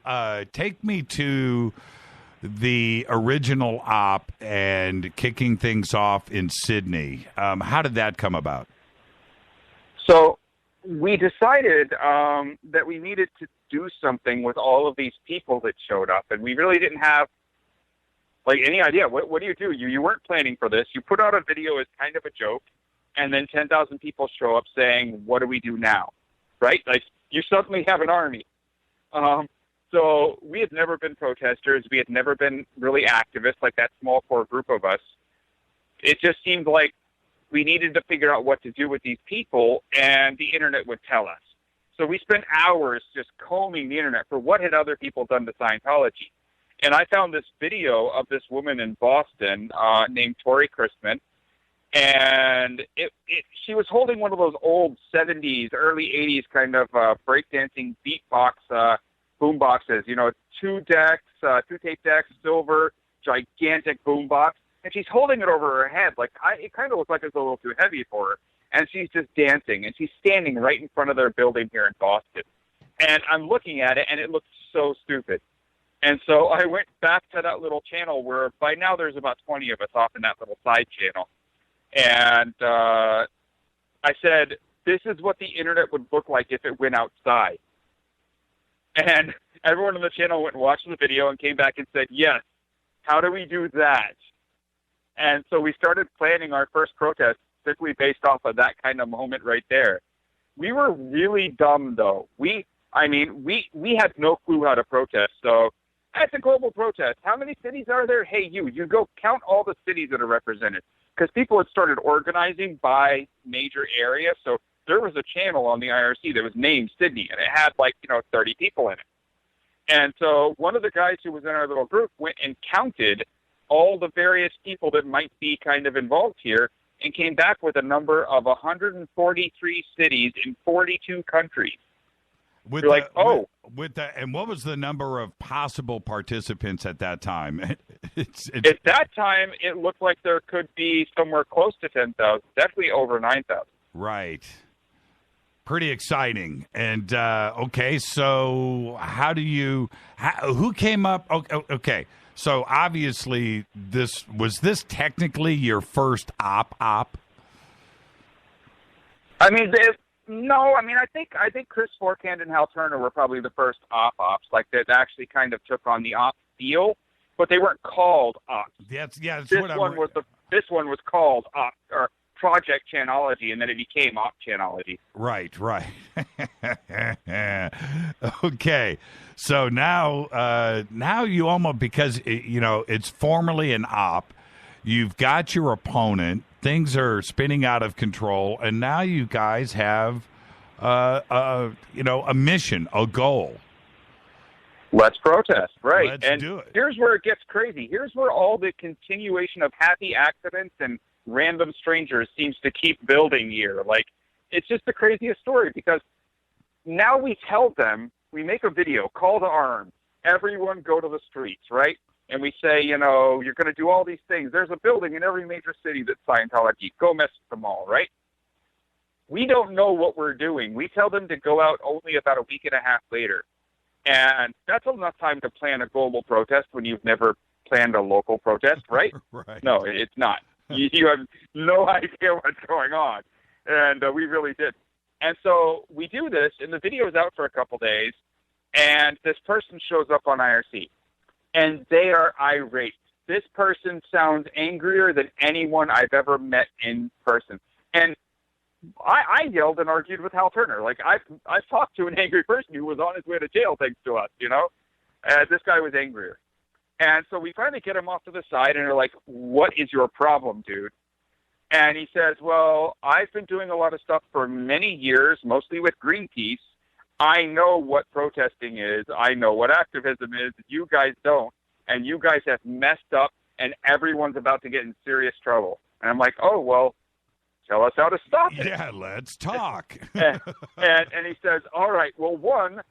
the original op and kicking things off in Sydney. How did that come about? So we decided that we needed to do something with all of these people that showed up, and we really didn't have any idea. What do? You weren't planning for this. You put out a video as kind of a joke, and then 10,000 people show up saying, "What do we do now?" Right? You suddenly have an army. So we had never been protesters. We had never been really activists like that small core group of us. It just seemed like we needed to figure out what to do with these people, and the internet would tell us. So we spent hours just combing the internet for what had other people done to Scientology. And I found this video of this woman in Boston named Tori Christman, and she was holding one of those old 70s, early 80s kind of breakdancing beatbox boom boxes, 2 tape decks, silver, gigantic boom box, and she's holding it over her head. It kind of looked like it's a little too heavy for her, and she's just dancing, and she's standing right in front of their building here in Boston. And I'm looking at it, and it looked so stupid. And so I went back to that little channel where by now there's about 20 of us off in that little side channel. And I said, this is what the internet would look like if it went outside. And everyone on the channel went and watched the video and came back and said, yes, how do we do that? And so we started planning our first protest simply based off of that kind of moment right there. We were really dumb, though. We had no clue how to protest. So it's a global protest. How many cities are there? Hey, you go count all the cities that are represented. Because people had started organizing by major area. So there was a channel on the IRC that was named Sydney, and it had 30 people in it. And so one of the guys who was in our little group went and counted all the various people that might be kind of involved here, and came back with a number of 143 cities in 42 countries. With You're like, oh. And what was the number of possible participants at that time? At that time, it looked like there could be somewhere close to 10,000, definitely over 9,000. Right. Pretty exciting. And, okay, so who came up? Okay, so obviously was this technically your first op? I mean, no. I mean, I think Chris Forkand and Hal Turner were probably the first ops, like that actually kind of took on the op feel, but they weren't called ops. This one was called op or Project Chanology, and then it became Op Chanology. Right. Okay, so now you almost, because it's formally an op, you've got your opponent, things are spinning out of control, and now you guys have a mission, a goal. Let's protest, right? Let's do it. Here's where it gets crazy. Here's where all the continuation of happy accidents and random strangers seems to keep building here. Like, it's just the craziest story, because now we tell them, we make a video, call to arms, everyone go to the streets, right? And we say, you're going to do all these things. There's a building in every major city that's Scientology. Go mess with them all, right? We don't know what we're doing. We tell them to go out only about a week and a half later. And that's enough time to plan a global protest when you've never planned a local protest, right? Right. No, it's not. You have no idea what's going on. And we really did. And so we do this, and the video is out for a couple days, and this person shows up on IRC, and they are irate. This person sounds angrier than anyone I've ever met in person. And I yelled and argued with Hal Turner. Like, I've talked to an angry person who was on his way to jail thanks to us, This guy was angrier. And so we finally get him off to the side, and they're like, what is your problem, dude? And he says, well, I've been doing a lot of stuff for many years, mostly with Greenpeace. I know what protesting is. I know what activism is. You guys don't. And you guys have messed up, and everyone's about to get in serious trouble. And I'm like, oh, well, tell us how to stop it. Yeah, let's talk. and he says, all right, well, one,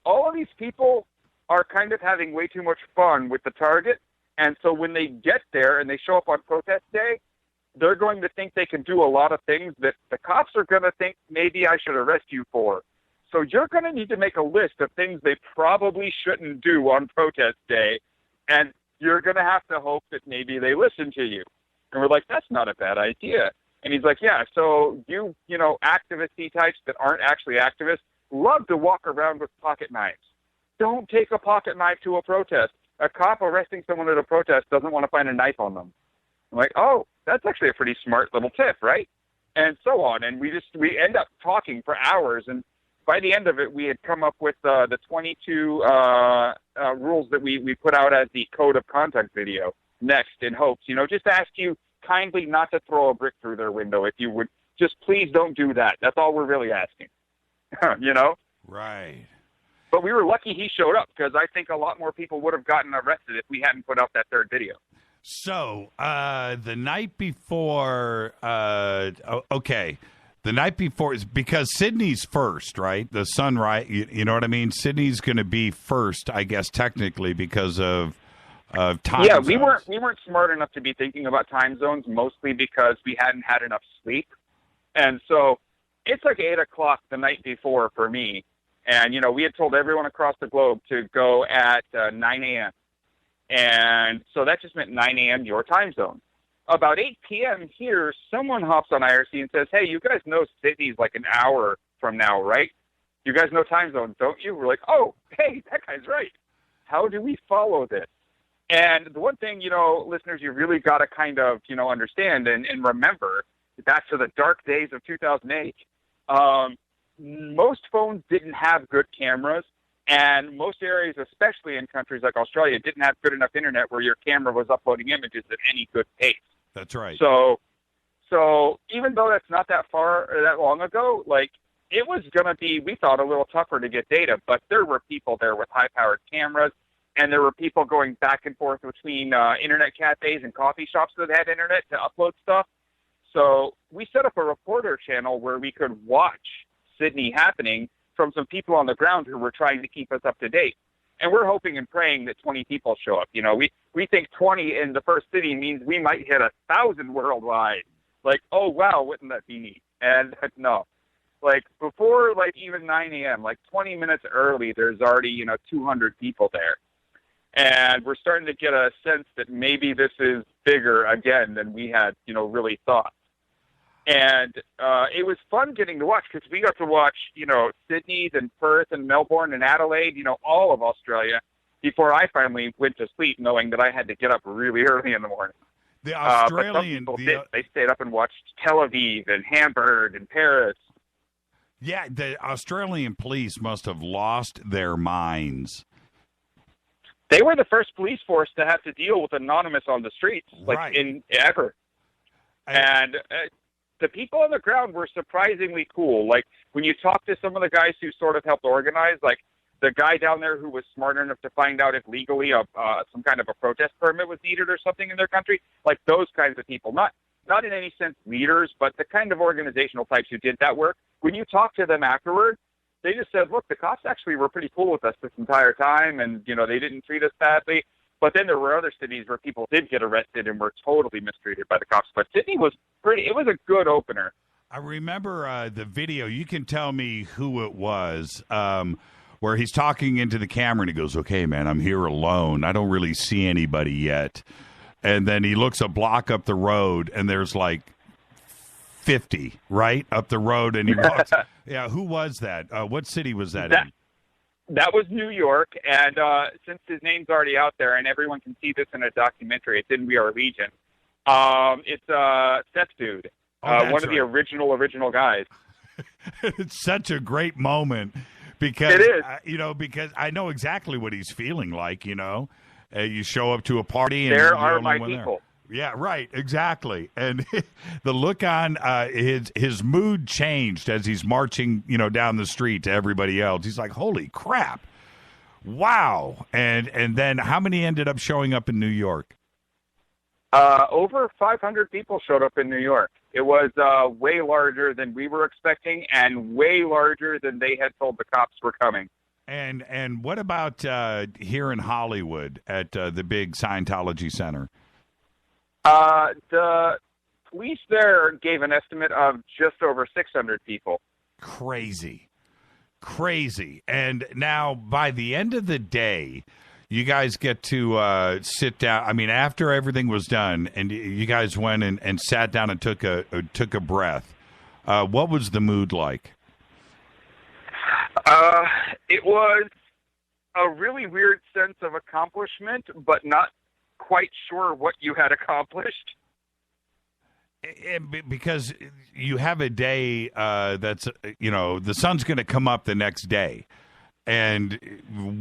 all of these people are kind of having way too much fun with the target. And so when they get there and they show up on protest day, they're going to think they can do a lot of things that the cops are going to think maybe I should arrest you for. So you're going to need to make a list of things they probably shouldn't do on protest day, and you're going to have to hope that maybe they listen to you. And we're like, that's not a bad idea. And he's like, yeah, so you activist-y types that aren't actually activists love to walk around with pocket knives. Don't take a pocket knife to a protest. A cop arresting someone at a protest doesn't want to find a knife on them. I'm like, oh, that's actually a pretty smart little tip, right? And so on. And we end up talking for hours. And by the end of it, we had come up with the 22 rules that we put out as the code of conduct video next, in hopes, just ask you kindly not to throw a brick through their window. If you would, just please don't do that. That's all we're really asking, Right. But we were lucky he showed up, because I think a lot more people would have gotten arrested if we hadn't put out that third video. So the night before, the night before is because Sydney's first, right? The sunrise, you know what I mean? Sydney's going to be first, I guess, technically, because of time. Yeah, zones. we weren't smart enough to be thinking about time zones, mostly because we hadn't had enough sleep. And so it's like 8 o'clock the night before for me. And, we had told everyone across the globe to go at 9 a.m. And so that just meant 9 a.m. your time zone. About 8 p.m. here, someone hops on IRC and says, hey, you guys know Sydney's like an hour from now, right? You guys know time zones, don't you? We're like, oh, hey, that guy's right. How do we follow this? And the one thing, listeners, you really got to kind of, understand and remember, back to the dark days of 2008, most phones didn't have good cameras, and most areas, especially in countries like Australia, didn't have good enough internet where your camera was uploading images at any good pace. That's right. So even though that's not that long ago, like, it was going to be, we thought, a little tougher to get data, but there were people there with high-powered cameras, and there were people going back and forth between internet cafes and coffee shops that had internet to upload stuff. So we set up a reporter channel where we could watch Sydney happening from some people on the ground who were trying to keep us up to date. And we're hoping and praying that 20 people show up. We think 20 in the first city means we might hit 1,000 worldwide. Like, oh, wow, wouldn't that be neat? And no. Like, before, even 9 a.m., 20 minutes early, there's already, 200 people there. And we're starting to get a sense that maybe this is bigger again than we had, really thought. And it was fun getting to watch because we got to watch, Sydney and Perth and Melbourne and Adelaide, all of Australia before I finally went to sleep knowing that I had to get up really early in the morning. The Australian... but some people did. They stayed up and watched Tel Aviv and Hamburg and Paris. Yeah, the Australian police must have lost their minds. They were the first police force to have to deal with anonymous on the streets, right. in ever. And the people on the ground were surprisingly cool. Like, when you talk to some of the guys who sort of helped organize, like the guy down there who was smart enough to find out if legally some kind of a protest permit was needed or something in their country, like those kinds of people. Not in any sense leaders, but the kind of organizational types who did that work. When you talk to them afterward, they just said, look, the cops actually were pretty cool with us this entire time, and, they didn't treat us badly. But then there were other cities where people did get arrested and were totally mistreated by the cops. But Sydney was it was a good opener. I remember the video. You can tell me who it was, where he's talking into the camera and he goes, okay, man, I'm here alone. I don't really see anybody yet. And then he looks a block up the road and there's 50 right up the road. And he walks. Yeah. Who was that? What city was that in? That was New York, and since his name's already out there, and everyone can see this in a documentary, it's in We Are Legion. It's Seth Dude, one of the original guys. It's such a great moment because it is. Because I know exactly what he's feeling like. You show up to a party, and there are my people. Yeah, right, exactly. And the look on his mood changed as he's marching, down the street to everybody else. He's like, "Holy crap, wow!" And then how many ended up showing up in New York? Over 500 people showed up in New York. It was way larger than we were expecting, and way larger than they had told the cops were coming. And what about here in Hollywood at the big Scientology Center? The police there gave an estimate of just over 600 people. Crazy. And now, by the end of the day, you guys get to sit down. I mean, after everything was done, and you guys went and sat down and took a breath. What was the mood like? It was a really weird sense of accomplishment, but not quite sure what you had accomplished. Because you have a day that's, the sun's going to come up the next day. And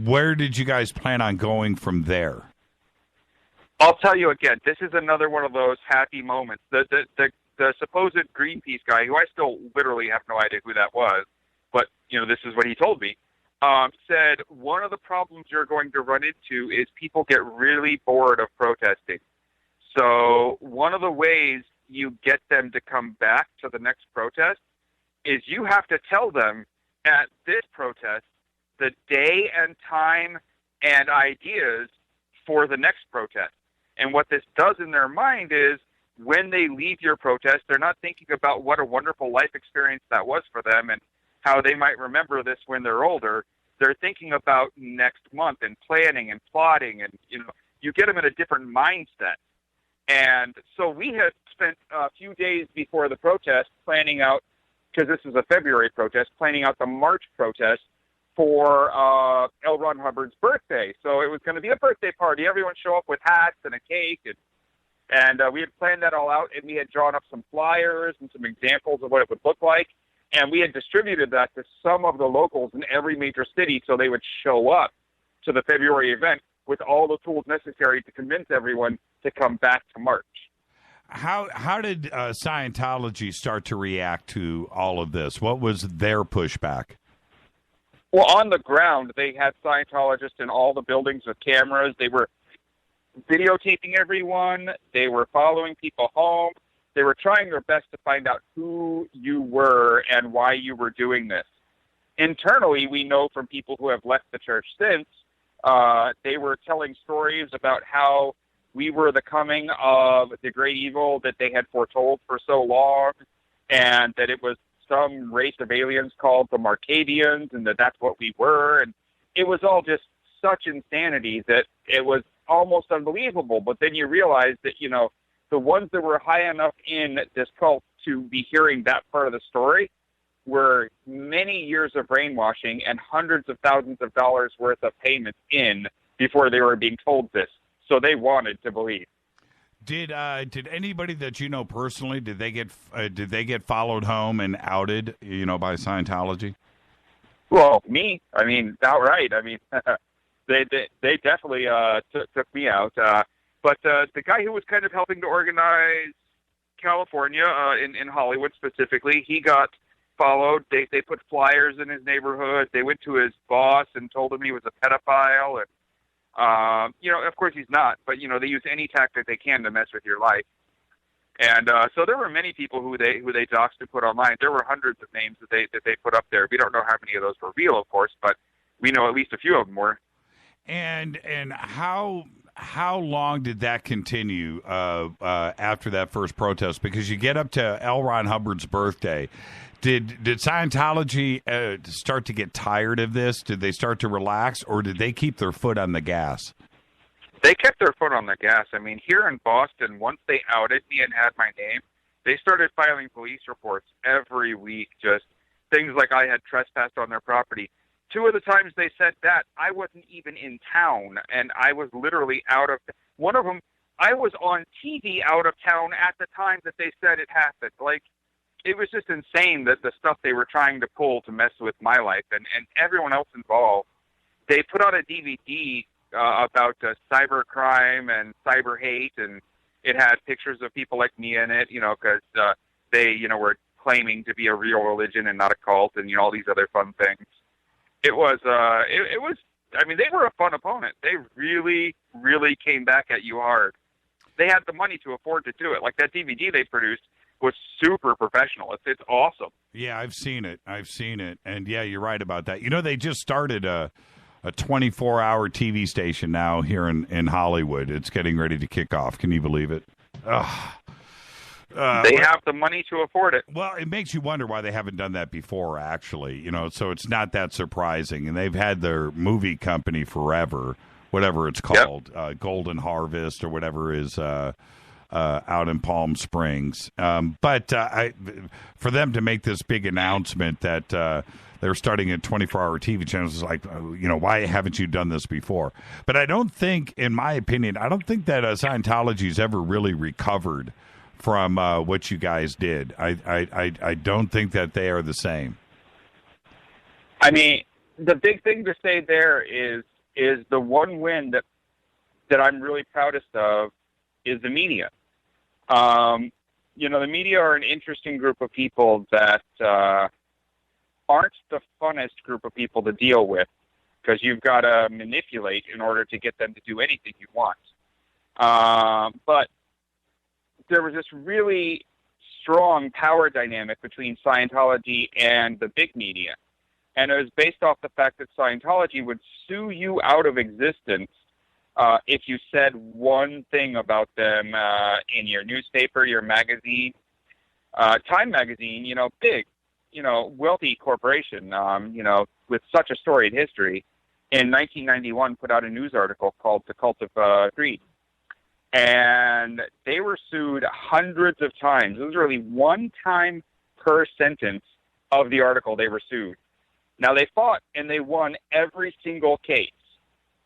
where did you guys plan on going from there? I'll tell you again, this is another one of those happy moments. The supposed Greenpeace guy, who I still literally have no idea who that was, but, this is what he told me, said one of the problems you're going to run into is people get really bored of protesting. So one of the ways you get them to come back to the next protest is you have to tell them at this protest the day and time and ideas for the next protest. And what this does in their mind is when they leave your protest, they're not thinking about what a wonderful life experience that was for them and how they might remember this when they're older. They're thinking about next month and planning and plotting, and you get them in a different mindset. And so we had spent a few days before the protest planning out, because this is a February protest, planning out the March protest for L. Ron Hubbard's birthday. So it was going to be a birthday party. Everyone show up with hats and a cake, and we had planned that all out, and we had drawn up some flyers and some examples of what it would look like. And we had distributed that to some of the locals in every major city so they would show up to the February event with all the tools necessary to convince everyone to come back to March. How did Scientology start to react to all of this? What was their pushback? Well, on the ground, they had Scientologists in all the buildings with cameras. They were videotaping everyone. They were following people home. They were trying their best to find out who you were and why you were doing this. Internally, we know from people who have left the church since, they were telling stories about how we were the coming of the great evil that they had foretold for so long, and that it was some race of aliens called the Marcadians, and that's what we were. And it was all just such insanity that it was almost unbelievable. But then you realize that, the ones that were high enough in this cult to be hearing that part of the story were many years of brainwashing and hundreds of thousands of dollars worth of payments in before they were being told this. So they wanted to believe. Did anybody that you know personally, did they get followed home and outed, by Scientology? Well, me, outright. They definitely took me out. But the guy who was kind of helping to organize California, in Hollywood specifically, he got followed. They put flyers in his neighborhood. They went to his boss and told him he was a pedophile. And of course he's not, but they use any tactic they can to mess with your life. And so there were many people who they doxed and put online. There were hundreds of names that they put up there. We don't know how many of those were real, of course, but we know at least a few of them were. And how long did that continue after that first protest? Because you get up to L. Ron Hubbard's birthday. Did Scientology start to get tired of this? Did they start to relax, or did they keep their foot on the gas? They kept their foot on the gas. Here in Boston, once they outed me and had my name, they started filing police reports every week, just things like I had trespassed on their property. 2 of the times they said that, I wasn't even in town, and I was literally out of... One of them, I was on TV out of town at the time that they said it happened. It was just insane that the stuff they were trying to pull to mess with my life and everyone else involved. They put out a DVD about cybercrime and cyber hate, and it had pictures of people like me in it, because they, were claiming to be a real religion and not a cult, and, all these other fun things. It was, they were a fun opponent. They really, really came back at you hard. They had the money to afford to do it. Like that DVD they produced was super professional. It's awesome. Yeah, I've seen it. And yeah, you're right about that. They just started a 24-hour TV station now here in Hollywood. It's getting ready to kick off. Can you believe it? They have the money to afford it. Well, it makes you wonder why they haven't done that before, actually. So it's not that surprising. And they've had their movie company forever, whatever it's called, Golden Harvest or whatever is out in Palm Springs. But for them to make this big announcement that they're starting a 24-hour TV channel is like, why haven't you done this before? But I don't think, in my opinion, that Scientology's ever really recovered from what you guys did. I don't think that they are the same. The big thing to say there is the one win that I'm really proudest of is the media. The media are an interesting group of people that aren't the funnest group of people to deal with, because you've got to manipulate in order to get them to do anything you want. But there was this really strong power dynamic between Scientology and the big media. And it was based off the fact that Scientology would sue you out of existence if you said one thing about them in your newspaper, your magazine. Time magazine, big, wealthy corporation, with such a storied history, in 1991 put out a news article called The Cult of Greed. And they were sued hundreds of times. It was really one time per sentence of the article they were sued. Now, they fought and they won every single case,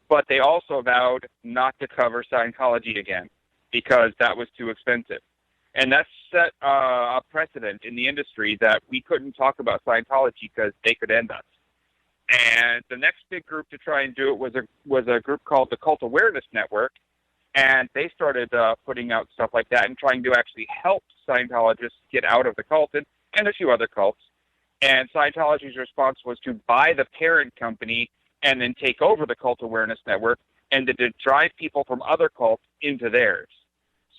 but they also vowed not to cover Scientology again because that was too expensive. And that set a precedent in the industry that we couldn't talk about Scientology because they could end us. And the next big group to try and do it was a group called the Cult Awareness Network. And they started putting out stuff like that and trying to actually help Scientologists get out of the cult and a few other cults. And Scientology's response was to buy the parent company and then take over the Cult Awareness Network and to drive people from other cults into theirs.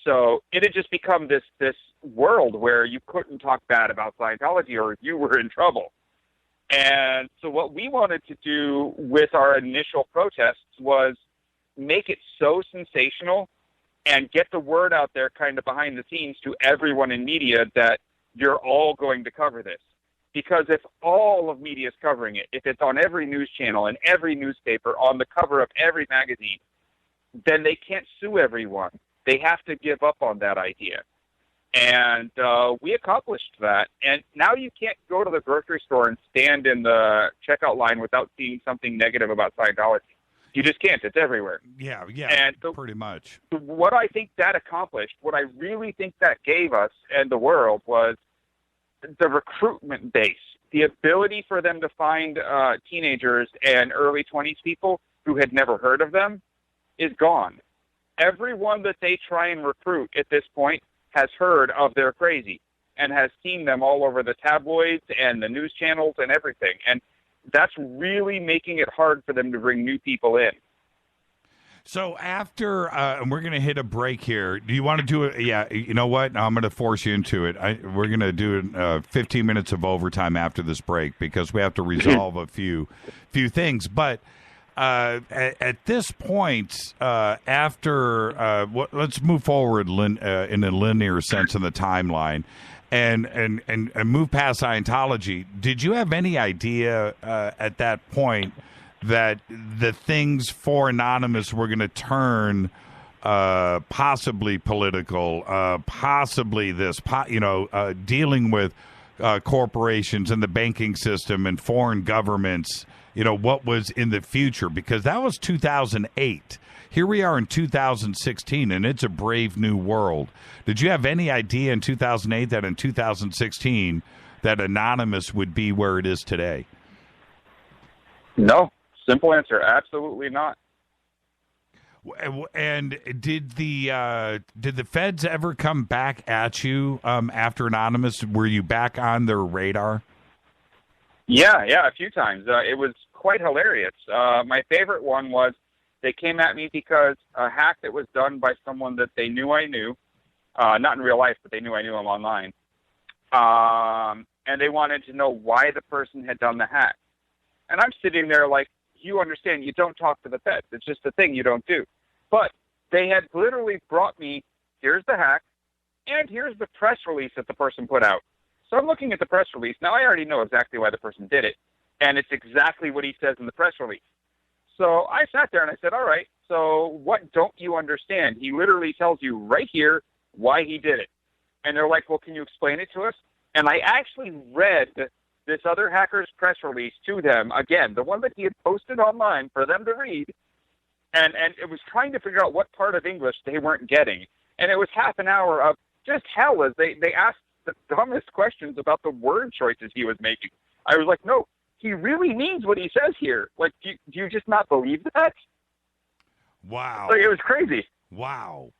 So it had just become this world where you couldn't talk bad about Scientology or you were in trouble. And so what we wanted to do with our initial protests was make it so sensational and get the word out there kind of behind the scenes to everyone in media that you're all going to cover this. Because if all of media is covering it, if it's on every news channel and every newspaper, on the cover of every magazine, then they can't sue everyone. They have to give up on that idea. And we accomplished that. And now you can't go to the grocery store and stand in the checkout line without seeing something negative about Scientology. You just can't. It's everywhere. Yeah, and so, pretty much. What I think that accomplished, what I really think that gave us and the world was the recruitment base, the ability for them to find teenagers and early 20s people who had never heard of them is gone. Everyone that they try and recruit at this point has heard of They're Crazy and has seen them all over the tabloids and the news channels and everything. And that's really making it hard for them to bring new people in. So after, and we're going to hit a break here. Do you want to do it? Yeah, you know what? I'm going to force you into it. We're going to do 15 minutes of overtime after this break because we have to resolve a few things. But at this point, let's move forward in a linear sense in the timeline. And move past Scientology. Did you have any idea at that point that the things for Anonymous were going to turn possibly political, possibly this, dealing with corporations and the banking system and foreign governments, what was in the future? Because that was 2008. Here we are in 2016, and it's a brave new world. Did you have any idea in 2008 that in 2016 that Anonymous would be where it is today? No. Simple answer, absolutely not. And did the feds ever come back at you after Anonymous? Were you back on their radar? Yeah, a few times. It was quite hilarious. My favorite one was they came at me because a hack that was done by someone that they knew I knew, not in real life, but they knew I knew him online. And they wanted to know why the person had done the hack. And I'm sitting there like, you understand, you don't talk to the feds. It's just a thing you don't do. But they had literally brought me, here's the hack, and here's the press release that the person put out. So I'm looking at the press release. Now, I already know exactly why the person did it, and it's exactly what he says in the press release. So I sat there and I said, all right, so what don't you understand? He literally tells you right here why he did it. And they're like, well, can you explain it to us? And I actually read this other hacker's press release to them, again, the one that he had posted online for them to read, and it was trying to figure out what part of English they weren't getting. And it was half an hour of just hell as they asked the dumbest questions about the word choices he was making. I was like, no, he really means what he says here. Like, do you just not believe that? Wow. Like, it was crazy. Wow.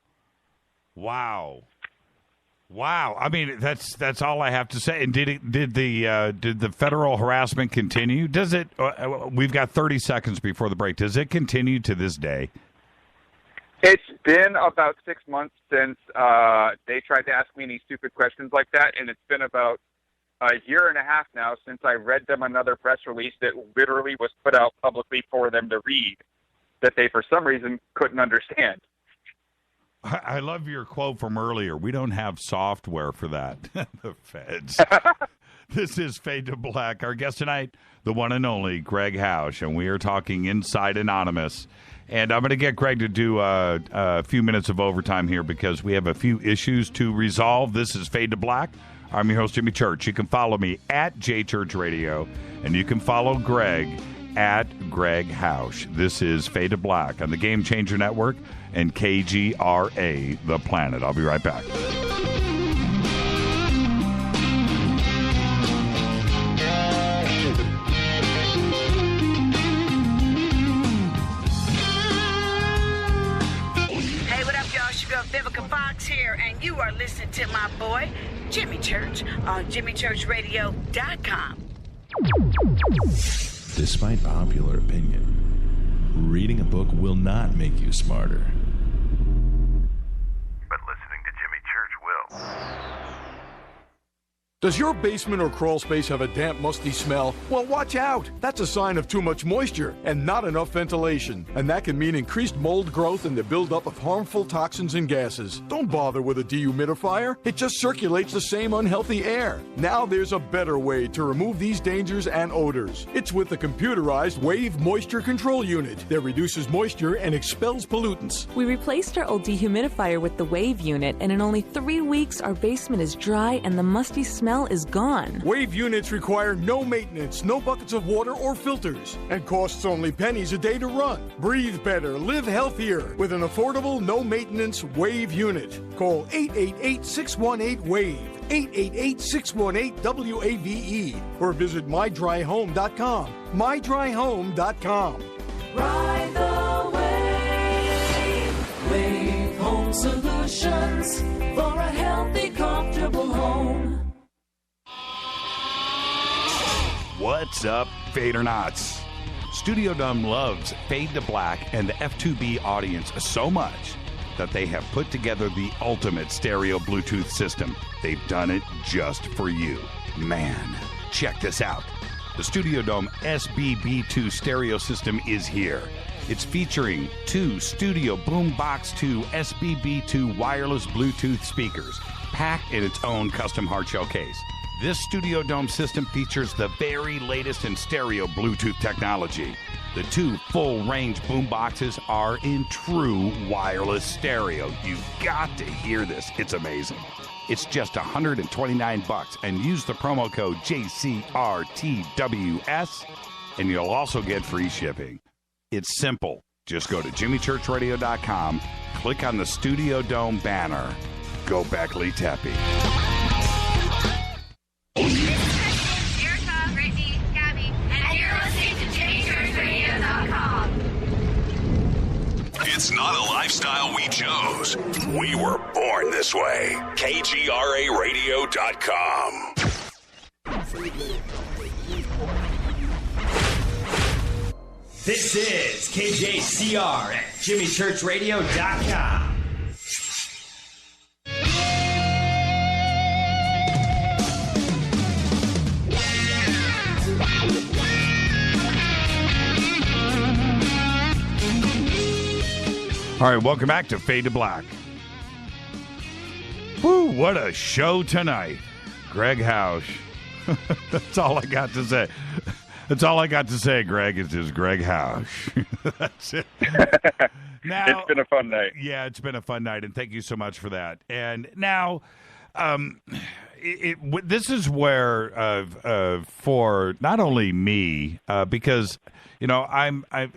I mean, that's all I have to say. And did the federal harassment continue? Does it? We've got 30 seconds before the break. Does it continue to this day? It's been about 6 months since they tried to ask me any stupid questions like that, and it's been about a year and a half now since I read them another press release that literally was put out publicly for them to read that they, for some reason, couldn't understand. I love your quote from earlier. We don't have software for that. The feds. This is Fade to Black. Our guest tonight, the one and only Gregg Housh, and we are talking Inside Anonymous. And I'm going to get Greg to do a few minutes of overtime here because we have a few issues to resolve. This is Fade to Black. I'm your host, Jimmy Church. You can follow me at JChurchRadio, and you can follow Greg at Gregg Housh. This is Fade to Black on the Game Changer Network and KGRA, The Planet. I'll be right back. Hey, what up, y'all? It's your girl Vivica Fox here, and you are listening to my boy, Jimmy Church, on jimmychurchradio.com. Despite popular opinion, reading a book will not make you smarter. But listening to Jimmy Church will. Does your basement or crawl space have a damp, musty smell? Well, watch out! That's a sign of too much moisture and not enough ventilation. And that can mean increased mold growth and the buildup of harmful toxins and gases. Don't bother with a dehumidifier. It just circulates the same unhealthy air. Now there's a better way to remove these dangers and odors. It's with the computerized Wave Moisture Control Unit that reduces moisture and expels pollutants. We replaced our old dehumidifier with the Wave unit, and in only 3 weeks, our basement is dry and the musty smell is gone. Wave units require no maintenance, no buckets of water or filters, and costs only pennies a day to run. Breathe better, live healthier with an affordable, no-maintenance Wave unit. Call 888-618-WAVE, 888-618-WAVE, or visit mydryhome.com, mydryhome.com. Ride the wave. Wave Home Solutions for a healthy, comfortable home. What's up, Fadernauts? Studio Dome loves Fade to Black and the F2B audience so much that they have put together the ultimate stereo Bluetooth system. They've done it just for you. Man, check this out. The Studio Dome SBB2 stereo system is here. It's featuring 2 Studio Boombox 2 SBB2 wireless Bluetooth speakers, packed in its own custom hardshell case. This Studio Dome system features the very latest in stereo Bluetooth technology. The 2 full-range boomboxes are in true wireless stereo. You've got to hear this. It's amazing. It's just $129, and use the promo code JCRTWS, and you'll also get free shipping. It's simple. Just go to jimmychurchradio.com, click on the Studio Dome banner. Go Beckley Teppy. It's not a lifestyle we chose. We were born this way. KGRAradio.com. This is KJCR at JimmyChurchRadio.com. All right, welcome back to Fade to Black. Woo, what a show tonight. Gregg Housh. That's all I got to say. That's all I got to say, Greg, is just Gregg Housh. That's it. Now, it's been a fun night. Yeah, it's been a fun night, and thank you so much for that. And now, this is where, for not only me, because you know, I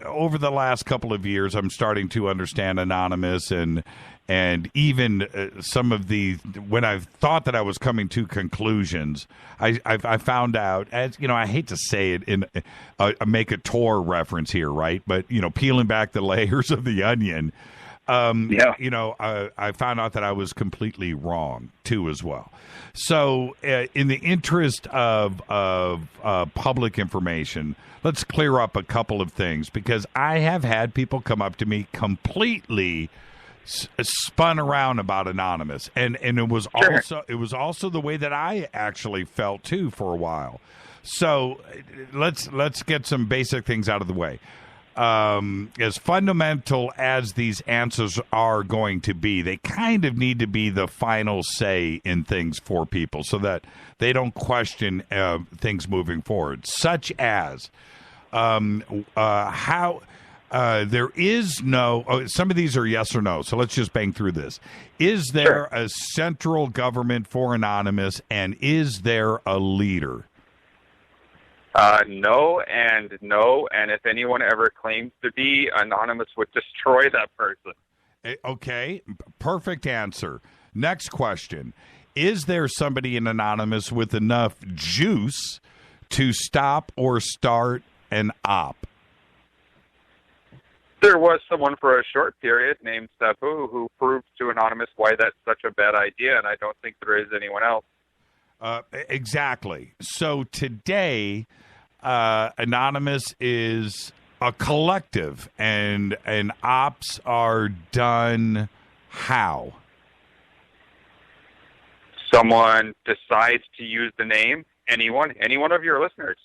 over the last couple of years, I'm starting to understand Anonymous and even some of the, when I thought that I was coming to conclusions, I found out, as you know, I hate to say it in make a Tor reference here, right? But you know, peeling back the layers of the onion, you know, I found out that I was completely wrong too, as well. So, in the interest of public information, let's clear up a couple of things, because I have had people come up to me completely spun around about Anonymous, and it was also the way that I actually felt too for a while. So let's get some basic things out of the way. As fundamental as these answers are going to be, they kind of need to be the final say in things for people so that they don't question things moving forward, such as how there is no, some of these are yes or no, so let's just bang through this. Is there a central government for Anonymous, and is there a leader? No, and if anyone ever claims to be, Anonymous would destroy that person. Okay, perfect answer. Next question. Is there somebody in Anonymous with enough juice to stop or start an op? There was someone for a short period named Sabu who proved to Anonymous why that's such a bad idea, and I don't think there is anyone else. Exactly. So today, Anonymous is a collective, and ops are done how? Someone decides to use the name. Any one of your listeners,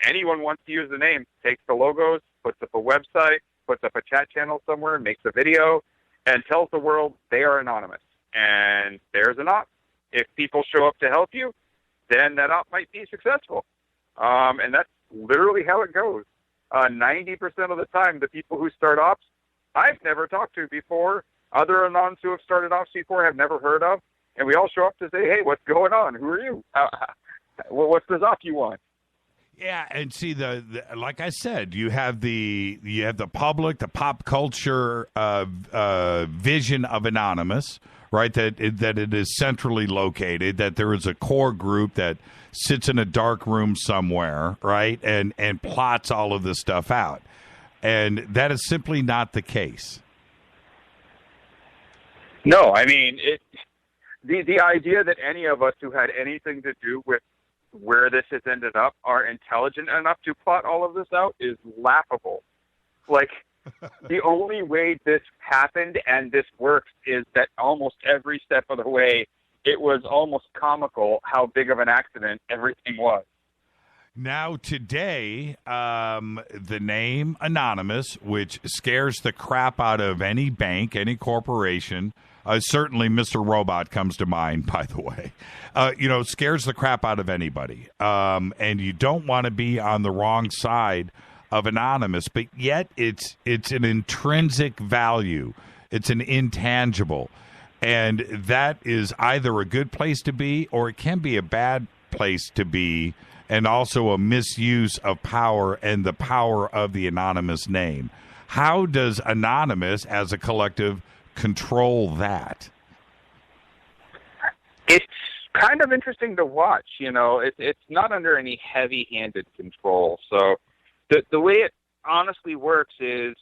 anyone wants to use the name, takes the logos, puts up a website, puts up a chat channel somewhere, makes a video, and tells the world they are anonymous. And there's an op. If people show up to help you, then that op might be successful. And that's literally how it goes. 90% of the time, the people who start ops, I've never talked to before. Other anons who have started ops before have never heard of. And we all show up to say, hey, what's going on? Who are you? What's this op you want? Yeah, and see, the like I said, you have the public, the pop culture vision of Anonymous, right? That it is centrally located, that there is a core group that sits in a dark room somewhere, right, and plots all of this stuff out, and that is simply not the case. No, I mean the idea that any of us who had anything to do with where this has ended up are intelligent enough to plot all of this out is laughable. Like, the only way this happened and this works is that almost every step of the way, it was almost comical how big of an accident everything was. Now, today, the name Anonymous, which scares the crap out of any bank, any corporation, certainly Mr. Robot comes to mind, by the way, scares the crap out of anybody. And you don't want to be on the wrong side of Anonymous, but yet it's an intrinsic value. It's an intangible. And that is either a good place to be or it can be a bad place to be, and also a misuse of power and the power of the Anonymous name. How does Anonymous as a collective control that? It's kind of interesting to watch. It's not under any heavy-handed control. So the way it honestly works is,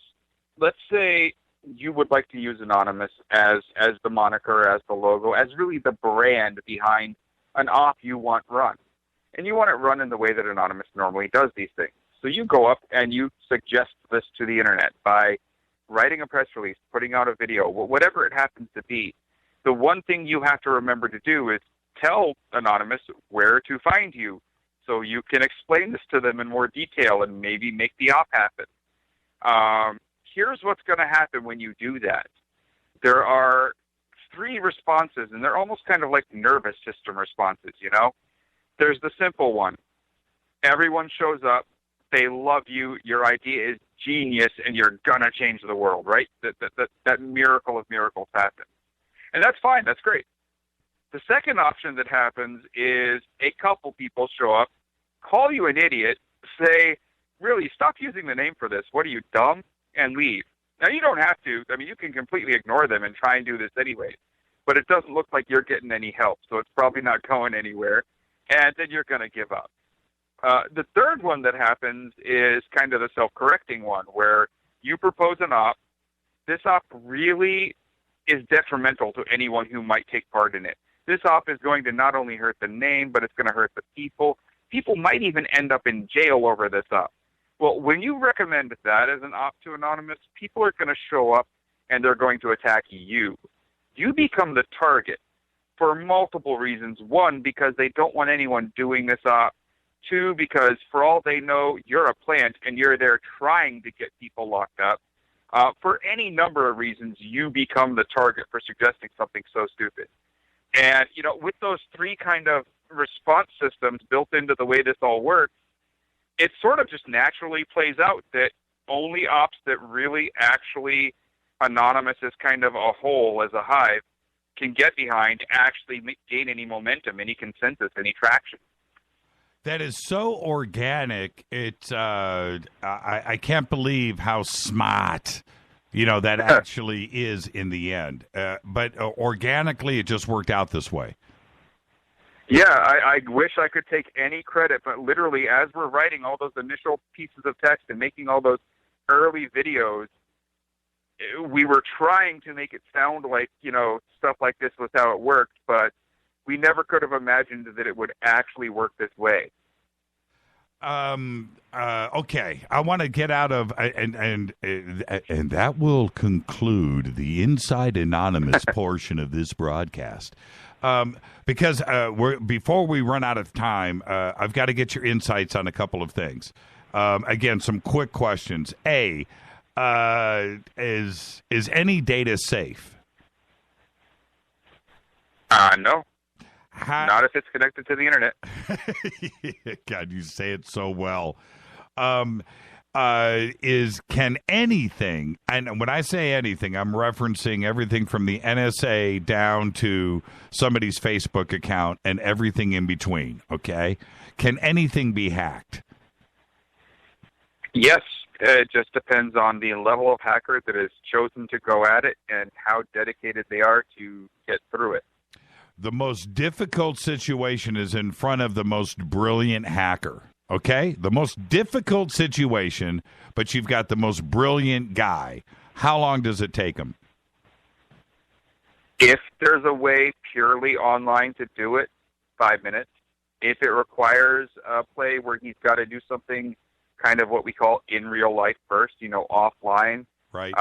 let's say you would like to use Anonymous as the moniker, as the logo, as really the brand behind an op you want run. And you want it run in the way that Anonymous normally does these things. So you go up and you suggest this to the internet by writing a press release, putting out a video, whatever it happens to be. The one thing you have to remember to do is tell Anonymous where to find you so you can explain this to them in more detail and maybe make the op happen. Here's what's going to happen when you do that. There are 3 responses, and they're almost kind of like nervous system responses, There's the simple one. Everyone shows up. They love you. Your idea is genius, and you're going to change the world, right? That miracle of miracles happens. And that's fine. That's great. The second option that happens is a couple people show up, call you an idiot, say, really, stop using the name for this. What are you, dumb? And leave. Now, you don't have to. I mean, you can completely ignore them and try and do this anyway. But it doesn't look like you're getting any help, so it's probably not going anywhere. And then you're going to give up. The third one that happens is kind of the self-correcting one, where you propose an op. This op really is detrimental to anyone who might take part in it. This op is going to not only hurt the name, but it's going to hurt the people. People might even end up in jail over this op. Well, when you recommend that as an op to Anonymous, people are going to show up and they're going to attack you. You become the target for multiple reasons. 1, because they don't want anyone doing this op. 2, because for all they know, you're a plant and you're there trying to get people locked up. For any number of reasons, you become the target for suggesting something so stupid. And, with those 3 kind of response systems built into the way this all works, it sort of just naturally plays out that only ops that really actually Anonymous as kind of a whole, as a hive, can get behind, actually gain any momentum, any consensus, any traction. That is so organic. It's I can't believe how smart, that actually is in the end. But organically, it just worked out this way. Yeah, I wish I could take any credit, but literally as we're writing all those initial pieces of text and making all those early videos, we were trying to make it sound like, stuff like this was how it worked, but we never could have imagined that it would actually work this way. Okay, I want to get out of and that will conclude the Inside Anonymous portion of this broadcast. Because before we run out of time, I've got to get your insights on a couple of things. Again, some quick questions. A, is any data safe? No. Not if it's connected to the internet. God, you say it so well. Can anything, and when I say anything, I'm referencing everything from the NSA down to somebody's Facebook account and everything in between, okay? Can anything be hacked? Yes. It just depends on the level of hacker that is chosen to go at it and how dedicated they are to get through it. The most difficult situation is in front of the most brilliant hacker, okay? The most difficult situation, but you've got the most brilliant guy. How long does it take him? If there's a way purely online to do it, 5 minutes. If it requires a play where he's got to do something kind of what we call in real life first, offline, right?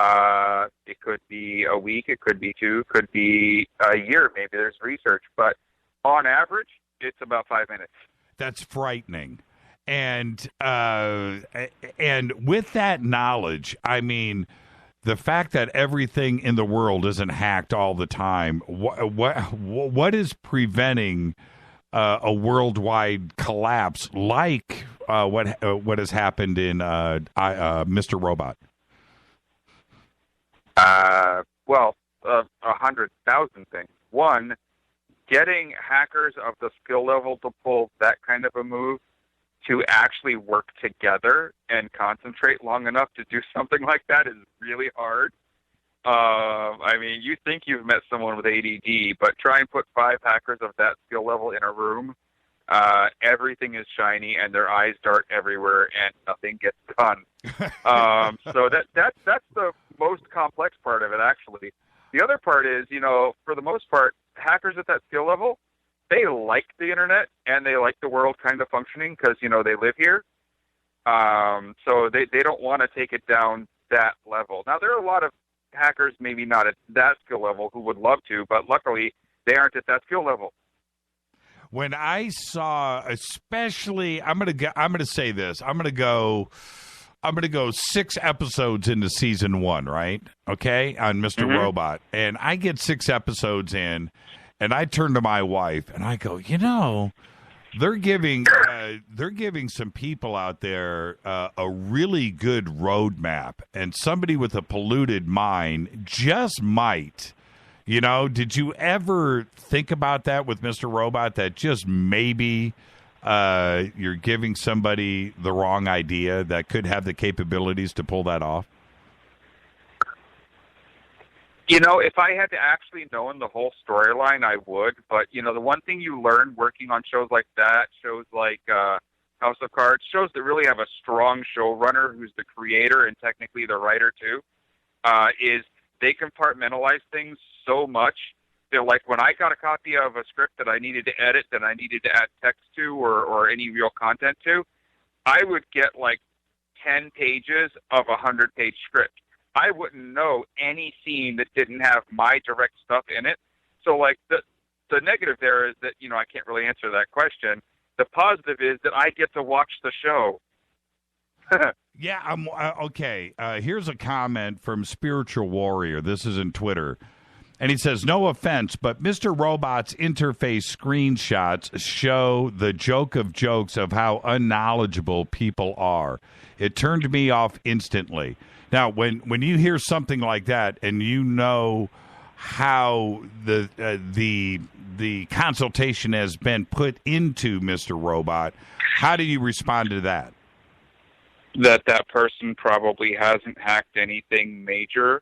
It could be a week, it could be 2, could be a year. Maybe there's research, but on average, it's about 5 minutes. That's frightening. And with that knowledge, I mean, the fact that everything in the world isn't hacked all the time, what is preventing a worldwide collapse like what has happened in Mr. Robot? 100,000 things. One, getting hackers of the skill level to pull that kind of a move to actually work together and concentrate long enough to do something like that is really hard. I mean, you think you've met someone with ADD, but try and put 5 hackers of that skill level in a room. Everything is shiny and their eyes dart everywhere and nothing gets done. So that's the most complex part of it, actually. The other part is, for the most part, hackers at that skill level, they like the internet and they like the world kind of functioning because, they live here. So they don't want to take it down that level. Now, there are a lot of hackers, maybe not at that skill level, who would love to, but luckily they aren't at that skill level. When I saw, especially, I'm gonna say this. I'm gonna go 6 episodes into season 1, right? Okay, on Mr. Robot, and I get 6 episodes in, and I turn to my wife and I go, they're giving some people out there a really good roadmap, and somebody with a polluted mind just might. Did you ever think about that with Mr. Robot, that just maybe you're giving somebody the wrong idea that could have the capabilities to pull that off? If I had to actually know in the whole storyline, I would. But, the one thing you learn working on shows like that, shows like House of Cards, shows that really have a strong showrunner who's the creator and technically the writer too, is they compartmentalize things so much. They're like, when I got a copy of a script that I needed to edit, that I needed to add text to or any real content to, I would get like 10 pages of a 100-page script. I wouldn't know any scene that didn't have my direct stuff in it. So, like, the negative there is that, I can't really answer that question. The positive is that I get to watch the show. Yeah, I'm okay. Here's a comment from Spiritual Warrior. This is in Twitter. And he says, no offense, but Mr. Robot's interface screenshots show the joke of jokes of how unknowledgeable people are. It turned me off instantly. Now, when you hear something like that and you know how the consultation has been put into Mr. Robot, how do you respond to that? That person probably hasn't hacked anything major,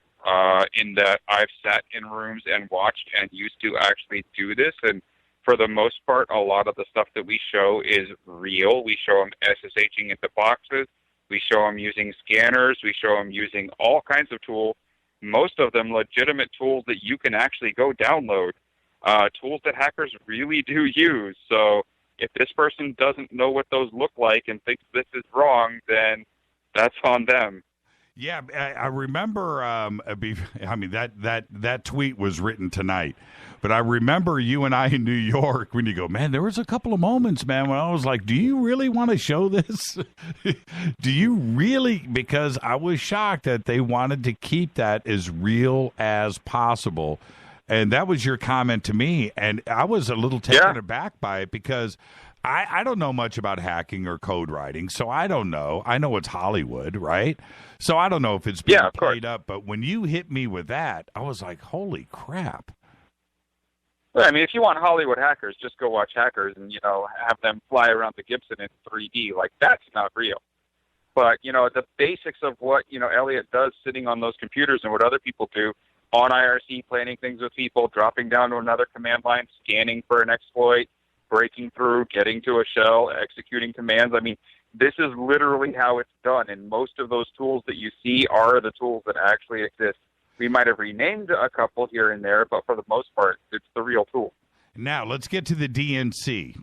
in that I've sat in rooms and watched and used to actually do this. And for the most part, a lot of the stuff that we show is real. We show them SSHing into boxes. We show them using scanners. We show them using all kinds of tools, most of them legitimate tools that you can actually go download, tools that hackers really do use. So if this person doesn't know what those look like and thinks this is wrong, then that's on them. Yeah, I remember. That tweet was written tonight, but I remember you and I in New York when you go, man. There was a couple of moments, man, when I was like, "Do you really want to show this? Do you really?" Because I was shocked that they wanted to keep that as real as possible, and that was your comment to me, and I was a little taken aback by it because I don't know much about hacking or code writing, so I don't know. I know it's Hollywood, right? So I don't know if it's being played up, but when you hit me with that, I was like, holy crap. Well, I mean, if you want Hollywood hackers, just go watch Hackers and, have them fly around the Gibson in 3D. Like, that's not real. But, the basics of what, Elliot does sitting on those computers and what other people do on IRC, planning things with people, dropping down to another command line, scanning for an exploit, breaking through, getting to a shell, executing commands. I mean, this is literally how it's done, and most of those tools that you see are the tools that actually exist. We might have renamed a couple here and there, but for the most part, it's the real tool. Now, let's get to the DNC.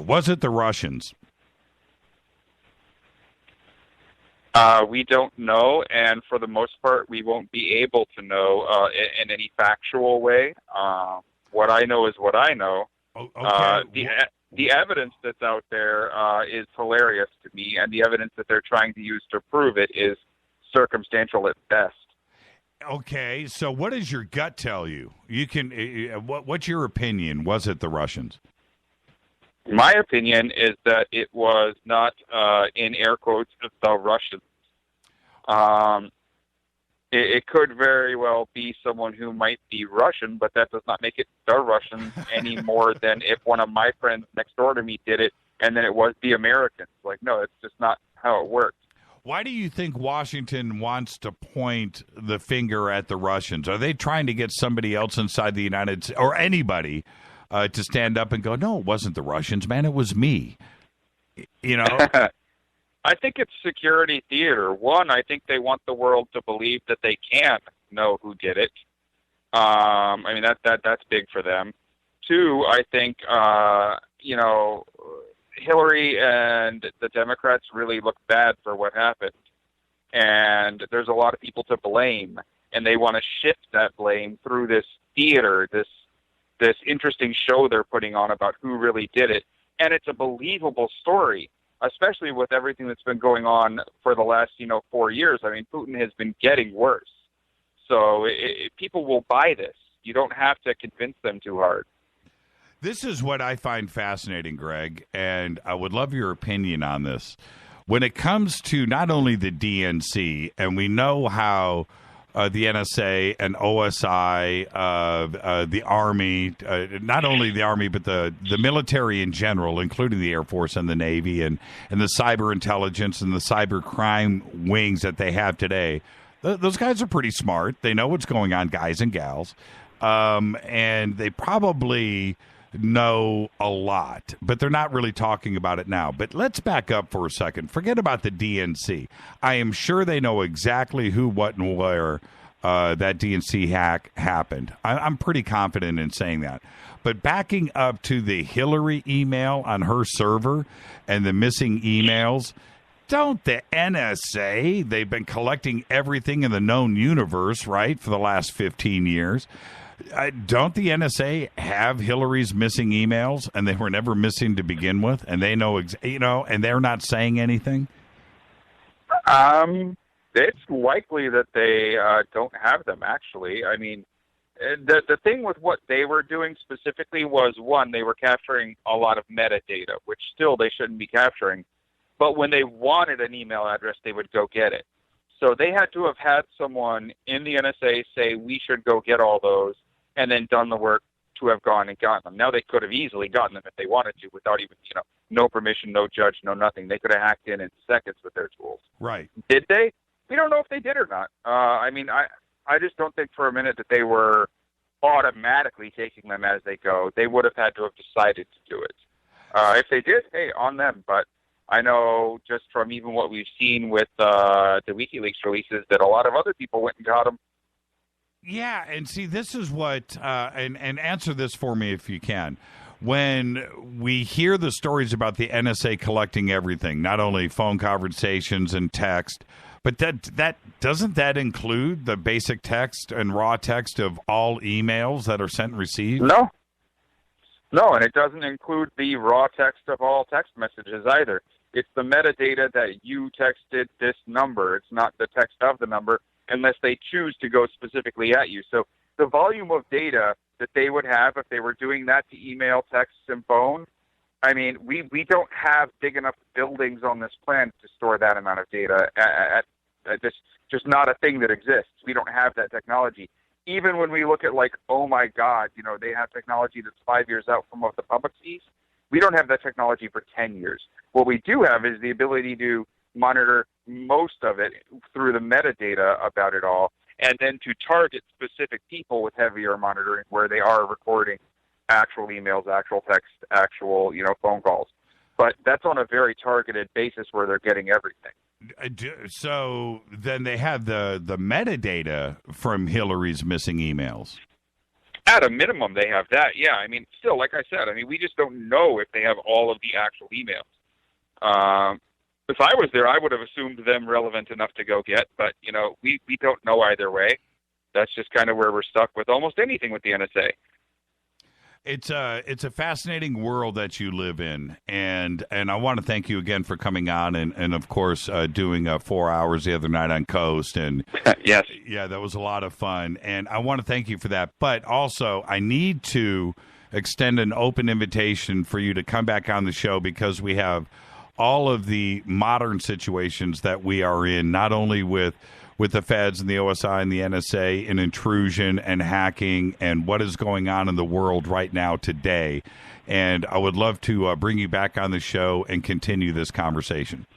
Was it the Russians? We don't know, and for the most part, we won't be able to know in any factual way. What I know is what I know. Okay. The evidence that's out there is hilarious to me, and the evidence that they're trying to use to prove it is circumstantial at best. Okay, so what does your gut tell you? You can. What's your opinion? Was it the Russians? My opinion is that it was not, in air quotes, the Russians. It could very well be someone who might be Russian, but that does not make it the Russians any more than if one of my friends next door to me did it and then it was the Americans. Like, no, it's just not how it works. Why do you think Washington wants to point the finger at the Russians? Are they trying to get somebody else inside the United States or anybody to stand up and go, no, it wasn't the Russians, man, it was me? I think it's security theater. One, I think they want the world to believe that they can't know who did it. I mean, that's big for them. Two, I think, Hillary and the Democrats really look bad for what happened. And there's a lot of people to blame. And they want to shift that blame through this theater, this interesting show they're putting on about who really did it. And it's a believable story, especially with everything that's been going on for the last, 4 years. I mean, Putin has been getting worse. So people will buy this. You don't have to convince them too hard. This is what I find fascinating, Greg, and I would love your opinion on this. When it comes to not only the DNC, and we know how the NSA and OSI, the Army, not only the Army, but the military in general, including the Air Force and the Navy and the cyber intelligence and the cyber crime wings that they have today, those guys are pretty smart. They know what's going on, guys and gals, and they probably know a lot, but they're not really talking about it now. But let's back up for a second. Forget about the DNC. I am sure they know exactly who, what, and where that DNC hack happened. I'm pretty confident in saying that. But backing up to the Hillary email on her server and the missing emails, don't the NSA, they've been collecting everything in the known universe, right, for the last 15 years. Don't the NSA have Hillary's missing emails, and they were never missing to begin with, and they know, and they're not saying anything? It's likely that they don't have them, actually. I mean, the thing with what they were doing specifically was, one, they were capturing a lot of metadata, which still they shouldn't be capturing. But when they wanted an email address, they would go get it. So they had to have had someone in the NSA say, we should go get all those, and then done the work to have gone and gotten them. Now, they could have easily gotten them if they wanted to without even, no permission, no judge, no nothing. They could have hacked in seconds with their tools. Right. Did they? We don't know if they did or not. I mean, I just don't think for a minute that they were automatically taking them as they go. They would have had to have decided to do it. If they did, hey, on them. But I know just from even what we've seen with the WikiLeaks releases that a lot of other people went and got them. Yeah, and see, this is what, and answer this for me if you can. When we hear the stories about the NSA collecting everything, not only phone conversations and text, but that doesn't that include the basic text and raw text of all emails that are sent and received? No, and it doesn't include the raw text of all text messages either. It's the metadata that you texted this number. It's not the text of the number unless they choose to go specifically at you. So the volume of data that they would have if they were doing that to email, text, and phone, I mean, we don't have big enough buildings on this planet to store that amount of data. It's just not a thing that exists. We don't have that technology. Even when we look at like, oh my God, you know, they have technology that's 5 years out from what the public sees. We don't have that technology for 10 years. What we do have is the ability to monitor most of it through the metadata about it all, and then to target specific people with heavier monitoring where they are recording actual emails, actual text, actual, you know, phone calls. But that's on a very targeted basis where they're getting everything. So then they have the metadata from Hillary's missing emails. At a minimum, they have that. Yeah, I mean, still, like I said, I mean, we just don't know if they have all of the actual emails. If I was there, I would have assumed them relevant enough to go get, but, you know, we don't know either way. That's just kind of where we're stuck with almost anything with the NSA. It's a fascinating world that you live in, and I want to thank you again for coming on and of course, doing 4 hours the other night on Coast. And yes. Yeah, that was a lot of fun, and I want to thank you for that. But also, I need to extend an open invitation for you to come back on the show because we have all of the modern situations that we are in, not only with the feds and the OSI and the NSA and intrusion and hacking and what is going on in the world right now today. And I would love to bring you back on the show and continue this conversation.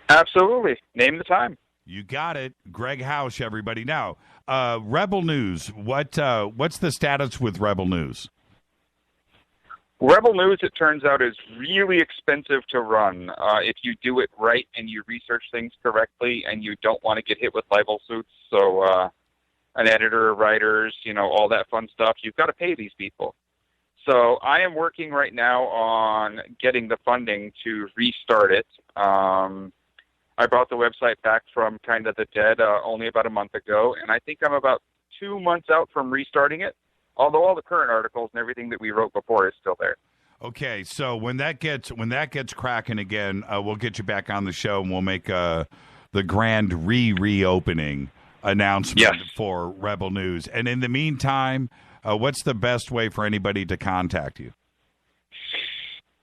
Absolutely. Name the time. You got it. Gregg Housh, everybody. Now, Rebel News. What's the status with Rebel News? Rebel News, it turns out, is really expensive to run if you do it right and you research things correctly and you don't want to get hit with libel suits. So an editor, writers, you know, all that fun stuff, you've got to pay these people. So I am working right now on getting the funding to restart it. I brought the website back from kind of the dead only about a month ago, and I think I'm about 2 months out from restarting it. Although all the current articles and everything that we wrote before is still there. Okay, so when that gets cracking again, we'll get you back on the show and we'll make the grand reopening announcement for Rebel News. And in the meantime, what's the best way for anybody to contact you?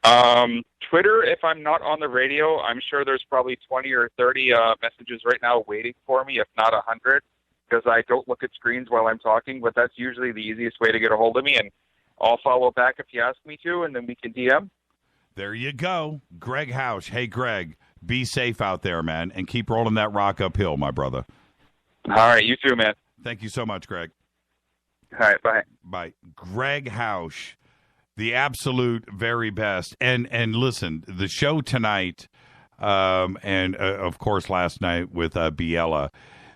Twitter, if I'm not on the radio, I'm sure there's probably 20 or 30 messages right now waiting for me, if not 100. Because I don't look at screens while I'm talking, but that's usually the easiest way to get a hold of me, and I'll follow back if you ask me to, and then we can DM. There you go. Gregg Housh. Hey, Greg, be safe out there, man, and keep rolling that rock uphill, my brother. All right, you too, man. Thank you so much, Greg. All right, bye. Bye. Gregg Housh, the absolute very best. And listen, the show tonight, and of course last night with Biella,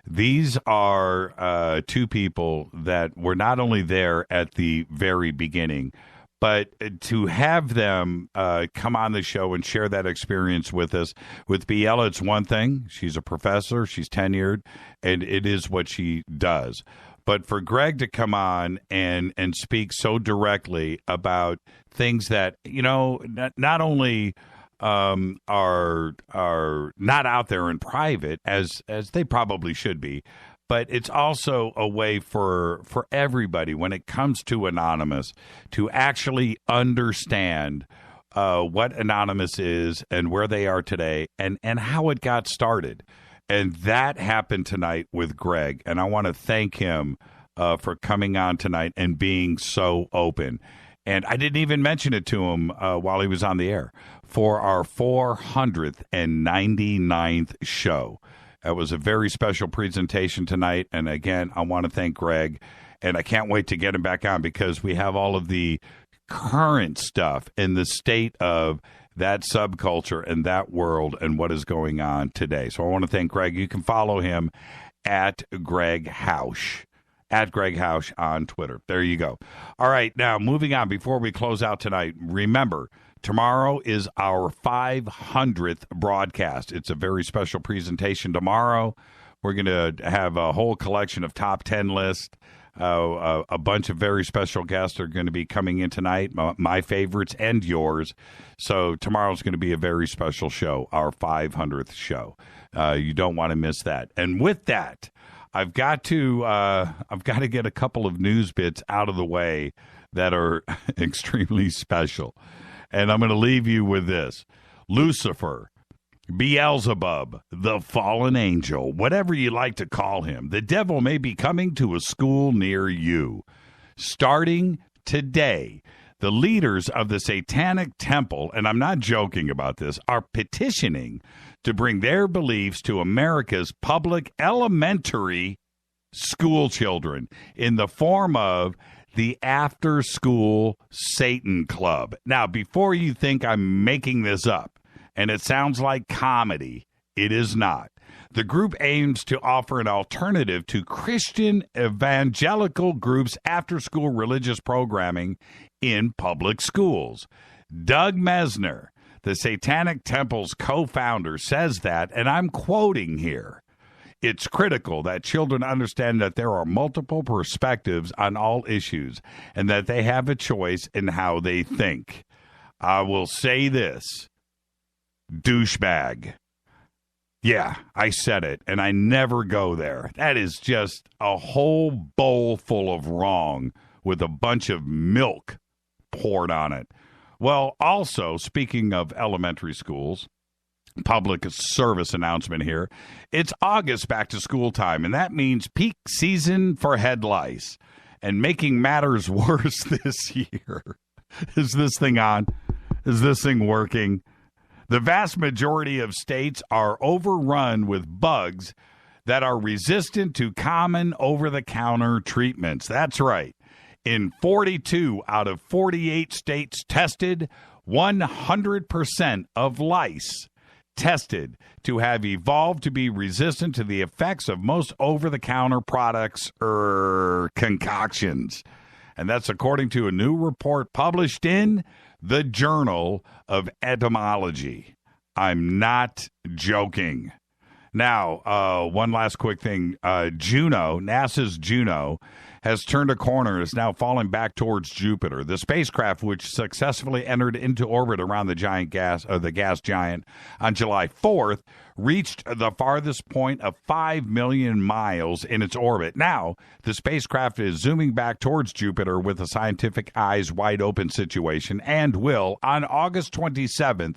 these are two people that were not only there at the very beginning, but to have them come on the show and share that experience with us. With Biella, it's one thing. She's a professor. She's tenured, and it is what she does. But for Greg to come on and speak so directly about things that, you know, not only are not out there in private as they probably should be, but it's also a way for everybody when it comes to Anonymous to actually understand what Anonymous is and where they are today and how it got started. And that happened tonight with Greg, and I want to thank him for coming on tonight and being so open. And I didn't even mention it to him while he was on the air for our 499th show. It was a very special presentation tonight. And again, I want to thank Greg. And I can't wait to get him back on because we have all of the current stuff in the state of that subculture and that world and what is going on today. So I want to thank Greg. You can follow him at Gregg Housh. at Gregg Housh on Twitter. There you go. All right, now moving on. Before we close out tonight, remember, tomorrow is our 500th broadcast. It's a very special presentation tomorrow. We're going to have a whole collection of top 10 lists. A bunch of very special guests are going to be coming in tonight, my favorites and yours. So tomorrow's going to be a very special show, our 500th show. You don't want to miss that. And with that, I've got to get a couple of news bits out of the way that are extremely special. And I'm going to leave you with this. Lucifer, Beelzebub, the fallen angel, whatever you like to call him, the devil may be coming to a school near you. Starting today, the leaders of the Satanic Temple, and I'm not joking about this, are petitioning to bring their beliefs to America's public elementary school children in the form of the After School Satan Club. Now, before you think I'm making this up, and it sounds like comedy, it is not. The group aims to offer an alternative to Christian evangelical groups' after-school religious programming in public schools. Doug Mesner, the Satanic Temple's co-founder, says that, and I'm quoting here, "It's critical that children understand that there are multiple perspectives on all issues and that they have a choice in how they think. I will say this. Douchebag." Yeah, I said it, and I never go there. That is just a whole bowl full of wrong with a bunch of milk poured on it. Well, also, speaking of elementary schools, public service announcement here. It's August back to school time, and that means peak season for head lice. And making matters worse this year. Is this thing on? Is this thing working? The vast majority of states are overrun with bugs that are resistant to common over-the-counter treatments. That's right. In 42 out of 48 states tested, 100% of lice tested to have evolved to be resistant to the effects of most over-the-counter products or concoctions. And that's according to a new report published in the Journal of Entomology. I'm not joking. Now, one last quick thing. Juno, NASA's Juno, has turned a corner and is now falling back towards Jupiter. The spacecraft, which successfully entered into orbit around the gas giant on July 4th, reached the farthest point of 5 million miles in its orbit. Now, the spacecraft is zooming back towards Jupiter with a scientific eyes wide open situation and will, on August 27th,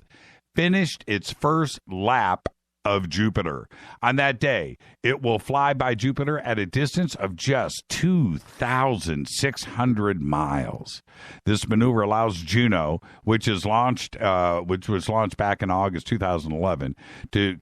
finish its first lap of Jupiter. On that day, it will fly by Jupiter at a distance of just 2,600 miles. This maneuver allows Juno, which was launched back in August 2011, to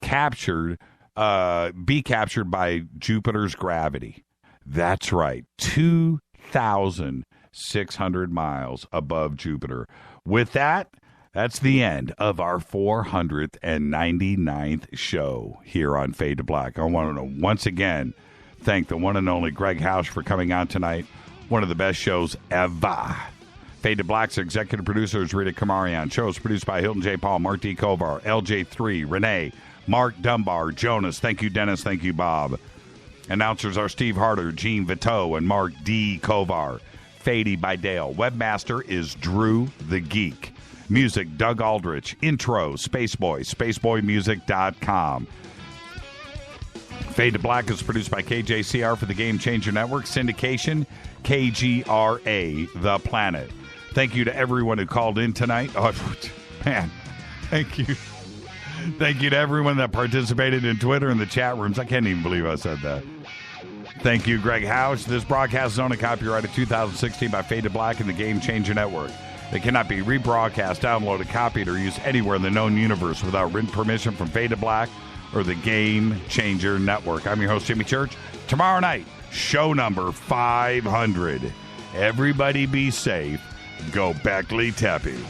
be captured by Jupiter's gravity. That's right, 2,600 miles above Jupiter. With that, that's the end of our 499th show here on Fade to Black. I want to once again thank the one and only Gregg Housh for coming on tonight. One of the best shows ever. Fade to Black's executive producer is Rita Kamarian. Shows produced by Hilton J. Paul, Mark D. Kovar, LJ3, Renee, Mark Dunbar, Jonas. Thank you, Dennis. Thank you, Bob. Announcers are Steve Harder, Gene Viteau, and Mark D. Kovar. Fady by Dale. Webmaster is Drew the Geek. Music, Doug Aldrich. Intro, Spaceboy, spaceboymusic.com. Fade to Black is produced by KJCR for the Game Changer Network. Syndication, KGRA, The Planet. Thank you to everyone who called in tonight. Oh, man, thank you. Thank you to everyone that participated in Twitter and the chat rooms. I can't even believe I said that. Thank you, Gregg Housh. This broadcast is owned and copyrighted 2016 by Fade to Black and the Game Changer Network. They cannot be rebroadcast, downloaded, copied, or used anywhere in the known universe without written permission from Fade to Black or the Game Changer Network. I'm your host, Jimmy Church. Tomorrow night, show number 500. Everybody be safe. Go Beckley Teppy.